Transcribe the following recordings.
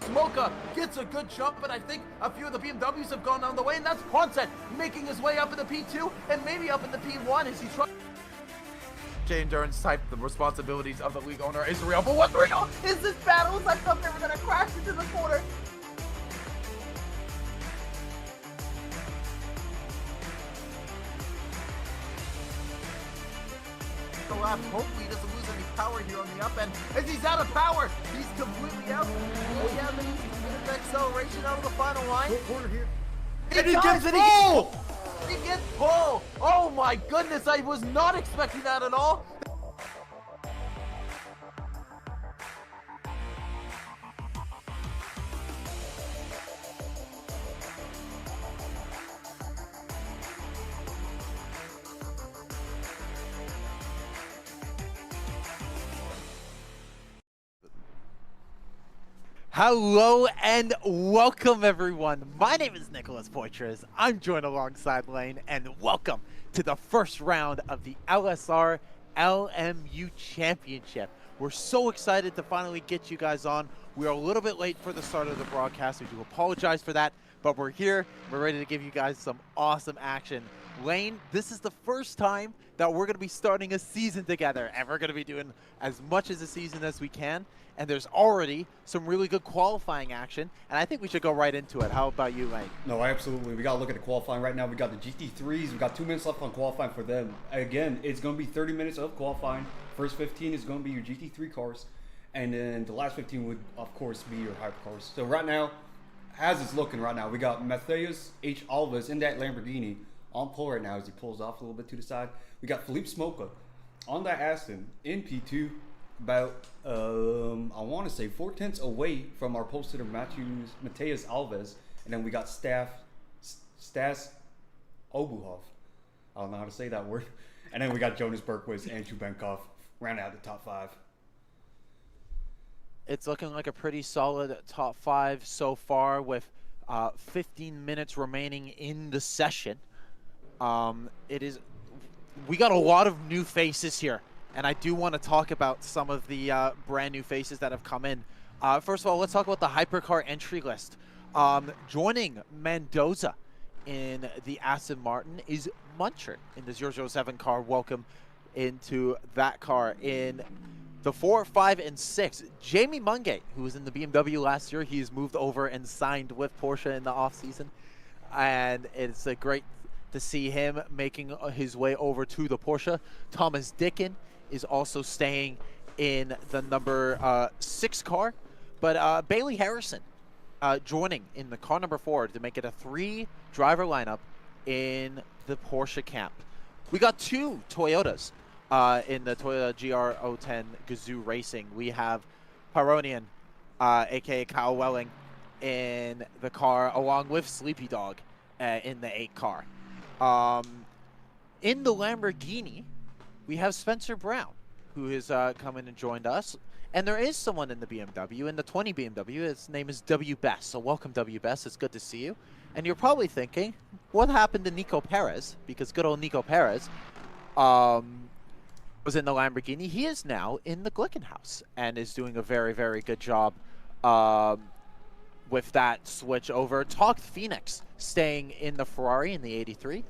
Smoka gets a good jump, but I think a few of the BMWs have gone down the way, and that's Ponset making his way up in the P2 and maybe up in the P1 as he tries. Endurance type, the responsibilities of the league owner is real, but what's real is this battle is like something we're gonna crash into the corner. The lap, hopefully he doesn't lose any power here on the up end. As he's out of power, he's completely out. Oh yeah, but he's acceleration out of the final line. Corner here. And he gets pull! He gets pull! Oh my goodness, I was not expecting that at all. Hello and welcome everyone. My name is Nicholas Poitras. I'm joined alongside Lane, and welcome to the first round of the LSR LMU Championship. We're so excited to finally get you guys on. We are a little bit late for the start of the broadcast. We do apologize for that, but we're here. We're ready to give you guys some awesome action. Lane, this is the first time that we're going to be starting a season together, and we're going to be doing as much as a season as we can. And there's already some really good qualifying action, and I think we should go right into it. How about you, Lane? No, absolutely. We got to look at the qualifying right now. We got the GT3s. We got 2 minutes left on qualifying for them. Again, it's going to be 30 minutes of qualifying. First 15 is going to be your GT3 cars, and then the last 15 would, of course, be your hypercars. So right now, as it's looking right now, we got Matheus H. Alves in that Lamborghini on pole right now as he pulls off a little bit to the side. We got Felipe Smoka on that Aston in P2. About, I want to say 4/10 away from our pole sitter Matheus Alves, and then we got Stas Obuhov. I don't know how to say that word. And then we got Jonas Bergquist and Chubenkov round out the top 5. It's looking like a pretty solid top 5 so far with 15 minutes remaining in the session. We got a lot of new faces here. And I do want to talk about some of the brand new faces that have come in. First of all, let's talk about the hypercar entry list. Joining Mendoza in the Aston Martin is Muncher in the 007 car. Welcome into that car. In the 4, 5, and 6, Jamie Mungate, who was in the BMW last year, he's moved over and signed with Porsche in the offseason. And it's great to see him making his way over to the Porsche. Thomas Dickin is also staying in the number 6 car, but Bailey Harrison joining in the car number 4 to make it a 3-driver lineup in the Porsche camp. We got 2 Toyotas in the Toyota GR010 Gazoo Racing. We have Pyronian, aka Kyle Welling, in the car, along with Sleepy Dog in the 8 car. In the Lamborghini, we have Spencer Brown, who has come in and joined us. And there is someone in the BMW, in the 20 BMW. His name is W. Best. So welcome, W. Best. It's good to see you. And you're probably thinking, what happened to Nico Perez? Because good old Nico Perez was in the Lamborghini. He is now in the Glickenhaus and is doing a very, very good job with that switch over. Talked Phoenix staying in the Ferrari in the 83.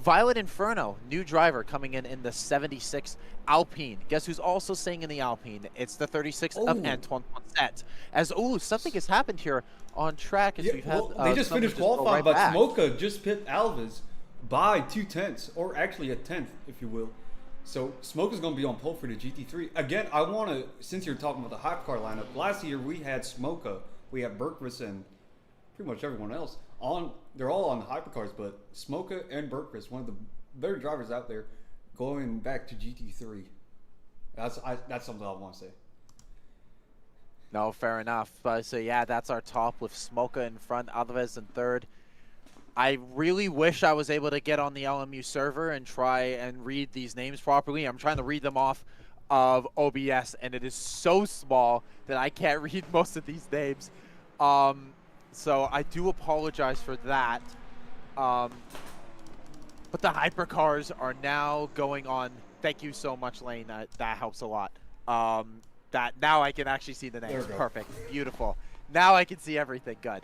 Violet Inferno, new driver coming in the 76 Alpine. Guess who's also staying in the Alpine? It's the 36 of Antoine Ponset. As, something has happened here on track. As we've had, they just finished qualifying, but Smoka just pipped Alves by 2/10, or actually a 10th, if you will. So Smoka's going to be on pole for the GT3. Again, I want to, since you're talking about the hypercar lineup, last year we had Smoka, we had Bergquist, and pretty much everyone else they're all on the hypercars, but Smoka and Bergquist, one of the better drivers out there, going back to GT3. That's something I want to say. No, fair enough. So yeah, that's our top with Smoka in front, Alves in third. I really wish I was able to get on the LMU server and try and read these names properly. I'm trying to read them off of OBS, and it is so small that I can't read most of these names. So I do apologize for that. But the hypercars are now going on. Thank you so much, Lane. That helps a lot. That now I can actually see the names. Perfect. Beautiful. Now I can see everything good.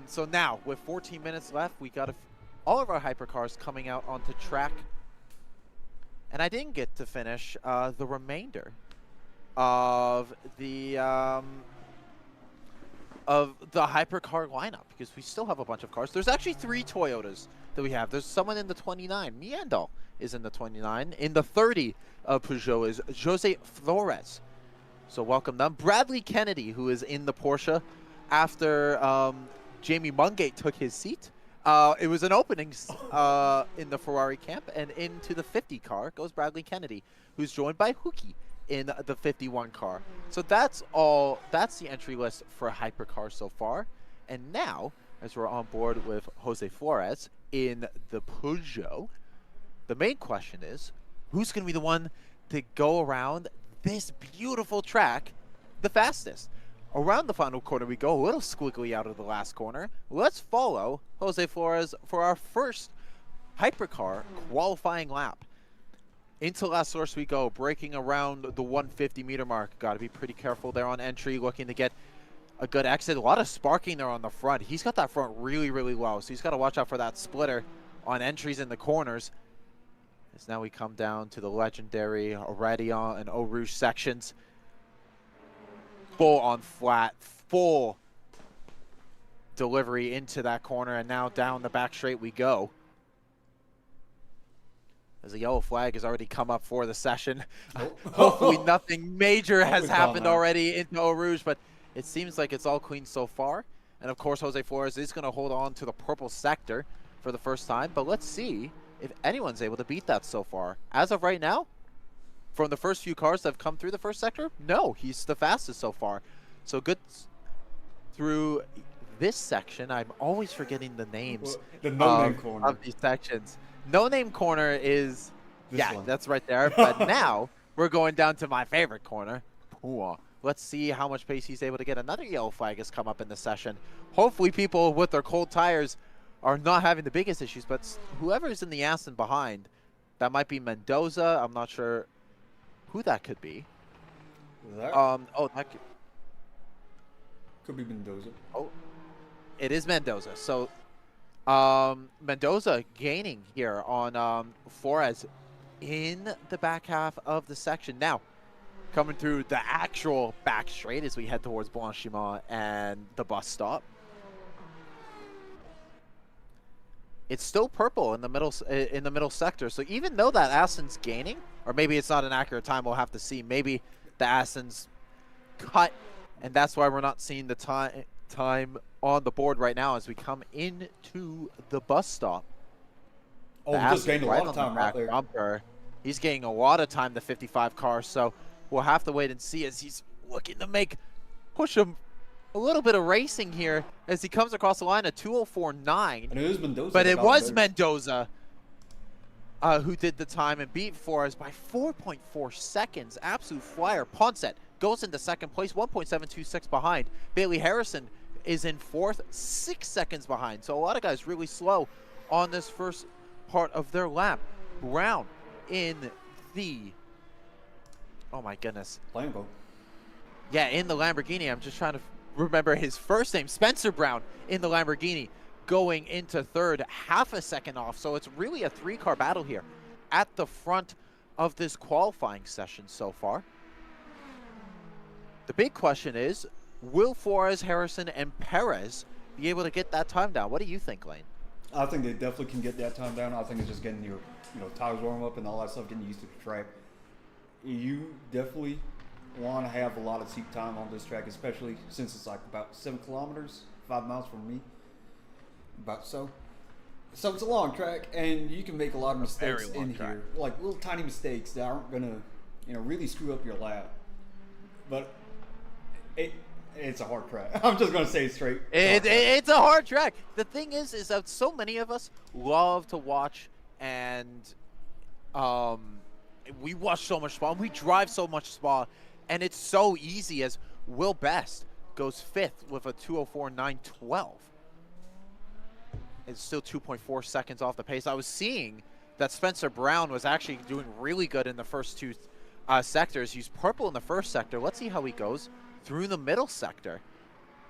So now, with 14 minutes left, we got all of our hypercars coming out onto track. And I didn't get to finish the remainder of the hypercar lineup because we still have a bunch of cars. There's actually 3 Toyotas that we have. There's someone in the 29. Miandal is in the 29. In the 30 of Peugeot is Jose Flores. So welcome them. Bradley Kennedy, who is in the Porsche after Jamie Mungate took his seat. It was an opening in the Ferrari camp, and into the 50 car goes Bradley Kennedy, who's joined by Huki in the 51 car. So that's the entry list for hypercar so far. And now, as we're on board with Jose Flores in the Peugeot, the main question is, who's going to be the one to go around this beautiful track the fastest? Around the final corner we go, a little squiggly out of the last corner. Let's follow Jose Flores for our first hypercar qualifying lap. Into La Source we go, braking around the 150 meter mark. Got to be pretty careful there on entry, looking to get a good exit. A lot of sparking there on the front. He's got that front really, really low, so he's got to watch out for that splitter on entries in the corners. As now we come down to the legendary Radion and Eau Rouge sections. Full on flat, full delivery into that corner, and now down the back straight we go. As a yellow flag has already come up for the session. Hopefully nothing major has happened already into Eau Rouge, but it seems like it's all clean so far. And of course, Jose Flores is going to hold on to the purple sector for the first time, but let's see if anyone's able to beat that so far. As of right now, from the first few cars that have come through the first sector, no, he's the fastest so far. So good through this section. I'm always forgetting the names The no-name corner of these sections. No-name corner is, This yeah, one. that's right there. But now we're going down to my favorite corner. Ooh, let's see how much pace he's able to get. Another yellow flag has come up in the session. Hopefully people with their cold tires are not having the biggest issues, but whoever's in the Aston behind, that might be Mendoza. I'm not sure who that could be. That Oh, that could be Mendoza. Oh, it is Mendoza. So, Mendoza gaining here on Flores in the back half of the section. Now, coming through the actual back straight as we head towards Blanchiment and the bus stop. It's still purple in the middle sector. So even though that Aston's gaining, or maybe it's not an accurate time, we'll have to see. Maybe the Aston's cut, and that's why we're not seeing the time on the board right now as we come into the bus stop. Oh, he just gained a lot of time out there. Bumper. He's gaining a lot of time, the 55 car, so we'll have to wait and see as he's looking to push him a little bit of racing here as he comes across the line at 2:04.9. And it was Mendoza. But it was Mendoza who did the time and beat Flores by 4.4 seconds. Absolute flyer. Ponset goes into second place, 1.726 behind. Bailey Harrison is in fourth, 6 seconds behind. So a lot of guys really slow on this first part of their lap. Brown in the, oh my goodness. Lambo. Yeah, in the Lamborghini. I'm just trying to remember his first name. Spencer Brown in the Lamborghini going into third, half a second off. So it's really a 3-car battle here at the front of this qualifying session so far. The big question is, will Flores, Harrison, and Perez be able to get that time down? What do you think, Lane? I think they definitely can get that time down. I think it's just getting your tires warm up and all that stuff, getting used to the track. You definitely want to have a lot of seat time on this track, especially since it's like about 7 kilometers, 5 miles from me. About so. So it's a long track, and you can make a lot of mistakes in here, like little tiny mistakes that aren't gonna, really screw up your lap. But it's a hard track. I'm just gonna say it straight. It's a hard track. The thing is that so many of us love to watch, and we watch so much Spa, and we drive so much Spa, and it's so easy as Will Best goes 5th with a 2:04.912. It's still 2.4 seconds off the pace. I was seeing that Spencer Brown was actually doing really good in the first 2 sectors. He's purple in the first sector. Let's see how he goes through the middle sector.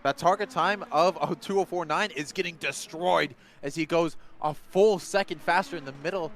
That target time of 2:04.9 is getting destroyed as he goes a full second faster in the middle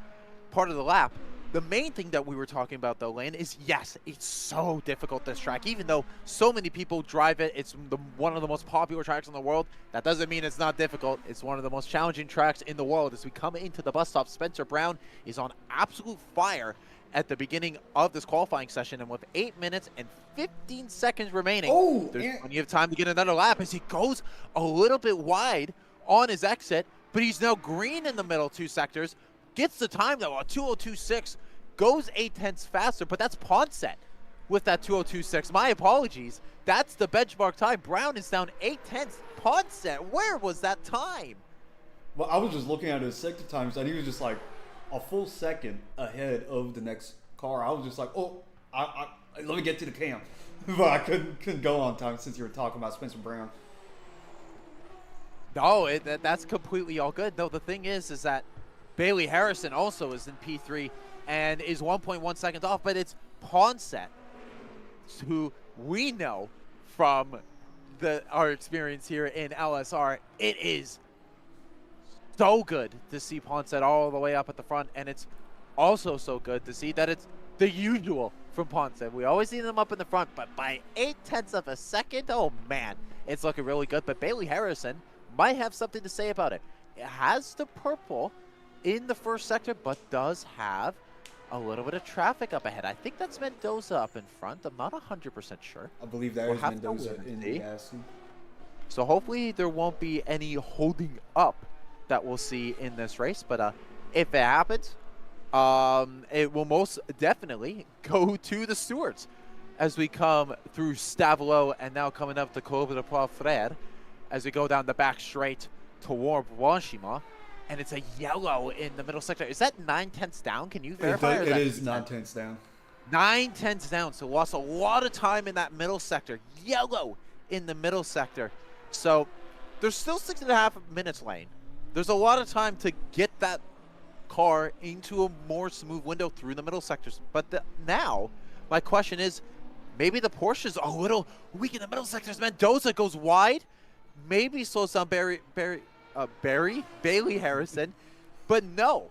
part of the lap. The main thing that we were talking about, though, Lane, is yes, it's so difficult, this track. Even though so many people drive it, it's one of the most popular tracks in the world. That doesn't mean it's not difficult. It's one of the most challenging tracks in the world. As we come into the bus stop, Spencer Brown is on absolute fire at the beginning of this qualifying session, and with 8 minutes and 15 seconds remaining, there's plenty of time to get another lap as he goes a little bit wide on his exit, but he's now green in the middle 2 sectors, gets the time though, a 2:02.6, goes 0.8 faster, but that's Ponset with that 2:02.6. My apologies, that's the benchmark time. Brown is down 0.8. Ponset, where was that time? Well, I was just looking at his sector times, and he was just like a full second ahead of the next car. I was just like, oh, let me get to the cam. But I couldn't go on time since you were talking about Spencer Brown. No, that's completely all good. Though the thing is that Bailey Harrison also is in P3 and is 1.1 seconds off, but it's Ponset, who we know from our experience here in LSR. It is so good to see Ponset all the way up at the front, and it's also so good to see that it's the usual from Ponset. We always see them up in the front, but by 0.8 of a second, oh man, it's looking really good. But Bailey Harrison might have something to say about it. It has the purple in the first sector, but does have a little bit of traffic up ahead. I think that's Mendoza up in front. I'm not 100% sure. I believe that is Mendoza in the BST. So hopefully there won't be any holding up that we'll see in this race, but if it happens, it will most definitely go to the stewards as we come through Stavelot and now coming up to Clos de Paul Frere as we go down the back straight toward Blanchimont, and it's a yellow in the middle sector. Is that 9/10 down? Can you verify? It is 9/10 down. 9/10 down, so lost a lot of time in that middle sector. Yellow in the middle sector. So there's still 6.5 minutes, Lane. There's a lot of time to get that car into a more smooth window through the middle sectors. But now, my question is, maybe the Porsche's a little weak in the middle sectors. Mendoza goes wide, maybe slows down Bailey Harrison, but no.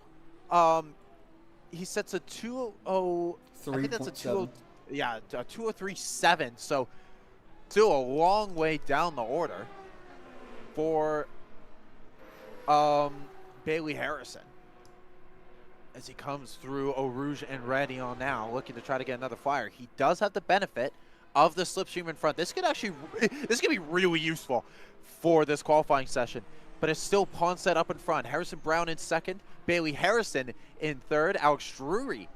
He sets a 2:03. I think that's a 2:03.7. So still a long way down the order for Bailey Harrison as he comes through Eau Rouge and Radion now, looking to try to get another flyer. He does have the benefit of the slipstream in front. This could be really useful for this qualifying session, but it's still Ponset up in front. Harrison Brown in second, Bailey Harrison in third, Alex Drury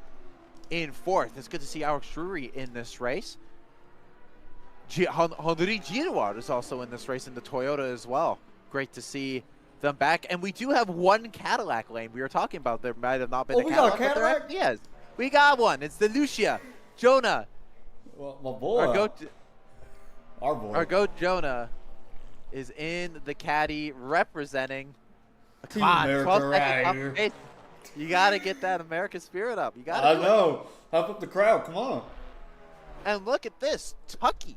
in fourth. It's good to see Alex Drury in this race. Henri Giroir is also in this race in the Toyota as well. Great to see them back. And we do have one Cadillac, Lane. We were talking about there might have not been a Cadillac. We got a Cadillac? Yes, we got one. It's the Lucia. Jonah. Well, my boy. Our goat Jonah is in the caddy representing. Team America right here. You got to get that American spirit up. You got to. I know. Hype up the crowd. Come on. And look at this. Tucky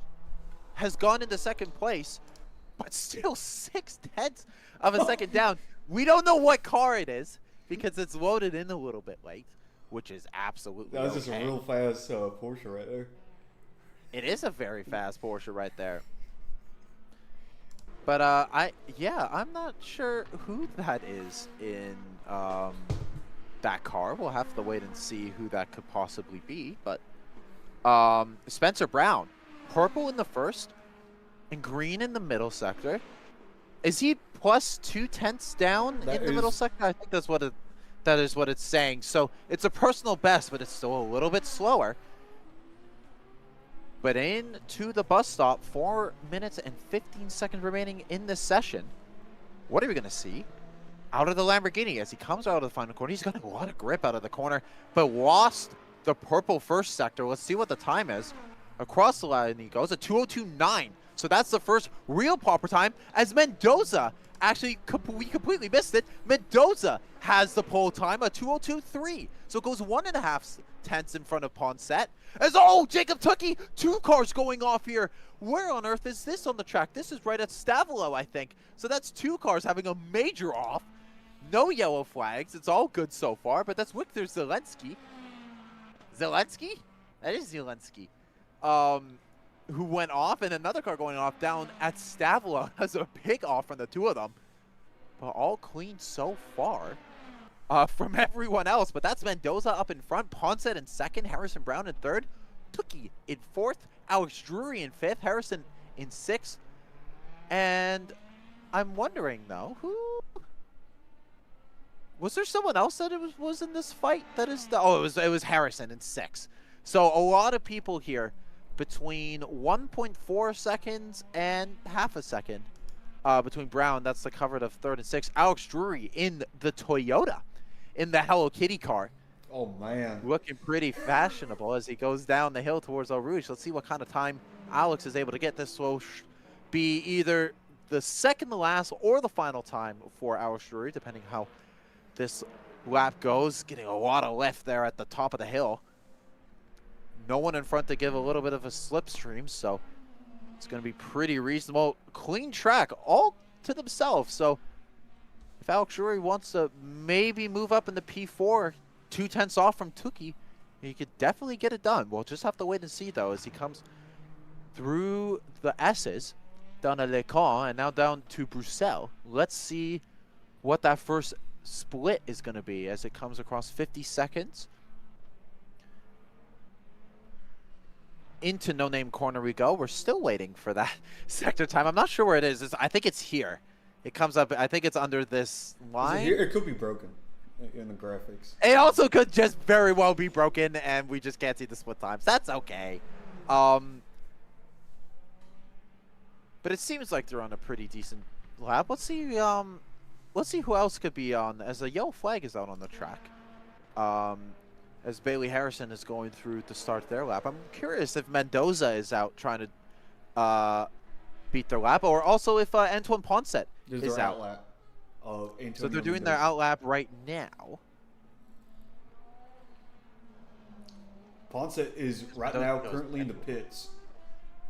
has gone into second place, but still 0.6 of a second down. We don't know what car it is because it's loaded in a little bit late, which is absolutely That was just a real fast Porsche right there. It is a very fast Porsche right there. But I'm not sure who that is in that car. We'll have to wait and see who that could possibly be. But Spencer Brown, purple in the first and green in the middle sector. Is he plus 0.2 down in the middle sector? I think that is what it's saying. So it's a personal best, but it's still a little bit slower. But into the bus stop, 4 minutes and 15 seconds remaining in this session. What are we going to see? Out of the Lamborghini as he comes out of the final corner. He's got a lot of grip out of the corner, but lost the purple first sector. Let's see what the time is. Across the line he goes, a 2:02.9. So that's the first real proper time as Mendoza actually, we completely missed it. Mendoza has the pole time, a 2:02.3. So it goes 1.5 tenths in front of Ponset. As, oh, Jacob Tukey, 2 cars going off here. Where on earth is this on the track? This is right at Stavilo, I think. So that's 2 cars having a major off. No yellow flags. It's all good so far, but that's Victor Zelensky. Zelensky? That is Zelensky. Who went off, and another car going off down at Stavilo. Has a big off from the 2 of them. But all clean so far from everyone else. But that's Mendoza up in front. Ponset in second. Harrison Brown in third. Tukey in fourth. Alex Drury in fifth. Harrison in sixth. And I'm wondering, though, who... Was there someone else that was in this fight? That is the... Oh, it was Harrison in sixth. So a lot of people here between 1.4 seconds and half a second. Between Brown, that's the cover of third and sixth. Alex Drury in the Toyota, in the Hello Kitty car. Oh, man. Looking pretty fashionable as he goes down the hill towards Eau Rouge. Let's see what kind of time Alex is able to get. This will be either the second to last or the final time for Alex Drury, depending how this lap goes. Getting a lot of lift there at the top of the hill. No one in front to give a little bit of a slipstream, so it's going to be pretty reasonable. Clean track, all to themselves. So if Alex Drury wants to maybe move up in the P4, 2 tenths off from Tukey, he could definitely get it done. We'll just have to wait and see, though, as he comes through the S's, down to Le Camp, and now down to Bruxelles. Let's see what that first split is going to be as it comes across 50 seconds. Into No Name Corner we go. We're still waiting for that sector time. I'm not sure where it is. I think it's here. It comes up. I think it's under this line. Is it here? It could be broken in the graphics. It also could just very well be broken, and we just can't see the split times. That's okay. But it seems like they're on a pretty decent lap. Let's see who else could be on, as a yellow flag is out on the track. As Bailey Harrison is going through to start their lap. I'm curious if Mendoza is out trying to beat their lap, or also if Antoine Ponset is out. Lap. So they're doing their out lap right now. Ponset is now currently in the pits.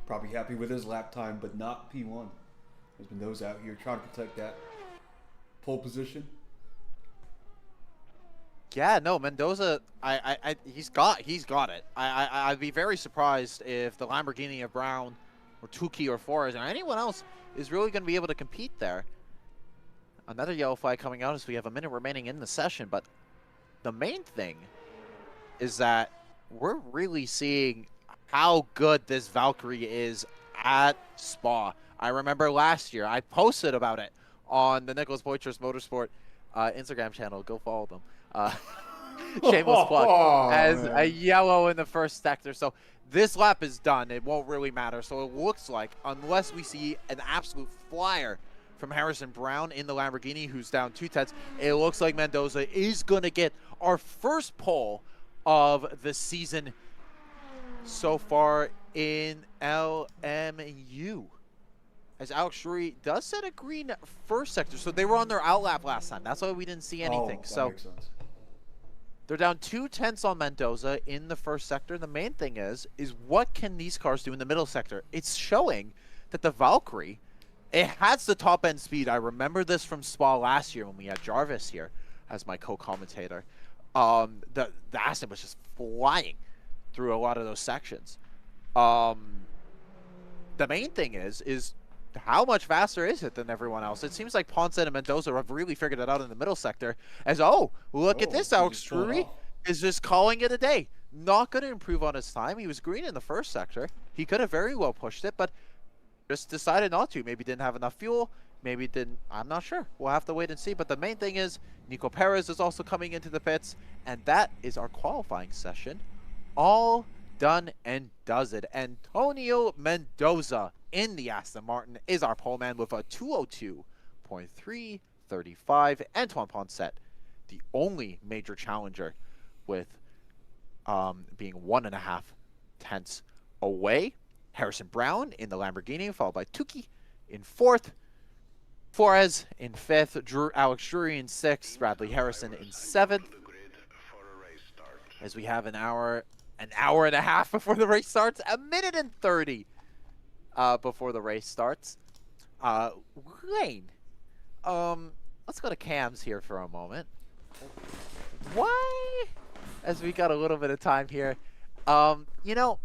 Probably happy with his lap time, but not P1. There's Mendoza out here trying to protect that pole position. Yeah, no, Mendoza, he's got it. I'd be very surprised if the Lamborghini of Brown or Tukey or Flores or anyone else is really going to be able to compete there. Another yellow flag coming out as we have a minute remaining in the session, but the main thing is that we're really seeing how good this Valkyrie is at Spa. I remember last year, I posted about it on the Nicholas Boitros Motorsport Instagram channel. Go follow them. Shameless plug. As a yellow in the first sector. So this lap is done. It won't really matter. So it looks like, unless we see an absolute flyer from Harrison Brown in the Lamborghini, who's down 2 tenths, it looks like Mendoza is going to get our first pole of the season so far in LMU. As Alex Drury does set a green first sector. So they were on their out lap last time. That's why we didn't see anything. So makes sense. They're down 2 tenths on Mendoza in the first sector. The main thing is what can these cars do in the middle sector? It's showing that the Valkyrie, it has the top end speed. I remember this from Spa last year when we had Jarvis here as my co-commentator. The Aston was just flying through a lot of those sections. The main thing is how much faster is it than everyone else? It seems like Ponset and Mendoza have really figured it out in the middle sector. As, look at this, Alex Drury is just calling it a day. Not going to improve on his time. He was green in the first sector. He could have very well pushed it, but just decided not to. Maybe didn't have enough fuel. Maybe didn't. I'm not sure. We'll have to wait and see. But the main thing is Nico Perez is also coming into the pits, and that is our qualifying session. All done and does it. Antonio Mendoza in the Aston Martin is our pole man with a 2:02.335. Antoine Ponset, the only major challenger, with being 1.5 tenths away. Harrison Brown in the Lamborghini, followed by Tukey in fourth. Flores in 5th, Alex Drury in 6th, Bradley Harrison in 7th. As we have an hour and a half before the race starts, a minute and 30 before the race starts. Lane, let's go to Cam's here for a moment. Why, as we got a little bit of time here, you know,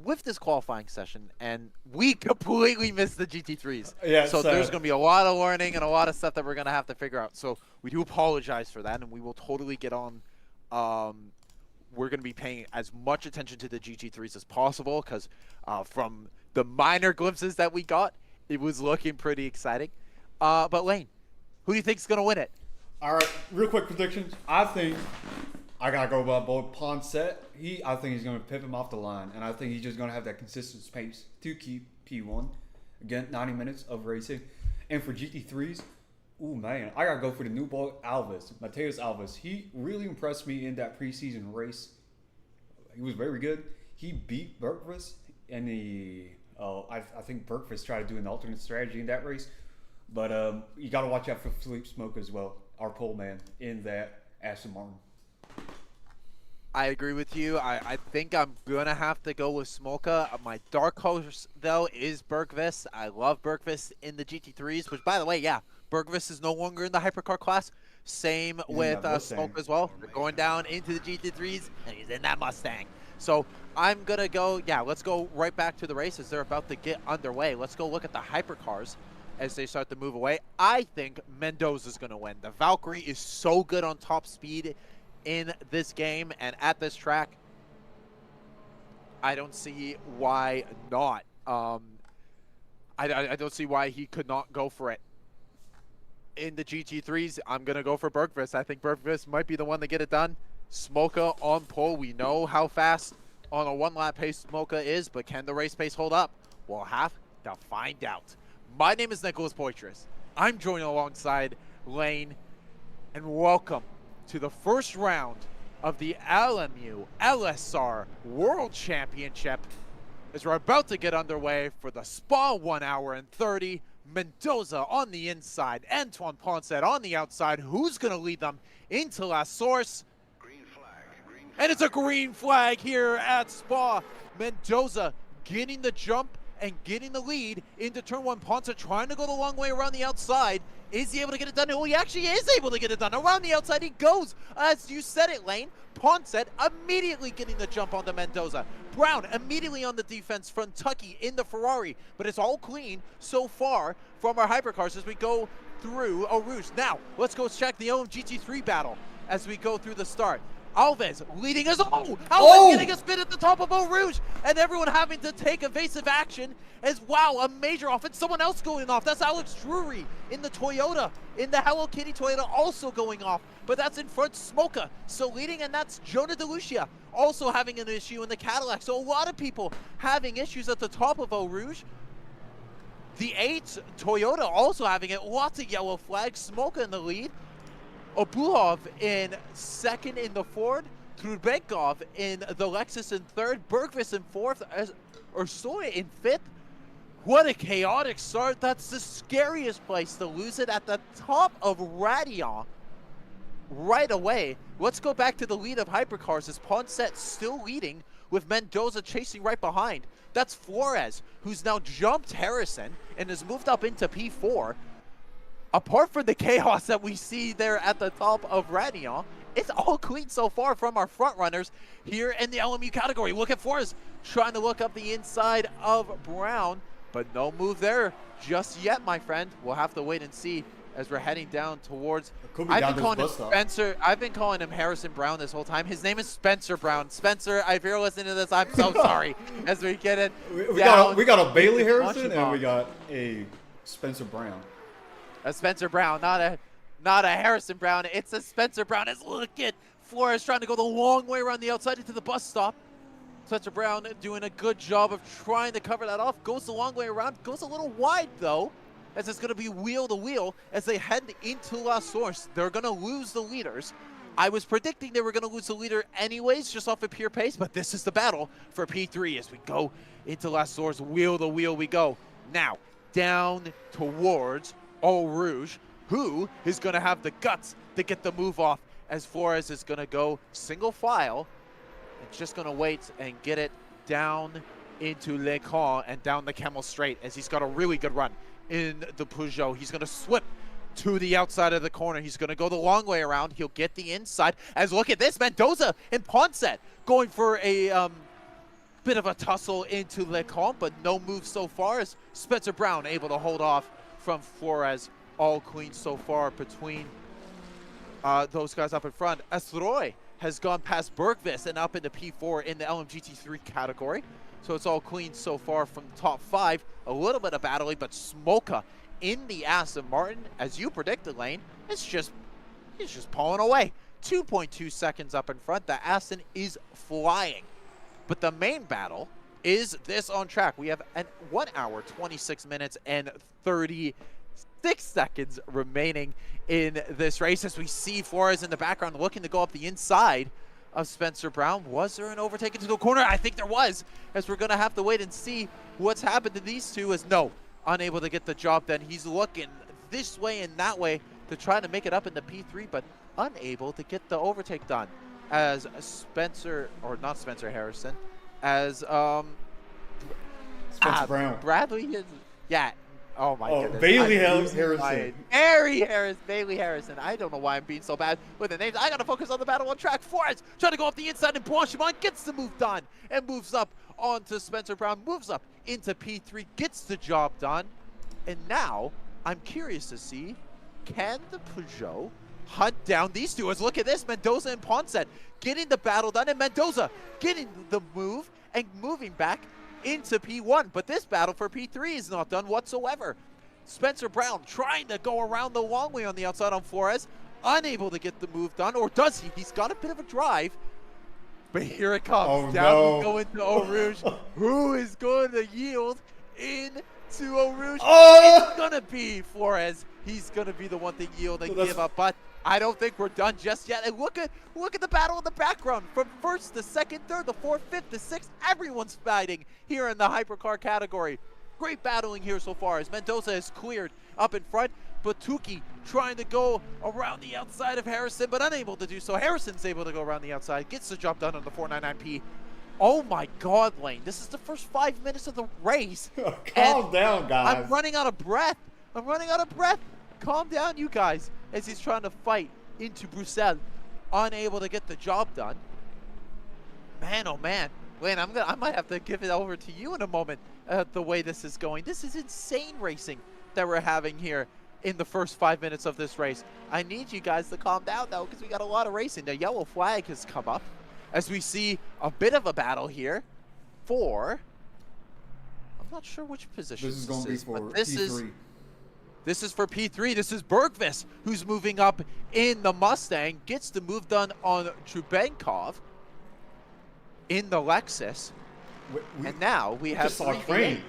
with this qualifying session, and we completely missed the GT3s. Yeah, so there's going to be a lot of learning and a lot of stuff that we're going to have to figure out. So we do apologize for that, and we will totally get on. We're going to be paying as much attention to the GT3s as possible because from the minor glimpses that we got, it was looking pretty exciting. But Lane, who do you think is going to win it? All right, real quick predictions. I think I gotta go by boy Ponset. I think he's gonna pip him off the line, and I think he's just gonna have that consistent pace to keep P1. Again, 90 minutes of racing. And for GT3s, ooh man, I gotta go for the new boy Alves, Mateus Alves. He really impressed me in that preseason race. He was very good. He beat Bergqvist in the. I think Bergqvist tried to do an alternate strategy in that race, but you gotta watch out for Philippe Smoke as well, our pole man in that Aston Martin. I agree with you. I think I'm going to have to go with Smolka. My dark horse, though, is Bergqvist. I love Bergqvist in the GT3s, which, by the way, yeah, Bergqvist is no longer in the hypercar class. Same with Smolka as well. We're going down into the GT3s, and he's in that Mustang. So I'm going to go, yeah, let's go right back to the races. They're about to get underway. Let's go look at the hypercars as they start to move away. I think Mendoza's going to win. The Valkyrie is so good on top speed in this game and at this track. I don't see why not. I don't see why he could not go for it. In the GT3s, I'm going to go for Bergqvist. I think Bergqvist might be the one to get it done. Smolka on pole. We know how fast on a one-lap pace Smolka is, but can the race pace hold up? We'll have to find out. My name is Nicholas Poitras. I'm joining alongside Lane, and welcome to the first round of the LMU LSR World Championship as we're about to get underway for the Spa 1 hour and 30. Mendoza on the inside, Antoine Ponset on the outside. Who's going to lead them into La Source? Green flag. And it's a green flag here at Spa. Mendoza getting the jump and getting the lead into turn 1. Ponset trying to go the long way around the outside. Is he able to get it done? Oh, he actually is able to get it done. Around the outside he goes. As you said it, Lane. Ponset immediately getting the jump onto Mendoza. Brown immediately on the defense from Tucky in the Ferrari. But it's all clean so far from our hypercars as we go through Eau Rouge. Now, let's go check the OMGT3 battle as we go through the start. Alves leading us. Alves getting a spin at the top of Eau Rouge, and everyone having to take evasive action as wow, a major off, and someone else going off. That's Alex Drury in the Toyota, in the Hello Kitty Toyota, also going off, but that's in front Smolka. So leading, and that's Jonah DeLucia also having an issue in the Cadillac. So a lot of people having issues at the top of Eau Rouge. The 8 Toyota also having it. Lots of yellow flags. Smolka in the lead. Obuhov in second in the Ford, Trubenkov in the Lexus in third, Bergqvist in fourth, Ursoya in fifth. What a chaotic start. That's the scariest place to lose it at the top of Radion right away. Let's go back to the lead of hypercars as Ponset still leading with Mendoza chasing right behind. That's Flores, who's now jumped Harrison and has moved up into P4. Apart from the chaos that we see there at the top of Radion, it's all clean so far from our front runners here in the LMU category. Look at Flores trying to look up the inside of Brown, but no move there just yet, my friend. We'll have to wait and see as we're heading down towards. I've been calling him Harrison Brown this whole time. His name is Spencer Brown. Spencer, if you're listening to this, I'm so sorry. As we get it, we got a Bailey Harrison and we got a Spencer Brown. A Spencer Brown, not a Harrison Brown. It's a Spencer Brown. As look at Flores trying to go the long way around the outside into the bus stop. Spencer Brown doing a good job of trying to cover that off. Goes the long way around. Goes a little wide though, as it's going to be wheel to wheel as they head into La Source. They're going to lose the leaders. I was predicting they were going to lose the leader anyways, just off of pure pace. But this is the battle for P3 as we go into La Source. Wheel to wheel we go. Now, down towards Eau Rouge, who is going to have the guts to get the move off as Flores is going to go single file and just going to wait and get it down into Le Camp and down the Camel Straight as he's got a really good run in the Peugeot. He's going to slip to the outside of the corner. He's going to go the long way around. He'll get the inside as look at this, Mendoza and Ponset going for a bit of a tussle into Le Camp, but no move so far as Spencer Brown able to hold off from Flores. All clean so far between those guys up in front. Estroy has gone past Bergvis and up into P4 in the LMGT3 category. So it's all clean so far from the top 5. A little bit of battling, but Smoka in the Aston Martin, as you predicted, Lane, he's just pulling away. 2.2 seconds up in front. The Aston is flying. But the main battle is this on track. We have 1 hour, 26 minutes, and 36 seconds remaining in this race as we see Flores in the background looking to go up the inside of Spencer Brown. Was there an overtake into the corner? I think there was, as we're going to have to wait and see what's happened to these two, as no, unable to get the job done. He's looking this way and that way to try to make it up into P3, but unable to get the overtake done as Spencer, or not Spencer Harrison, as Spencer Brown. Bradley is, yeah. Oh my goodness. Bailey Harrison. Bailey Harrison. I don't know why I'm being so bad with the names. I gotta focus on the battle on track. Flores trying to go up the inside, and Blanchimont gets the move done and moves up onto Spencer Brown, moves up into P3, gets the job done. And now I'm curious to see, can the Peugeot hunt down these two? As look at this, Mendoza and Ponset getting the battle done, and Mendoza getting the move and moving back into P1, but this battle for P3 is not done whatsoever. Spencer Brown trying to go around the long way on the outside on Flores, unable to get the move done, or does he? He's got a bit of a drive, but here it comes. Down we go into Eau Rouge. Who is going to yield into Eau Rouge? It's going to be Flores. He's going to be the one to yield and give up, but I don't think we're done just yet. And look at the battle in the background. From first to second, third, the fourth, fifth, to sixth, everyone's fighting here in the hypercar category. Great battling here so far as Mendoza is cleared up in front. Batuki trying to go around the outside of Harrison, but unable to do so. Harrison's able to go around the outside, gets the job done on the 499P. Oh my God, Lane. This is the first 5 minutes of the race. Calm down, guys. I'm running out of breath. Calm down, you guys, as he's trying to fight into Bruxelles, unable to get the job done. Man, oh man. Lane, I might have to give it over to you in a moment, the way this is going. This is insane racing that we're having here in the first 5 minutes of this race. I need you guys to calm down, though, because we got a lot of racing. The yellow flag has come up as we see a bit of a battle here for, I'm not sure which position this is going to be for P3. This is for P3. This is Bergvis, who's moving up in the Mustang, gets the move done on Trubenkov in the Lexus. And now we have saw a train.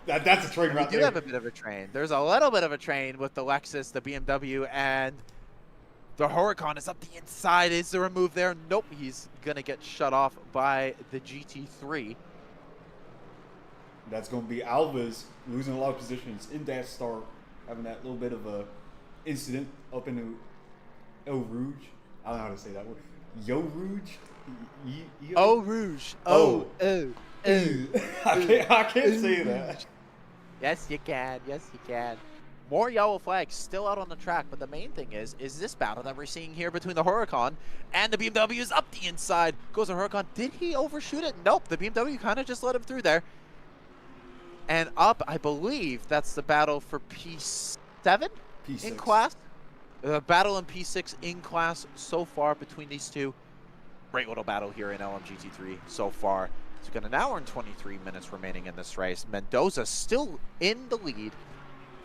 That's a train right there. We do have a bit of a train. There's a little bit of a train with the Lexus, the BMW, and the Huracan is up the inside. Is there a move there? Nope. He's going to get shut off by the GT3. That's going to be Alves losing a lot of positions in that start, having that little bit of a incident up in Eau Rouge. I don't know how to say that word. Eau Rouge? Eau Rouge. I can't say that. Yes, you can. Yes, you can. More yellow flags still out on the track, but the main thing is this battle that we're seeing here between the Huracan and the BMW is up the inside. Goes the Huracan. Did he overshoot it? Nope. The BMW kind of just let him through there. And up, I believe that's the battle for P7 in class. The battle in P6 in class so far between these two. Great little battle here in LMGT3 so far. It's got 1 hour and 23 minutes remaining in this race. Mendoza still in the lead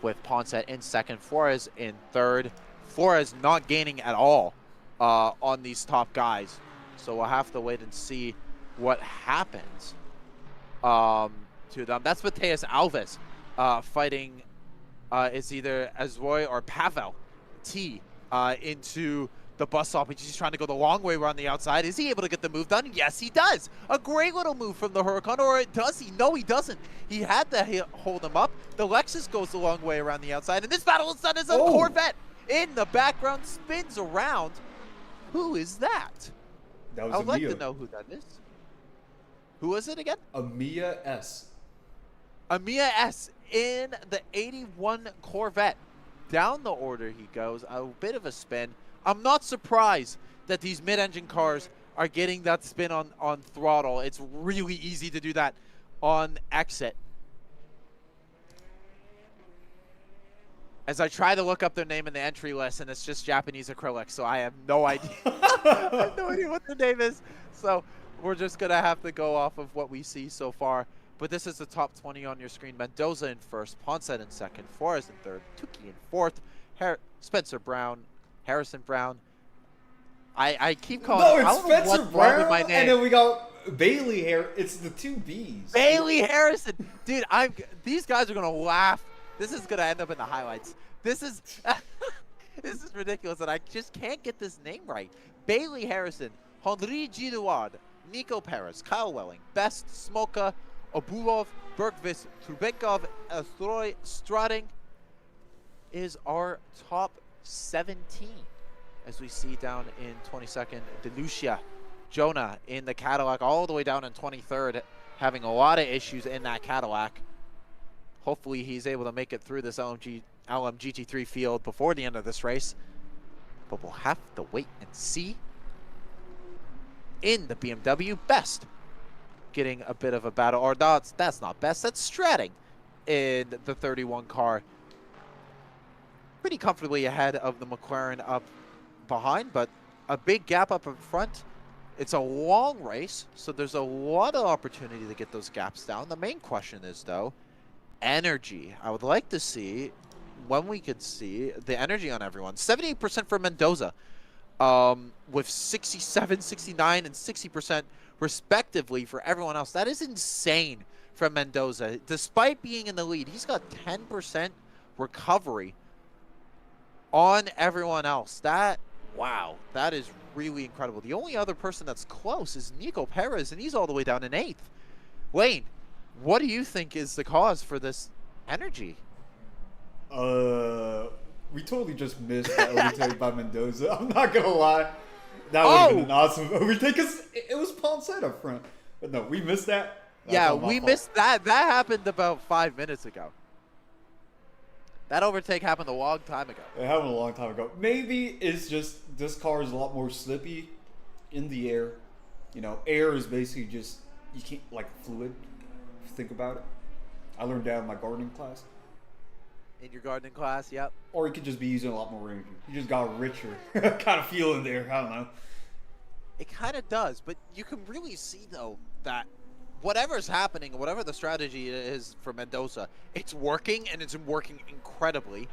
with Ponset in second, Flores in third. Flores not gaining at all on these top guys. So we'll have to wait and see what happens to them. That's Mateus Alves fighting is either Azroy or Pavel T into the bus stop. He's trying to go the long way around the outside. Is he able to get the move done? Yes, he does. A great little move from the Huracan, or does he? No, he doesn't. He had to hold him up. The Lexus goes the long way around the outside, and this battle is done as a Corvette in the background spins around. Who is that? That was I would like Amiya. to know who that is. Who was it again? Amiya S. Amiya S in the 81 Corvette. Down the order he goes. A bit of a spin. I'm not surprised that these mid-engine cars are getting that spin on throttle. It's really easy to do that on exit. As I try to look up their name in the entry list, and it's just Japanese acrylic, so I have no idea. I have no idea what their name is. So we're just going to have to go off of what we see so far. But this is the top 20 on your screen. Mendoza in first, Ponset in second, Flores in third, Tukey in fourth, Spencer Brown, Harrison Brown. I keep calling No, it's Spencer Brown, my name. and then we got Bailey here. It's the two Bs. Bailey Harrison. Dude, these guys are going to laugh. This is going to end up in the highlights. This is this is ridiculous, and I just can't get this name right. Bailey Harrison, Henri Gilloise, Nico Perez, Kyle Welling, Best, Smoka, Obulov, Bergvis, Trubenkov, Astroy, Strading is our top 17. As we see down in 22nd, DeLucia, Jonah in the Cadillac, all the way down in 23rd, having a lot of issues in that Cadillac. Hopefully he's able to make it through this LM GT3 field before the end of this race. But we'll have to wait and see. In the BMW, Best getting a bit of a battle. Or that's not Best, that's Strading in the 31 car. Pretty comfortably ahead of the McLaren up behind, but a big gap up in front. It's a long race, so there's a lot of opportunity to get those gaps down. The main question is, though, energy. I would like to see when we could see the energy on everyone. 78% for Mendoza, with 67, 69, and 60% respectively for everyone else. That is insane from Mendoza. Despite being in the lead, he's got 10% recovery on everyone else. Wow, that is really incredible. The only other person that's close is Nico Perez, and he's all the way down in 8th. Wayne, what do you think is the cause for this energy? We totally just missed that overtake by Mendoza. I'm not gonna lie. That would have been an awesome overtake because it was Ponset up front. But no, we missed that. Yeah, we missed that. That happened about 5 minutes ago. That overtake happened a long time ago. It happened a long time ago. Maybe it's just this car is a lot more slippy in the air. You know, air is basically just, you can't, like fluid, if you think about it. I learned that in my gardening class. In your gardening class, yep. Or you could just be using a lot more energy. You just got a richer kind of feel in there. I don't know. It kind of does, but you can really see, though, that whatever's happening, whatever the strategy is for Mendoza, it's working, and it's working incredibly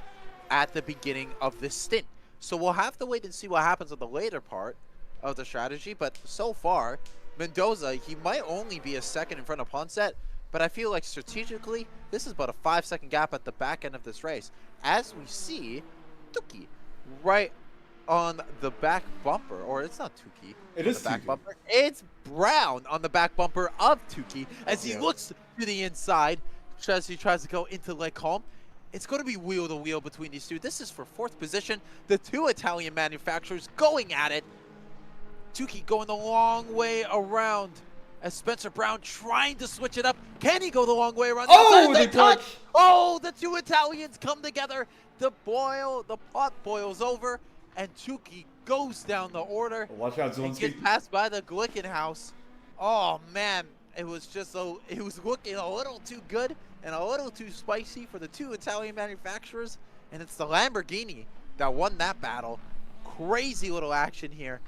at the beginning of this stint. So we'll have to wait and see what happens at the later part of the strategy, but so far, Mendoza, he might only be a second in front of Ponset, but I feel like strategically, this is about a 5-second gap at the back end of this race. As we see, Tukey right on the back bumper, or it's not Tukey. It is the back Tukey. bumper. It's Brown on the back bumper of Tukey as he looks to the inside, as he tries to go into Lake Holm. It's going to be wheel to wheel between these two. This is for 4th position. The two Italian manufacturers going at it. Tukey going the long way around as Spencer Brown trying to switch it up. Can he go the long way around? Oh, they the touch! Oh, the two Italians come together. The pot boils over, and Tukey goes down the order. Watch out, And Zelensky. gets passed by the Glickenhaus. Oh man, it was looking a little too good and a little too spicy for the two Italian manufacturers, and it's the Lamborghini that won that battle. Crazy little action here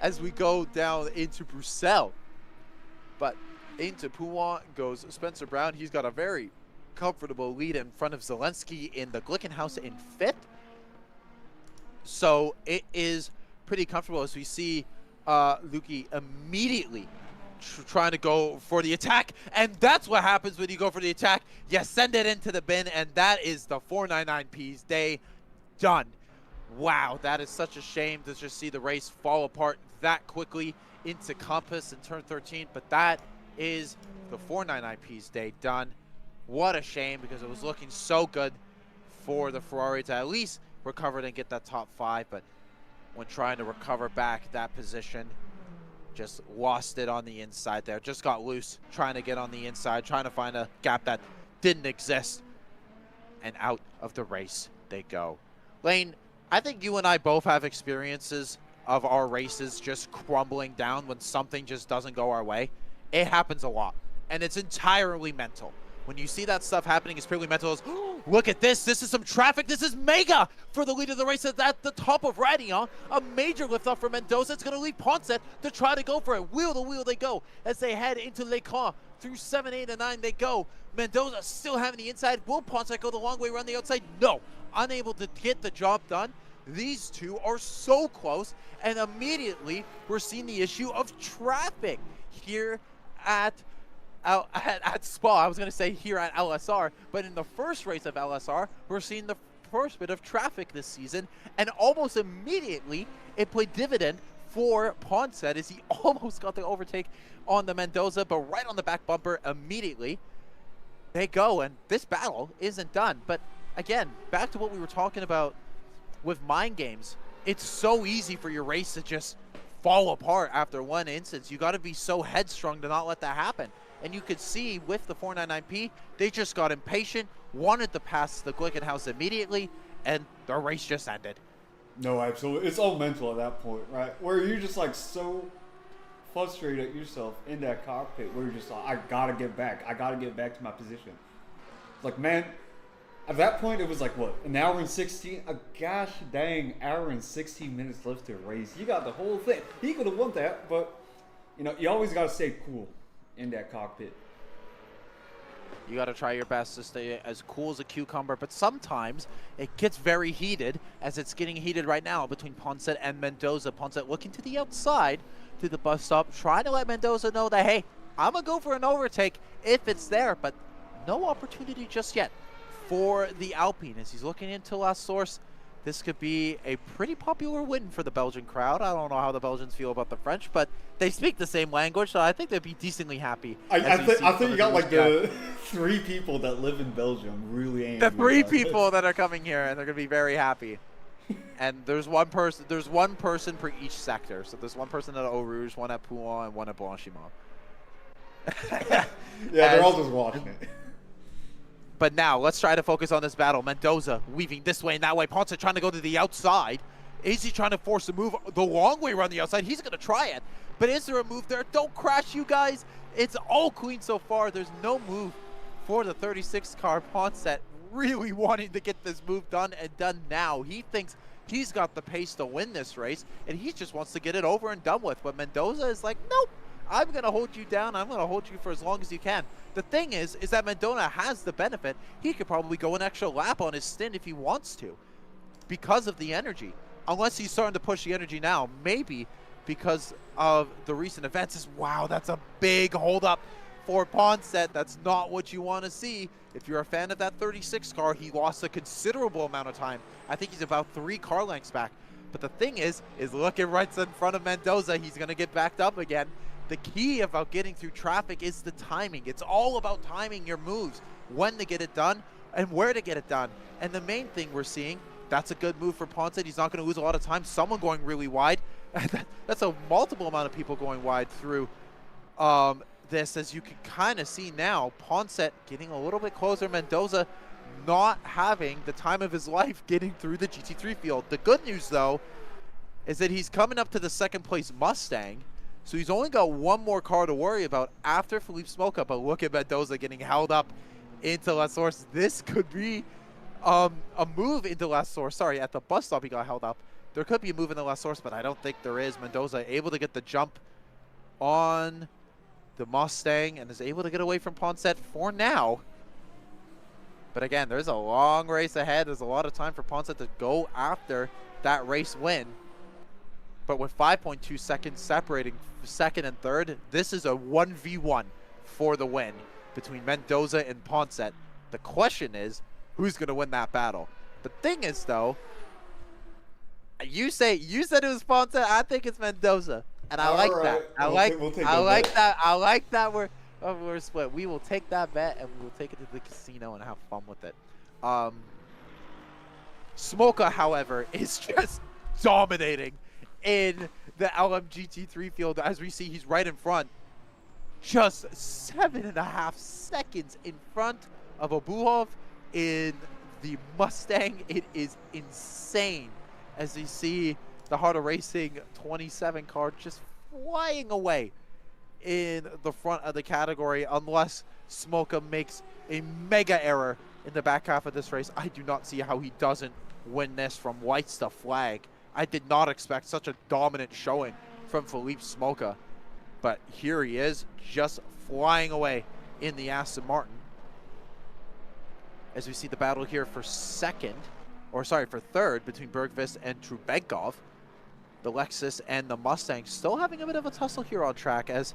as we go down into Bruxelles. But into Pouin goes Spencer Brown. He's got a very comfortable lead in front of Zelensky in the Glickenhaus in 5th. So it is pretty comfortable as we see Luki immediately trying to go for the attack. And that's what happens when you go for the attack. You send it into the bin, and that is the 499P's day done. Wow, that is such a shame to just see the race fall apart that quickly into Compass in turn 13, but that is the 499P's day done. What a shame, because it was looking so good for the Ferrari to at least recover and get that top 5, but when trying to recover back that position, just lost it on the inside there. Just got loose trying to get on the inside, trying to find a gap that didn't exist, and out of the race they go. Lane, I think you and I both have experiences of our races just crumbling down when something just doesn't go our way. It happens a lot, and it's entirely mental. When you see that stuff happening, it's purely mental. It's, oh, look at this. This is some traffic. This is mega for the lead of the race at the top of Raidillon. A major liftoff for Mendoza. It's going to leave Ponset to try to go for it. Wheel to wheel they go as they head into L'Écran. Through 7, 8, and 9 they go. Mendoza still having the inside. Will Ponset go the long way around the outside? No. Unable to get the job done. These two are so close, and immediately we're seeing the issue of traffic here at Spa. I was going to say here at LSR, but in the first race of LSR, we're seeing the first bit of traffic this season, and almost immediately it played dividend for Ponset as he almost got the overtake on the Mendoza, but right on the back bumper immediately they go, and this battle isn't done. But again, back to what we were talking about with mind games, it's so easy for your race to just fall apart after one instance. You got to be so headstrong to not let that happen. And you could see with the 499P, they just got impatient, wanted to pass the Glickenhaus immediately, and the race just ended. No, absolutely. It's all mental at that point, right? Where you're just like so frustrated at yourself in that cockpit where you're just like, I gotta get back. I gotta get back to my position. Like, man, at that point, it was like, what, an hour and 16? A gosh dang hour and 16 minutes left to race. You got the whole thing. He could have won that, but, you know, you always got to stay cool in that cockpit. You got to try your best to stay as cool as a cucumber, but sometimes it gets very heated, as it's getting heated right now between Ponset and Mendoza. Ponset looking to the outside, to the bus stop, trying to let Mendoza know that, hey, I'm going to go for an overtake if it's there, but no opportunity just yet for the Alpine as he's looking into La Source. This could be a pretty popular win for the Belgian crowd. I don't know how the Belgians feel about the French, but they speak the same language, so I think they'd be decently happy. I think you got like the 3 people that live in Belgium really angry. The 3 people that are coming here, and they're going to be very happy. And there's one person per each sector. So there's one person at Eau Rouge, one at Poulan, and one at Blanchimont. Yeah, they're all just watching it. But now, let's try to focus on this battle. Mendoza weaving this way and that way. Ponset trying to go to the outside. Is he trying to force a move the long way around the outside? He's going to try it. But is there a move there? Don't crash, you guys. It's all clean so far. There's no move for the 36 car. Ponset really wanting to get this move done and done now. He thinks he's got the pace to win this race, and he just wants to get it over and done with. But Mendoza is like, nope. I'm going to hold you down. I'm going to hold you for as long as you can. The thing is that Mendoza has the benefit. He could probably go an extra lap on his stint if he wants to because of the energy. Unless he's starting to push the energy now. Maybe because of the recent events. Wow, that's a big holdup for Ponset. That's not what you want to see. If you're a fan of that 36 car, he lost a considerable amount of time. I think he's about 3 car lengths back. But the thing is looking right in front of Mendoza. He's going to get backed up again. The key about getting through traffic is the timing. It's all about timing your moves, when to get it done and where to get it done. And the main thing we're seeing, that's a good move for Ponset. He's not going to lose a lot of time. Someone going really wide. That's a multiple amount of people going wide through this, as you can kind of see now. Ponset getting a little bit closer. Mendoza not having the time of his life getting through the GT3 field. The good news, though, is that he's coming up to the 2nd place Mustang. So he's only got 1 more car to worry about after Philippe Smoka. But look at Mendoza getting held up into La Source. This could be a move into La Source. Sorry, at the bus stop he got held up. There could be a move into La Source, but I don't think there is. Mendoza able to get the jump on the Mustang and is able to get away from Ponset for now. But again, there's a long race ahead. There's a lot of time for Ponset to go after that race win. But with 5.2 seconds separating 2nd and 3rd, this is a 1v1 for the win between Mendoza and Ponset. The question is, who's going to win that battle? The thing is, though, You said it was Ponce. I think it's Mendoza, and I like that. We'll take I that like bet. that. I like that. We're split. We will take that bet and we will take it to the casino and have fun with it. Smoka, however, is just dominating in the LMGT3 field. As we see, he's right in front, just 7.5 seconds in front of Obuhov in the Mustang. It is insane as you see the Heart of Racing 27 car just flying away in the front of the category, unless Smoka makes a mega error in the back half of this race. I do not see how he doesn't win this from whites to flag. I did not expect such a dominant showing from Philippe Smoka, but here he is, just flying away in the Aston Martin. As we see the battle here for third between Bergqvist and Trubenkov. The Lexus and the Mustang still having a bit of a tussle here on track, as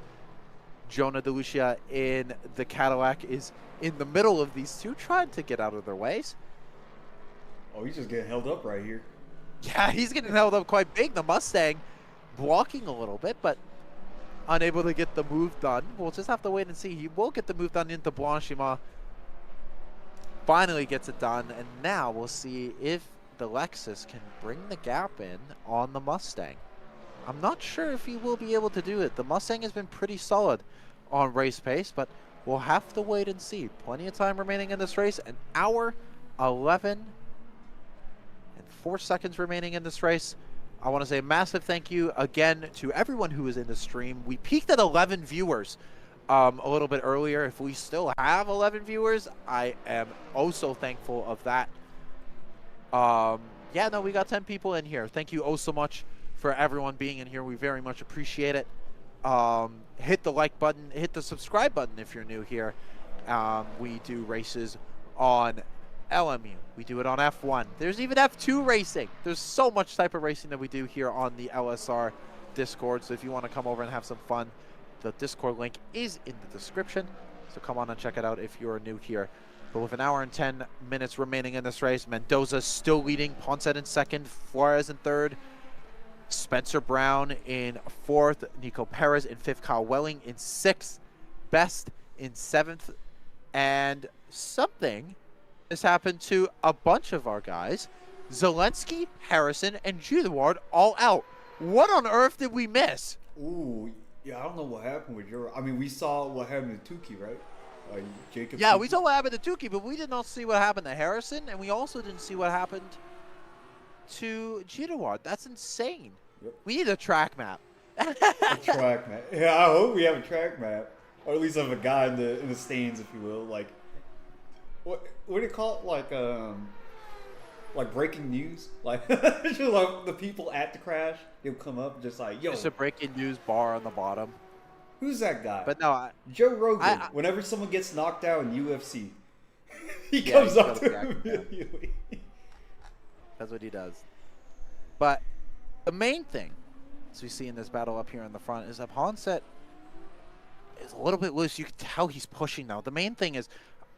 Jonah DeLucia in the Cadillac is in the middle of these two, trying to get out of their ways. Oh, he's just getting held up right here. Yeah, he's getting held up quite big. The Mustang blocking a little bit, but unable to get the move done. We'll just have to wait and see. He will get the move done into Blanchiment. Finally gets it done, and now we'll see if the Lexus can bring the gap in on the Mustang. I'm not sure if he will be able to do it. The Mustang has been pretty solid on race pace, but we'll have to wait and see. Plenty of time remaining in this race. An hour, 11, and 4 seconds remaining in this race. I want to say a massive thank you again to everyone who was in the stream. We peaked at 11 viewers a little bit earlier. If we still have 11 viewers, I am oh so thankful of that. Yeah, no, we got 10 people in here. Thank you oh so much for everyone being in here. We very much appreciate it. Hit the like button, hit the subscribe button if you're new here. We do races on LMU. We do it on F1. There's even F2 racing. There's so much type of racing that we do here on the LSR Discord. So if you want to come over and have some fun, the Discord link is in the description. So come on and check it out if you're new here. But with an hour and 10 minutes remaining in this race, Mendoza still leading, Ponce in second, Flores in third, Spencer Brown in fourth, Nico Perez in fifth, Kyle Welling in sixth, Best in seventh, and something has happened to a bunch of our guys. Zelensky, Harrison, and Judaward all out. What on earth did we miss? Ooh, yeah, I don't know what happened with your. I mean, we saw what happened to Tukey, right? Jacob. Yeah, Tukey. we saw what happened to Tukey, but we did not see what happened to Harrison, and we also didn't see what happened to Judaward. That's insane. Yep. We need a track map. A track map. Yeah, I hope we have a track map, or at least have a guy in the stands, if you will. Like, what do you call it? Like breaking news. Like, just like the people at the crash, they'll come up just like, yo. Just a breaking news bar on the bottom. Who's that guy? But no, Joe Rogan. Whenever someone gets knocked out in UFC, he comes up to him immediately. That's what he does. But the main thing, as we see in this battle up here in the front, is that Ponce is a little bit loose. You can tell he's pushing now. The main thing is,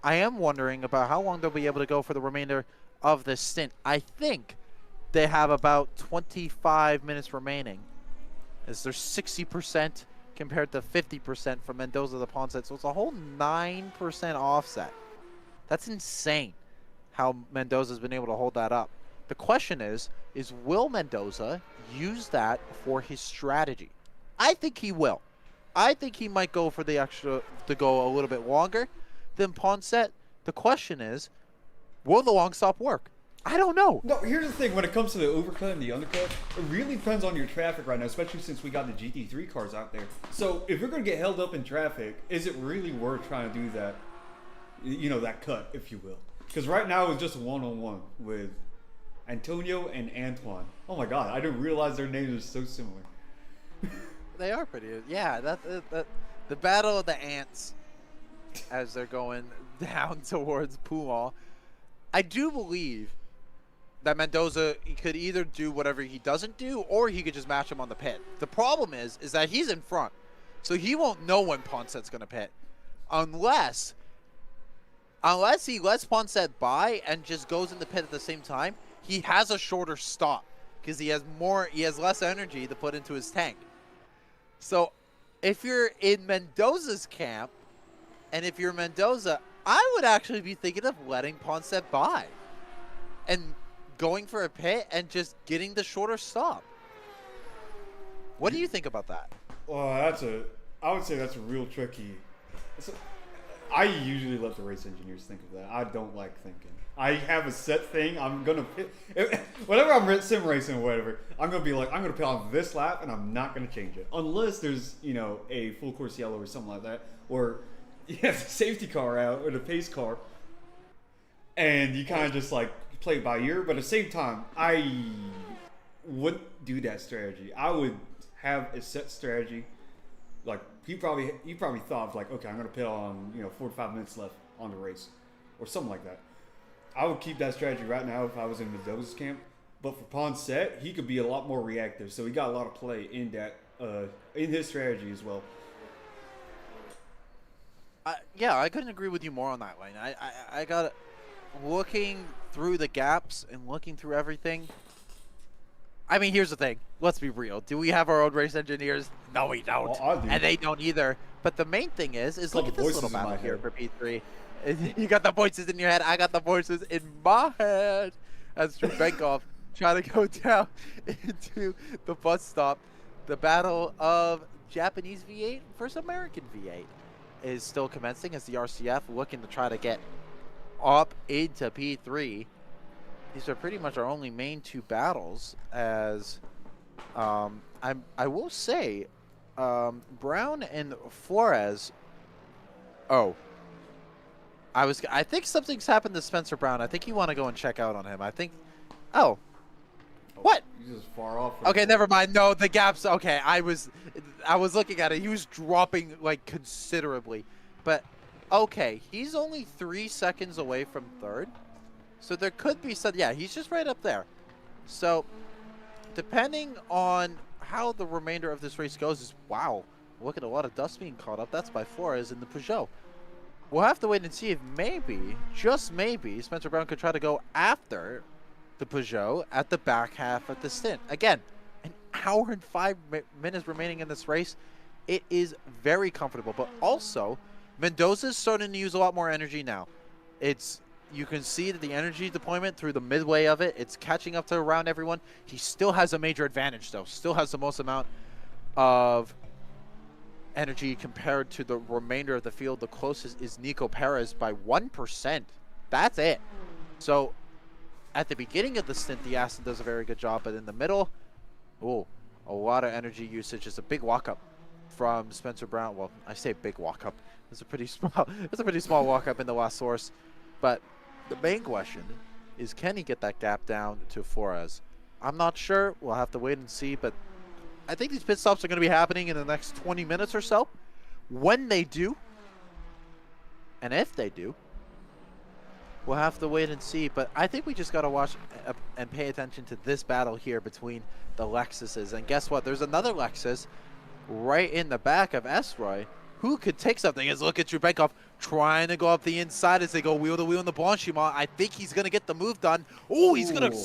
I am wondering about how long they'll be able to go for the remainder of this stint. I think they have about 25 minutes remaining, as there's 60% compared to 50% from Mendoza to Ponce. So it's a whole 9% offset. That's insane how Mendoza's been able to hold that up. The question is will Mendoza use that for his strategy? I think he will. I think he might go for the extra, to go a little bit longer than Ponce. The question is, will the long stop work? I don't know. No, here's the thing. When it comes to the overcut and the undercut, it really depends on your traffic right now, especially since we got the GT3 cars out there. So if you're going to get held up in traffic, is it really worth trying to do that, you know, that cut, if you will? Because right now it's just a one-on-one with Antonio and Antoine. Oh my God, I didn't realize their names are so similar. They are pretty. Yeah, that the battle of the ants as they're going down towards Poumon. I do believe that Mendoza, he could either do whatever he doesn't do, or he could just match him on the pit. The problem is that he's in front, so he won't know when Ponce's going to pit, unless he lets Ponce by and just goes in the pit at the same time. He has a shorter stop, because he has less energy to put into his tank. So if you're in Mendoza's camp, and if you're Mendoza, I would actually be thinking of letting Ponset by and going for a pit and just getting the shorter stop. What do you think about that? Well, I would say that's a real tricky. I usually let the race engineers think of that. I don't like thinking. I have a set thing. I'm gonna pit. Whenever I'm sim racing or whatever, I'm gonna be like, I'm gonna pit on this lap, and I'm not gonna change it unless there's a full course yellow or something like that, or you have the safety car out or the pace car, and you kind of just like play it by ear. But at the same time, I wouldn't do that strategy. I would have a set strategy. Like you probably thought of like, okay, I'm gonna pit on 4 to 5 minutes left on the race, or something like that. I would keep that strategy right now if I was in Mendoza's camp. But for Ponset, he could be a lot more reactive, so he got a lot of play in that in his strategy as well. Yeah, I couldn't agree with you more on that, Lane. I got looking through the gaps and looking through everything. I mean, here's the thing. Let's be real. Do we have our own race engineers? No, we don't. Well, I do. And they don't either. But the main thing is look at this little battle here for P3. You got the voices in your head. I got the voices in my head. That's Drew Benkoff trying to go down into the bus stop. The battle of Japanese V8 versus American V8 is still commencing as the RCF looking to try to get up into P3. These are pretty much our only main two battles, as I will say Brown and Flores. Oh, I think something's happened to Spencer Brown. I think you want to go and check out on him. I think. Oh, what? He's just far off. Okay, never mind. No, the gaps. Okay, I was looking at it. He was dropping like considerably, but okay, he's only 3 seconds away from third. So there could be some, yeah, he's just right up there. So depending on how the remainder of this race goes wow, look at a lot of dust being caught up. That's by Flores in the Peugeot. We'll have to wait and see if maybe, just maybe, Spencer Brown could try to go after the Peugeot at the back half of the stint. Again, an hour and 5 minutes remaining in this race. It is very comfortable, but also Mendoza's starting to use a lot more energy now. You can see that the energy deployment through the midway of it, it's catching up to around everyone. He still has a major advantage, though. Still has the most amount of energy compared to the remainder of the field. The closest is Nico Perez by 1%. That's it. So at the beginning of the stint, the Aston does a very good job, but in the middle, a lot of energy usage. It's a big walk-up from Spencer Brown. Well, I say big walk-up. It's a pretty small walk-up in the last source, but the main question is, can he get that gap down to Flores? I'm not sure. We'll have to wait and see, but I think these pit stops are going to be happening in the next 20 minutes or so. When they do, and if they do, we'll have to wait and see. But I think we just got to watch and pay attention to this battle here between the Lexuses. And guess what? There's another Lexus right in the back of S-Roy who could take something. As look at Trubenkov trying to go up the inside as they go wheel to wheel in the Blanchimont. I think he's going to get the move done. Oh, he's going to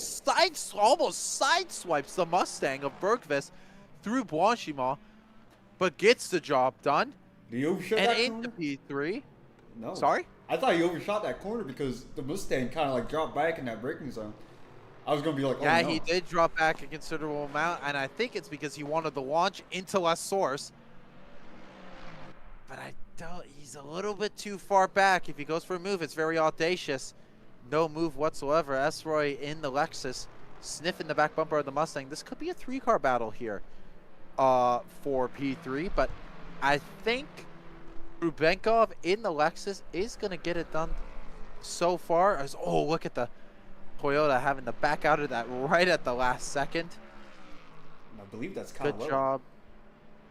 almost sideswipes the Mustang of Bergqvist through Blanchimont, but gets the job done. Do you overshot and that into corner? P3. No. Sorry? I thought he overshot that corner because the Mustang kind of like dropped back in that braking zone. I was going to be like, oh, yeah, no. he did drop back a considerable amount, and I think it's because he wanted to launch into less source. But I don't, he's a little bit too far back. If he goes for a move, it's very audacious. No move whatsoever. S-Roy in the Lexus, sniffing the back bumper of the Mustang. This could be a 3-car battle here for P3, but I think Rubenkov in the Lexus is going to get it done so far. As look at the Toyota having to back out of that right at the last second. I believe that's Kyle Good job.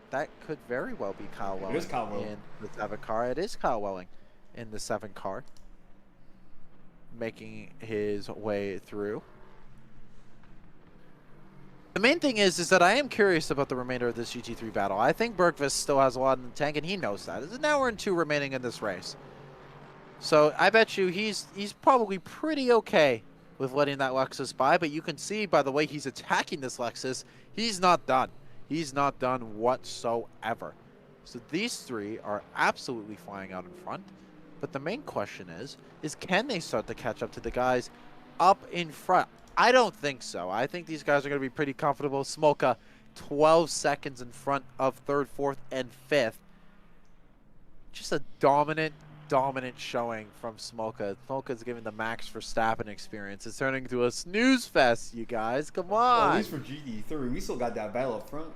That could very well be Kyle Welling. It is Kyle Welling. In the 7 car. It is Kyle Welling in the 7 car. Making his way through. The main thing is that I am curious about the remainder of this GT3 battle. I think Bergqvist still has a lot in the tank, and he knows that. There's an hour and 2 remaining in this race. So I bet you he's probably pretty okay with letting that Lexus by, but you can see by the way he's attacking this Lexus, he's not done. He's not done whatsoever. So these three are absolutely flying out in front. But the main question is can they start to catch up to the guys up in front? I don't think so. I think these guys are going to be pretty comfortable. Smolka, 12 seconds in front of third, fourth, and fifth. Just a dominant showing from Smolka. Smolka's giving the Max Verstappen experience. It's turning into a snooze fest, you guys. Come on. Well, at least for GT3, we still got that battle up front.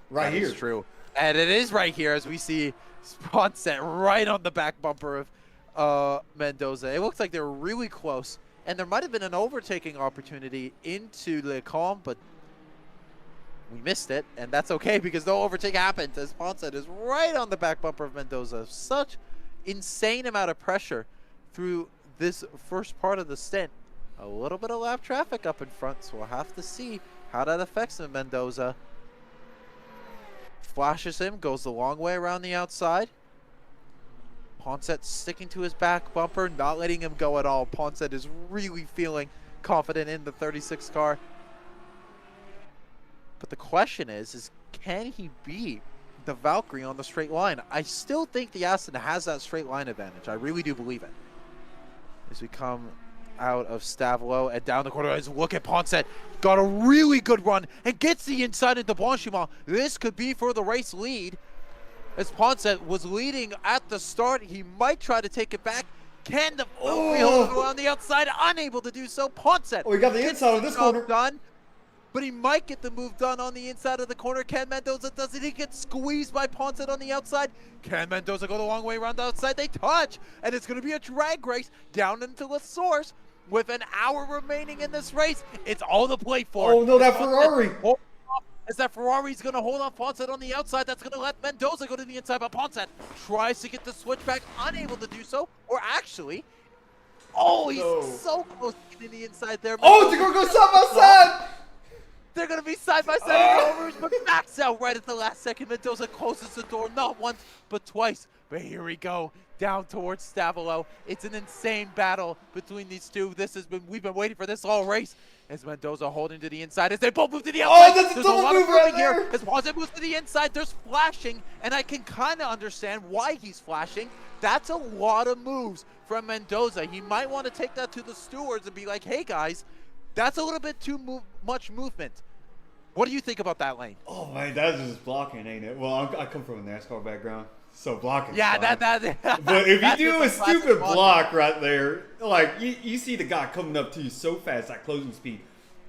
Right here. It's true. And it is right here as we see Spawn set right on the back bumper of Mendoza. It looks like they were really close. And there might have been an overtaking opportunity into Le Calm, but we missed it. And that's okay because no overtake happened as Ponset is right on the back bumper of Mendoza. Such insane amount of pressure through this first part of the stint. A little bit of lap traffic up in front, so we'll have to see how that affects him. Mendoza flashes him, goes the long way around the outside. Ponset sticking to his back bumper, not letting him go at all. Ponset is really feeling confident in the 36 car. But the question is can he beat the Valkyrie on the straight line? I still think the Aston has that straight line advantage. I really do believe it. As we come out of Stavelo and down the corner, look at Ponset. Got a really good run and gets the inside into Blanchimont. This could be for the race lead. As Ponset was leading at the start, he might try to take it back. Can the Valkyrie go on the outside? Unable to do so. Ponset. Oh, he got the inside of this corner. Done. But he might get the move done on the inside of the corner. Can Mendoza does it? He gets squeezed by Ponset on the outside. Can Mendoza go the long way around the outside? They touch, and it's going to be a drag race down into the source with an hour remaining in this race. It's all to play for. Oh no, that Ferrari! As that Ferrari's going to hold on Ponset on the outside, that's going to let Mendoza go to the inside, but Ponset tries to get the switch back, unable to do so, or actually, he's so close to getting the inside there. Oh, they're going to go side by side! They're going to be side by side in the but backs out right at the last second. Mendoza closes the door, not once, but twice. But here we go, down towards Stavelo. It's an insane battle between these two. We've been waiting for this all race. As Mendoza holding to the inside, as they both move to the outside. Oh, there's a double move right there. As Ponset moves to the inside, there's flashing, and I can kind of understand why he's flashing. That's a lot of moves from Mendoza. He might want to take that to the stewards and be like, hey guys, that's a little bit too much movement. What do you think about that lane? Oh man, that's just blocking, ain't it? Well, I come from a NASCAR background, so blocking. Yeah, fine. But if you do a stupid block right there, like you see the guy coming up to you so fast at closing speed,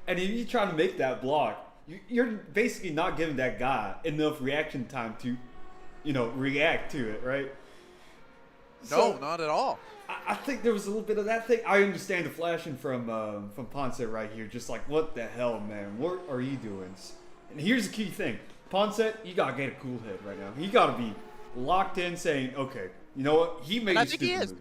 and if you try to make that block, you're basically not giving that guy enough reaction time to, react to it, right? No, not at all. I think there was a little bit of that thing. I understand the flashing from Ponset right here. Just like, what the hell, man? What are you doing? And here's the key thing. Ponset, you got to get a cool head right now. You got to be locked in saying, okay, you know what? He made a stupid move.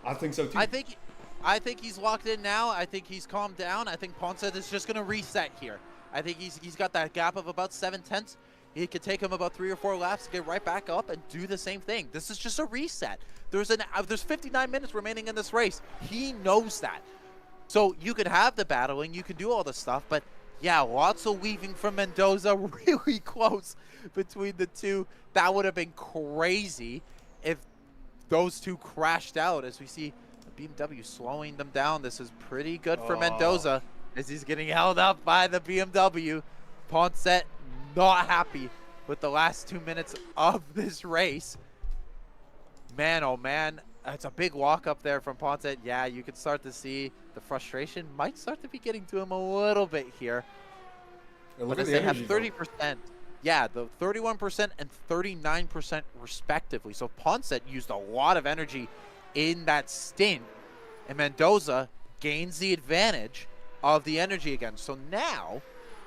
I think so, too. I think he's locked in now. I think he's calmed down. I think Ponset is just going to reset here. I think he's got that gap of about 7/10. It could take him about 3 or 4 laps to get right back up and do the same thing. This is just a reset. There's 59 minutes remaining in this race. He knows that. So you can have the battling, you can do all the stuff, but yeah, lots of weaving from Mendoza, really close between the two. That would have been crazy if those two crashed out, as we see the BMW slowing them down. This is pretty good for Mendoza as he's getting held up by the BMW. Ponset not happy with the last 2 minutes of this race. Man, oh man, it's a big walk up there from Ponset. Yeah, you can start to see the frustration might start to be getting to him a little bit here. But as they have 30%, yeah, the 31% and 39% respectively. So Ponset used a lot of energy in that stint, and Mendoza gains the advantage of the energy again. So now,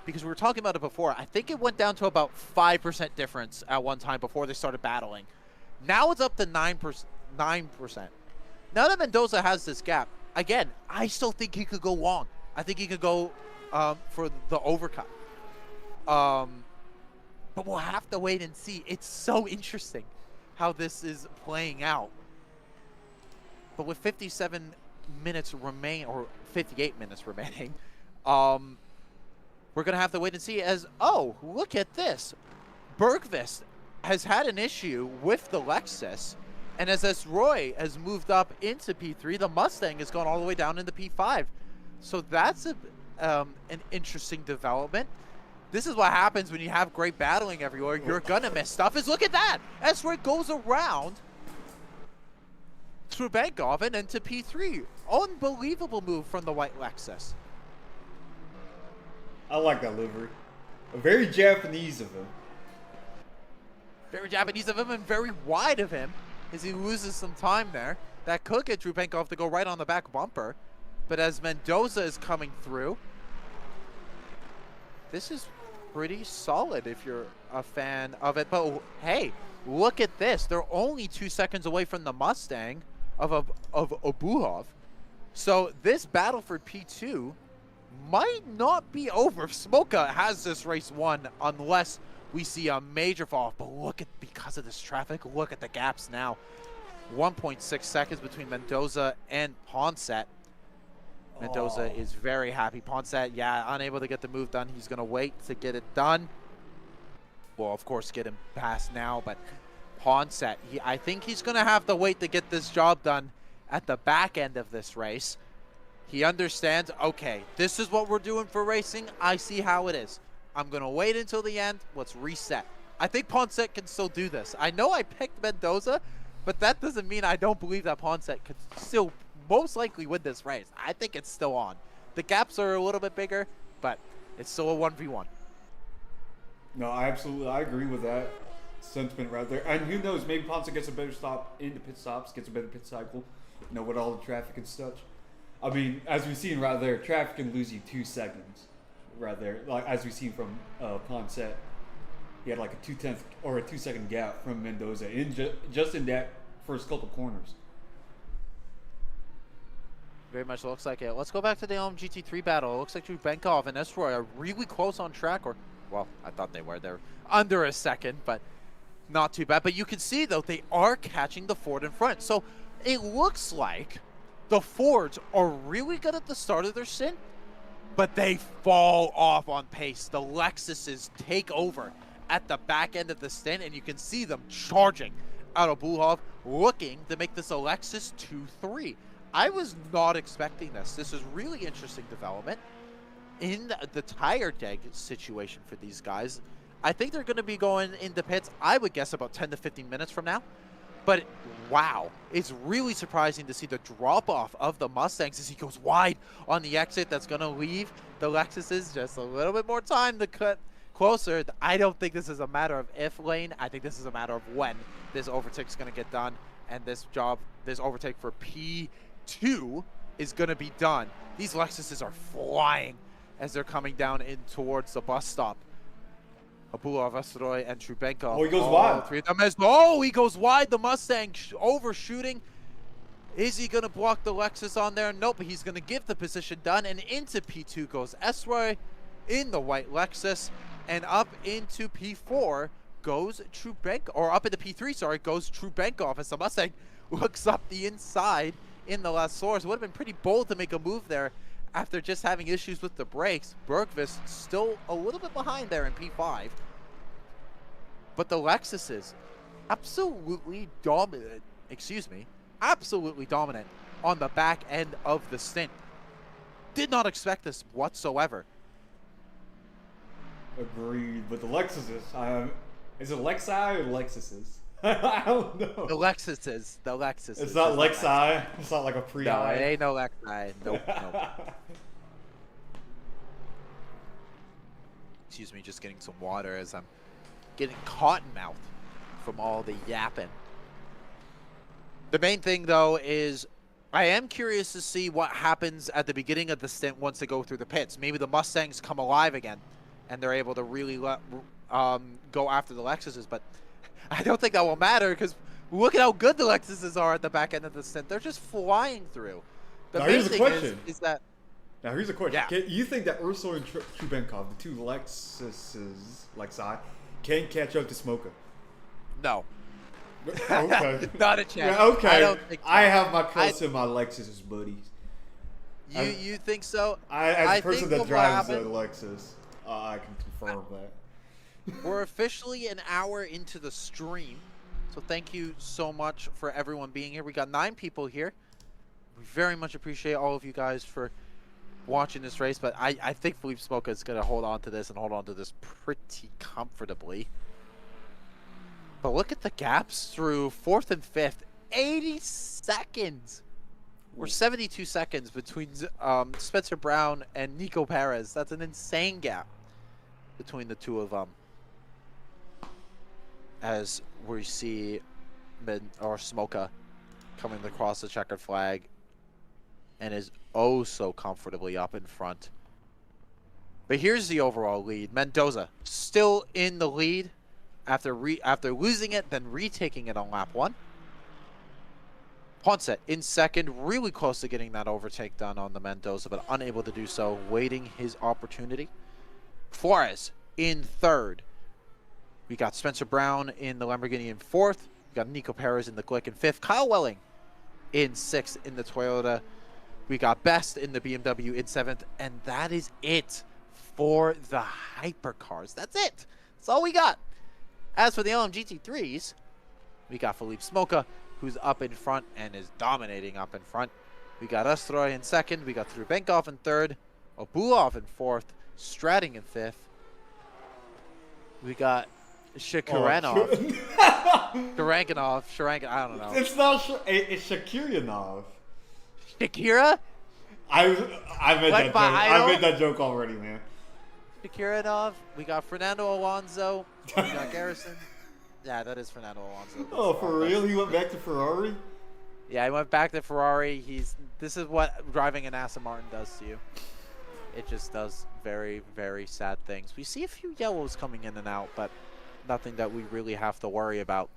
because we were talking about it before, I think it went down to about 5% difference at one time before they started battling. Now it's up to 9%. Now that Mendoza has this gap, again, I still think he could go long. I think he could go for the overcut. But we'll have to wait and see. It's so interesting how this is playing out. But with 57 minutes remain, or 58 minutes remaining. We're going to have to wait and see as, oh, look at this. Bergqvist has had an issue with the Lexus, and as Roy has moved up into P3, the Mustang has gone all the way down into P5. So that's an interesting development. This is what happens when you have great battling everywhere. You're going to miss stuff. Look at that. Roy goes around Trubenkov and into P3. Unbelievable move from the white Lexus. I like that livery. Very Japanese of him. Very Japanese of him and very wide of him as he loses some time there. That could get Trubenkov to go right on the back bumper. But as Mendoza is coming through, this is pretty solid if you're a fan of it. But hey, look at this. They're only 2 seconds away from the Mustang of Obuhov. So this battle for P2 might not be over. Smoka has this race won unless we see a major fall off. But look at, because of this traffic, look at the gaps now. 1.6 seconds between Mendoza and Ponset. Mendoza is very happy. Ponset, yeah, unable to get the move done. He's going to wait to get it done. Well, of course, get him past now, but Ponset, I think he's going to have to wait to get this job done at the back end of this race. He understands, okay, this is what we're doing for racing. I see how it is. I'm going to wait until the end. Let's reset. I think Ponset can still do this. I know I picked Mendoza, but that doesn't mean I don't believe that Ponset could still most likely win this race. I think it's still on. The gaps are a little bit bigger, but it's still a 1v1. No, I agree with that sentiment right there. And who knows, maybe Ponset gets a better stop in the pit stops, gets a better pit cycle, you know, with all the traffic and such. I mean, as we've seen right there, traffic can lose you 2 seconds right there. Like, as we've seen from Ponset, he had like a 2/10 or a 2-second gap from Mendoza in just in that first couple corners. Very much looks like it. Let's go back to the LMGT3 battle. It looks like Trubenkov and Esroy are really close on track, or, well, I thought they were. They're under a second, but not too bad. But you can see, though, they are catching the Ford in front. So it looks like the Fords are really good at the start of their stint, but they fall off on pace. The Lexuses take over at the back end of the stint, and you can see them charging out of Buhov, looking to make this a Lexus 2-3. I was not expecting this. This is really interesting development in the tire deg situation for these guys. I think they're going to be going into pits, I would guess, about 10 to 15 minutes from now. But wow, it's really surprising to see the drop-off of the Mustangs as he goes wide on the exit. That's going to leave the Lexuses just a little bit more time to cut closer. I don't think this is a matter of if lane. I think this is a matter of when this overtake is going to get done. And this overtake for P2 is going to be done. These Lexuses are flying as they're coming down in towards the bus stop. Abulov, Esroy, and Trubenkov. Oh, he goes wide. Three of them he goes wide. The Mustang overshooting. Is he going to block the Lexus on there? Nope, he's going to give the position done. And into P2 goes Esroy in the white Lexus. And up into P4 goes Trubenkov, or up into P3, sorry, goes Trubenkov as the Mustang looks up the inside in the last source. It would have been pretty bold to make a move there after just having issues with the brakes. Bergqvist still a little bit behind there in P5. But the Lexuses absolutely dominant, absolutely dominant on the back end of the stint. Did not expect this whatsoever. Agreed. But the Lexuses, is it Lexi or Lexuses? I don't know. The Lexuses. It's not Lexi. It's not like a pre-I. No, it ain't no Lexi. Nope. Excuse me, just getting some water as I'm getting cotton-mouthed from all the yapping. The main thing, though, is I am curious to see what happens at the beginning of the stint once they go through the pits. Maybe the Mustangs come alive again, and they're able to really go after the Lexuses, but I don't think that will matter because look at how good the Lexuses are at the back end of the stint. They're just flying through. The main thing is that... Now, here's a question. Yeah. You think that Urso and Trubenkov, the two Lexi, can catch up to Smoka? No. Okay. Not a chance. Yeah, okay. I don't think so. I have my close in my Lexuses buddies. You think so? As a person think that what will drives the happen- Lexus, I can confirm that. We're officially an hour into the stream, so thank you so much for everyone being here. We got 9 people here. We very much appreciate all of you guys for watching this race, but I think Philippe Smoka is going to hold on to this and hold on to this pretty comfortably. But look at the gaps through 4th and 5th. 80 seconds. We're 72 seconds between Spencer Brown and Nico Perez. That's an insane gap between the two of them. As we see Smoka coming across the checkered flag and is oh so comfortably up in front. But here's the overall lead. Mendoza still in the lead after losing it, then retaking it on lap 1. Ponset in second, really close to getting that overtake done on the Mendoza, but unable to do so, waiting his opportunity. Flores in third. We got Spencer Brown in the Lamborghini in 4th. We got Nico Perez in the Glick in 5th. Kyle Welling in 6th in the Toyota. We got Best in the BMW in 7th. And that is it for the hypercars. That's it. That's all we got. As for the LMGT3s, we got Philippe Smoka, who's up in front and is dominating up in front. We got Ustroy in 2nd. We got Trubenkov in 3rd. Obulov in 4th. Stratting in 5th. We got Shakaranov. I don't know. It's not. It's Shakiryanov. Shakira? I made that joke. I made that joke already, man. Shakiranov. We got Fernando Alonso. We got Garrison. Yeah, that is Fernando Alonso. Oh, for real? He went back to Ferrari? Yeah, he went back to Ferrari. This is what driving an Aston Martin does to you. It just does very, very sad things. We see a few yellows coming in and out, but nothing that we really have to worry about.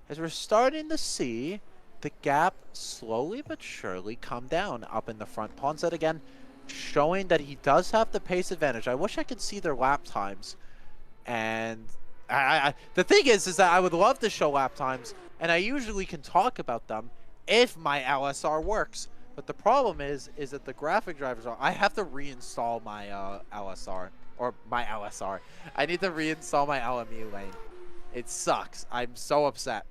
As we're starting to see the gap slowly but surely come down up in the front. Ponset again showing that he does have the pace advantage. I wish I could see their lap times. And the thing is that I would love to show lap times, and I usually can talk about them if my LSR works. But the problem is that the graphic drivers I have to reinstall my LSR. Or my LSR. I need to reinstall my LMU lane. It sucks. I'm so upset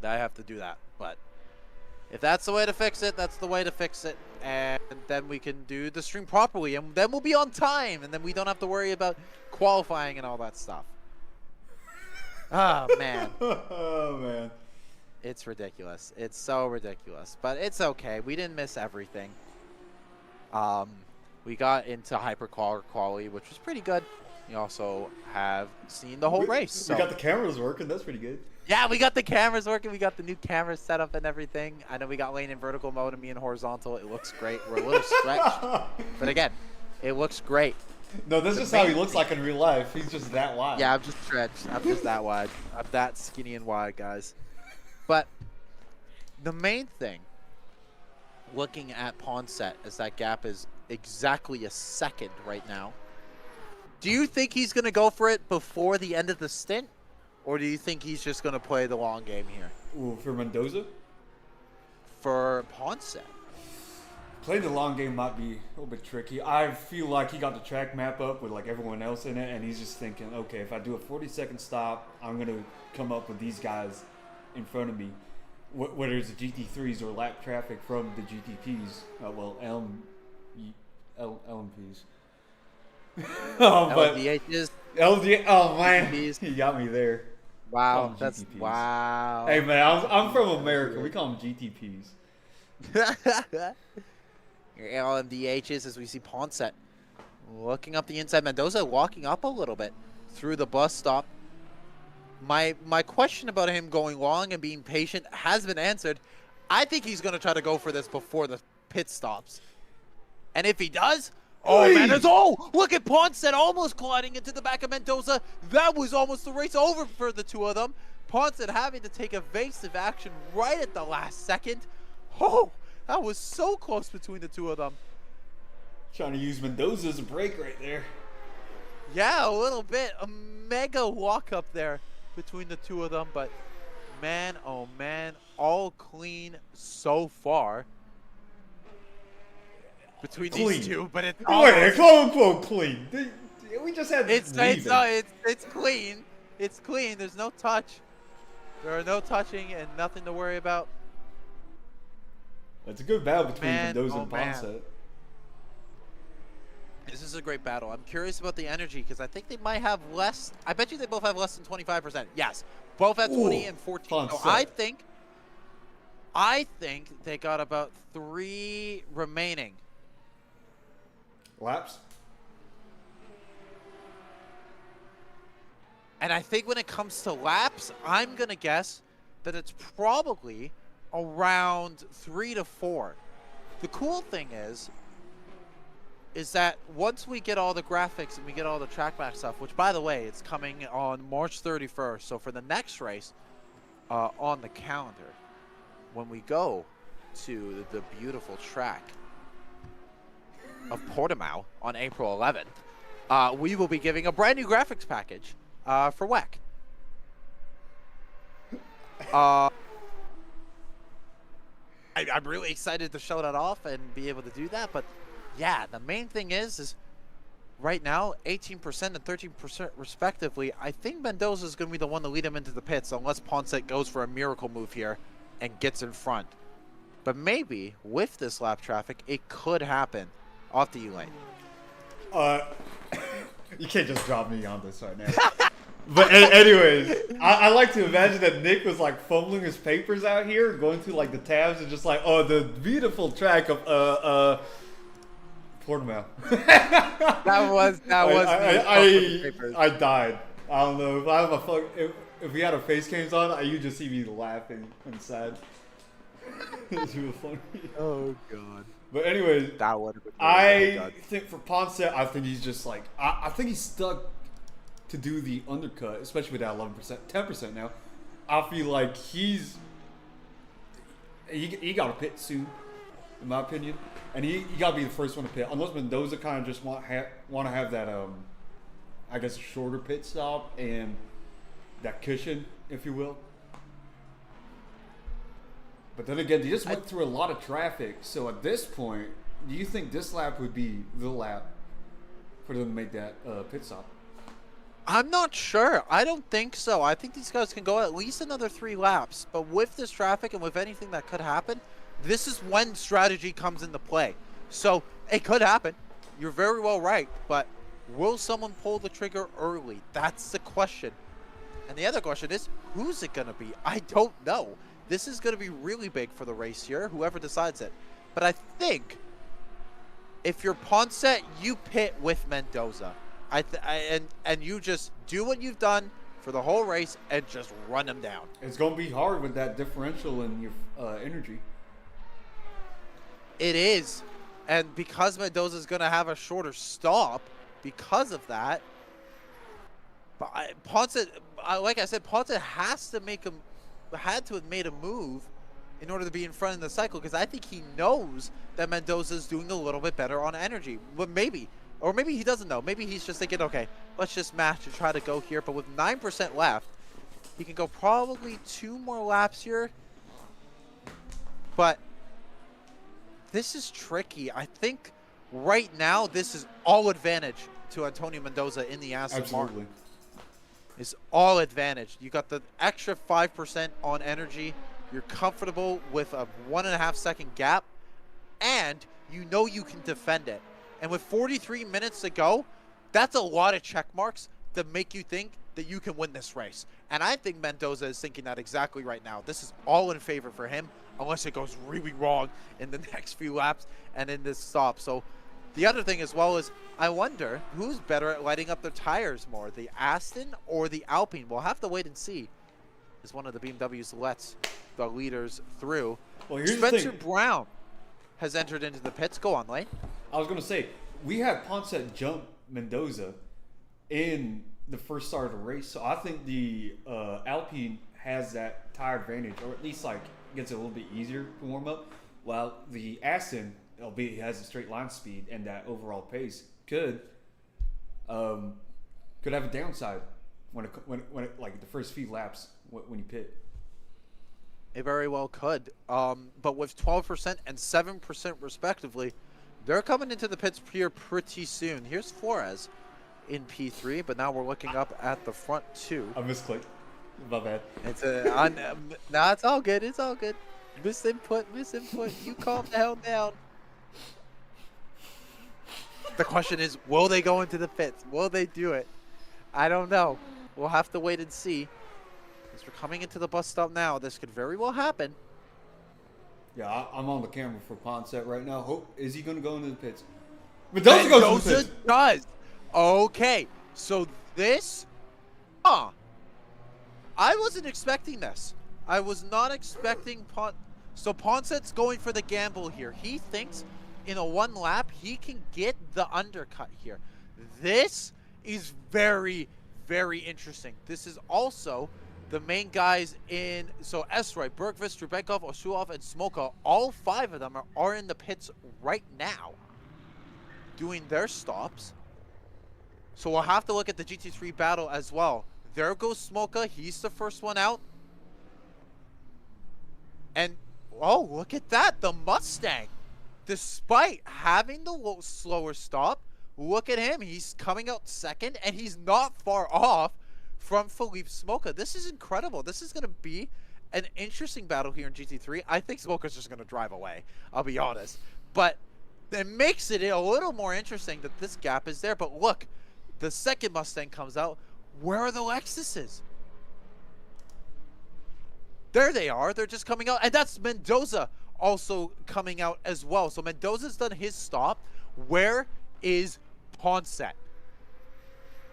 that I have to do that. But if that's the way to fix it, that's the way to fix it. And then we can do the stream properly. And then we'll be on time. And then we don't have to worry about qualifying and all that stuff. Oh, man. Oh, man. It's ridiculous. It's so ridiculous. But it's okay. We didn't miss everything. We got into hypercar quality, which was pretty good. We also have seen the whole race. So. We got the cameras working. That's pretty good. Yeah, we got the cameras working. We got the new camera set up and everything. I know we got lane in vertical mode and me in horizontal. It looks great. We're a little stretched. But again, it looks great. No, this is how he looks like in real life. He's just that wide. Yeah, I'm just stretched. I'm just that wide. I'm that skinny and wide, guys. But the main thing, looking at Ponset, as that gap is exactly a second right now. Do you think he's going to go for it before the end of the stint? Or do you think he's just going to play the long game here? Ooh, for Mendoza? For Ponset. Playing the long game might be a little bit tricky. I feel like he got the track map up with like everyone else in it, and he's just thinking, okay, if I do a 40-second stop, I'm going to come up with these guys in front of me. Whether it's the GT3s or lap traffic from the GTPs. LMPs. LDHs. Oh, man. GTPs. He got me there. Wow. That's GTPs. wow. Hey, man, I'm from America. We call them GTPs. Your LMDHs as we see Ponset looking up the inside. Mendoza walking up a little bit through the bus stop. My question about him going long and being patient has been answered. I think he's going to try to go for this before the pit stops. And if he does, oh, man, look at Ponset almost colliding into the back of Mendoza. That was almost the race over for the two of them. Ponset having to take evasive action right at the last second. Oh, that was so close between the two of them. Trying to use Mendoza as a break right there. Yeah, a little bit. A mega walk up there between the two of them. But, man, oh, man, all clean so far. between Clean. these two, but it's Wait, quote unquote clean. We just had it's leaving. it's clean. It's clean. There's no touch. There are no touching and nothing to worry about. It's a good battle between Mendoza oh and man. Ponce. This is a great battle. I'm curious about the energy because I think they might have less. I bet you they both have less than 25%. Yes, both have 20 and 14. So Ponce. I think they got about 3 remaining. Laps? And I think when it comes to laps, I'm going to guess that it's probably around 3 to 4. The cool thing is that once we get all the graphics and we get all the trackback stuff, which by the way, it's coming on March 31st. So for the next race on the calendar, when we go to the beautiful track of Portimao on April 11th, we will be giving a brand new graphics package for WEC. I'm really excited to show that off and be able to do that, but yeah, the main thing is right now 18% and 13% respectively. I think Mendoza is going to be the one to lead him into the pits unless Ponce goes for a miracle move here and gets in front. But maybe with this lap traffic, it could happen off the E-lane. You can't just drop me on this right now. But anyways, I like to imagine that Nick was like fumbling his papers out here, going through like the tabs and just like, oh, the beautiful track of Portimao. that was I died. I don't know if I have a fuck. If we had our face cams on, you just see me laughing and sad. It's real funny. Oh god. But anyways, that would have been I think for Ponce, I think he's just like I think he's stuck to do the undercut, especially with that 11%, 10% now. I feel like he got to pit soon, in my opinion, and he got to be the first one to pit. Unless Mendoza kind of just want to have that I guess a shorter pit stop and that cushion, if you will. But then again, they just went through a lot of traffic. So at this point, do you think this lap would be the lap for them to make that pit stop? I'm not sure. I don't think so. I think these guys can go at least another 3 laps. But with this traffic and with anything that could happen, this is when strategy comes into play. So it could happen. You're very well right. But will someone pull the trigger early? That's the question. And the other question is, who's it going to be? I don't know. This is going to be really big for the race here, whoever decides it. But I think if you're Ponce, you pit with Mendoza. And you just do what you've done for the whole race and just run them down. It's going to be hard with that differential in your energy. It is. And because Mendoza is going to have a shorter stop because of that, Ponce, like I said, Ponce has to had to have made a move in order to be in front of the cycle, because I think he knows that Mendoza is doing a little bit better on energy. But maybe he doesn't know. Maybe he's just thinking, okay, let's just match and try to go here. But with 9% left, he can go probably 2 more laps here. But this is tricky. I think right now this is all advantage to Antonio Mendoza in the Aston Martin. Is all advantage. You got the extra 5% on energy. You're comfortable with a 1.5 second gap, and you know you can defend it. And with 43 minutes to go, that's a lot of check marks to make you think that you can win this race. And I think Mendoza is thinking that exactly right now. This is all in favor for him, unless it goes really wrong in the next few laps and in this stop. So the other thing as well is, I wonder who's better at lighting up their tires more, the Aston or the Alpine. We'll have to wait and see as one of the BMWs lets the leaders through. Well, here's Spencer the thing. Brown has entered into the pits. Go on, Lane. I was going to say, we had Ponce jump Mendoza in the first start of the race, so I think the Alpine has that tire advantage, or at least like gets it a little bit easier to warm up, while the Aston, albeit it has a straight line speed and that overall pace, could have a downside when it like the first few laps when you pit. It very well could. But with 12% and 7% respectively, They're coming into the pits here pretty soon. Here's Flores in P3, but now we're looking up at the front too. I misclicked. My bad. It's nah, it's all good. It's all good. Misinput. You calm the hell down. The question is, will they go into the pits? Will they do it? I don't know. We'll have to wait and see. As we're coming into the bus stop now, this could very well happen. Yeah, I'm on the camera for Ponset right now. Is he going to go into the pits? Mendoza goes into the pits. Does. Okay, so this, I wasn't expecting this. I was not expecting So Ponset's going for the gamble here. He thinks in a one lap he can get the undercut here. This is very, very interesting. This is also the main guys in, so Esroy, Bergvist, Rubenkov, Oshulov, and Smoka, all 5 of them are in the pits right now doing their stops. So we'll have to look at the GT3 battle as well. There goes Smoka. He's the first one out. And, oh, look at that. The Mustang, despite having the slower stop, look at him. He's coming out second, and he's not far off from Philippe Smoka. This is incredible. This is going to be an interesting battle here in GT3. I think Smoka's just going to drive away. I'll be honest. But it makes it a little more interesting that this gap is there. But look, the second Mustang comes out. Where are the Lexuses? There they are. They're just coming out. And that's Mendoza also coming out as well. So Mendoza's done his stop. Where is Ponset?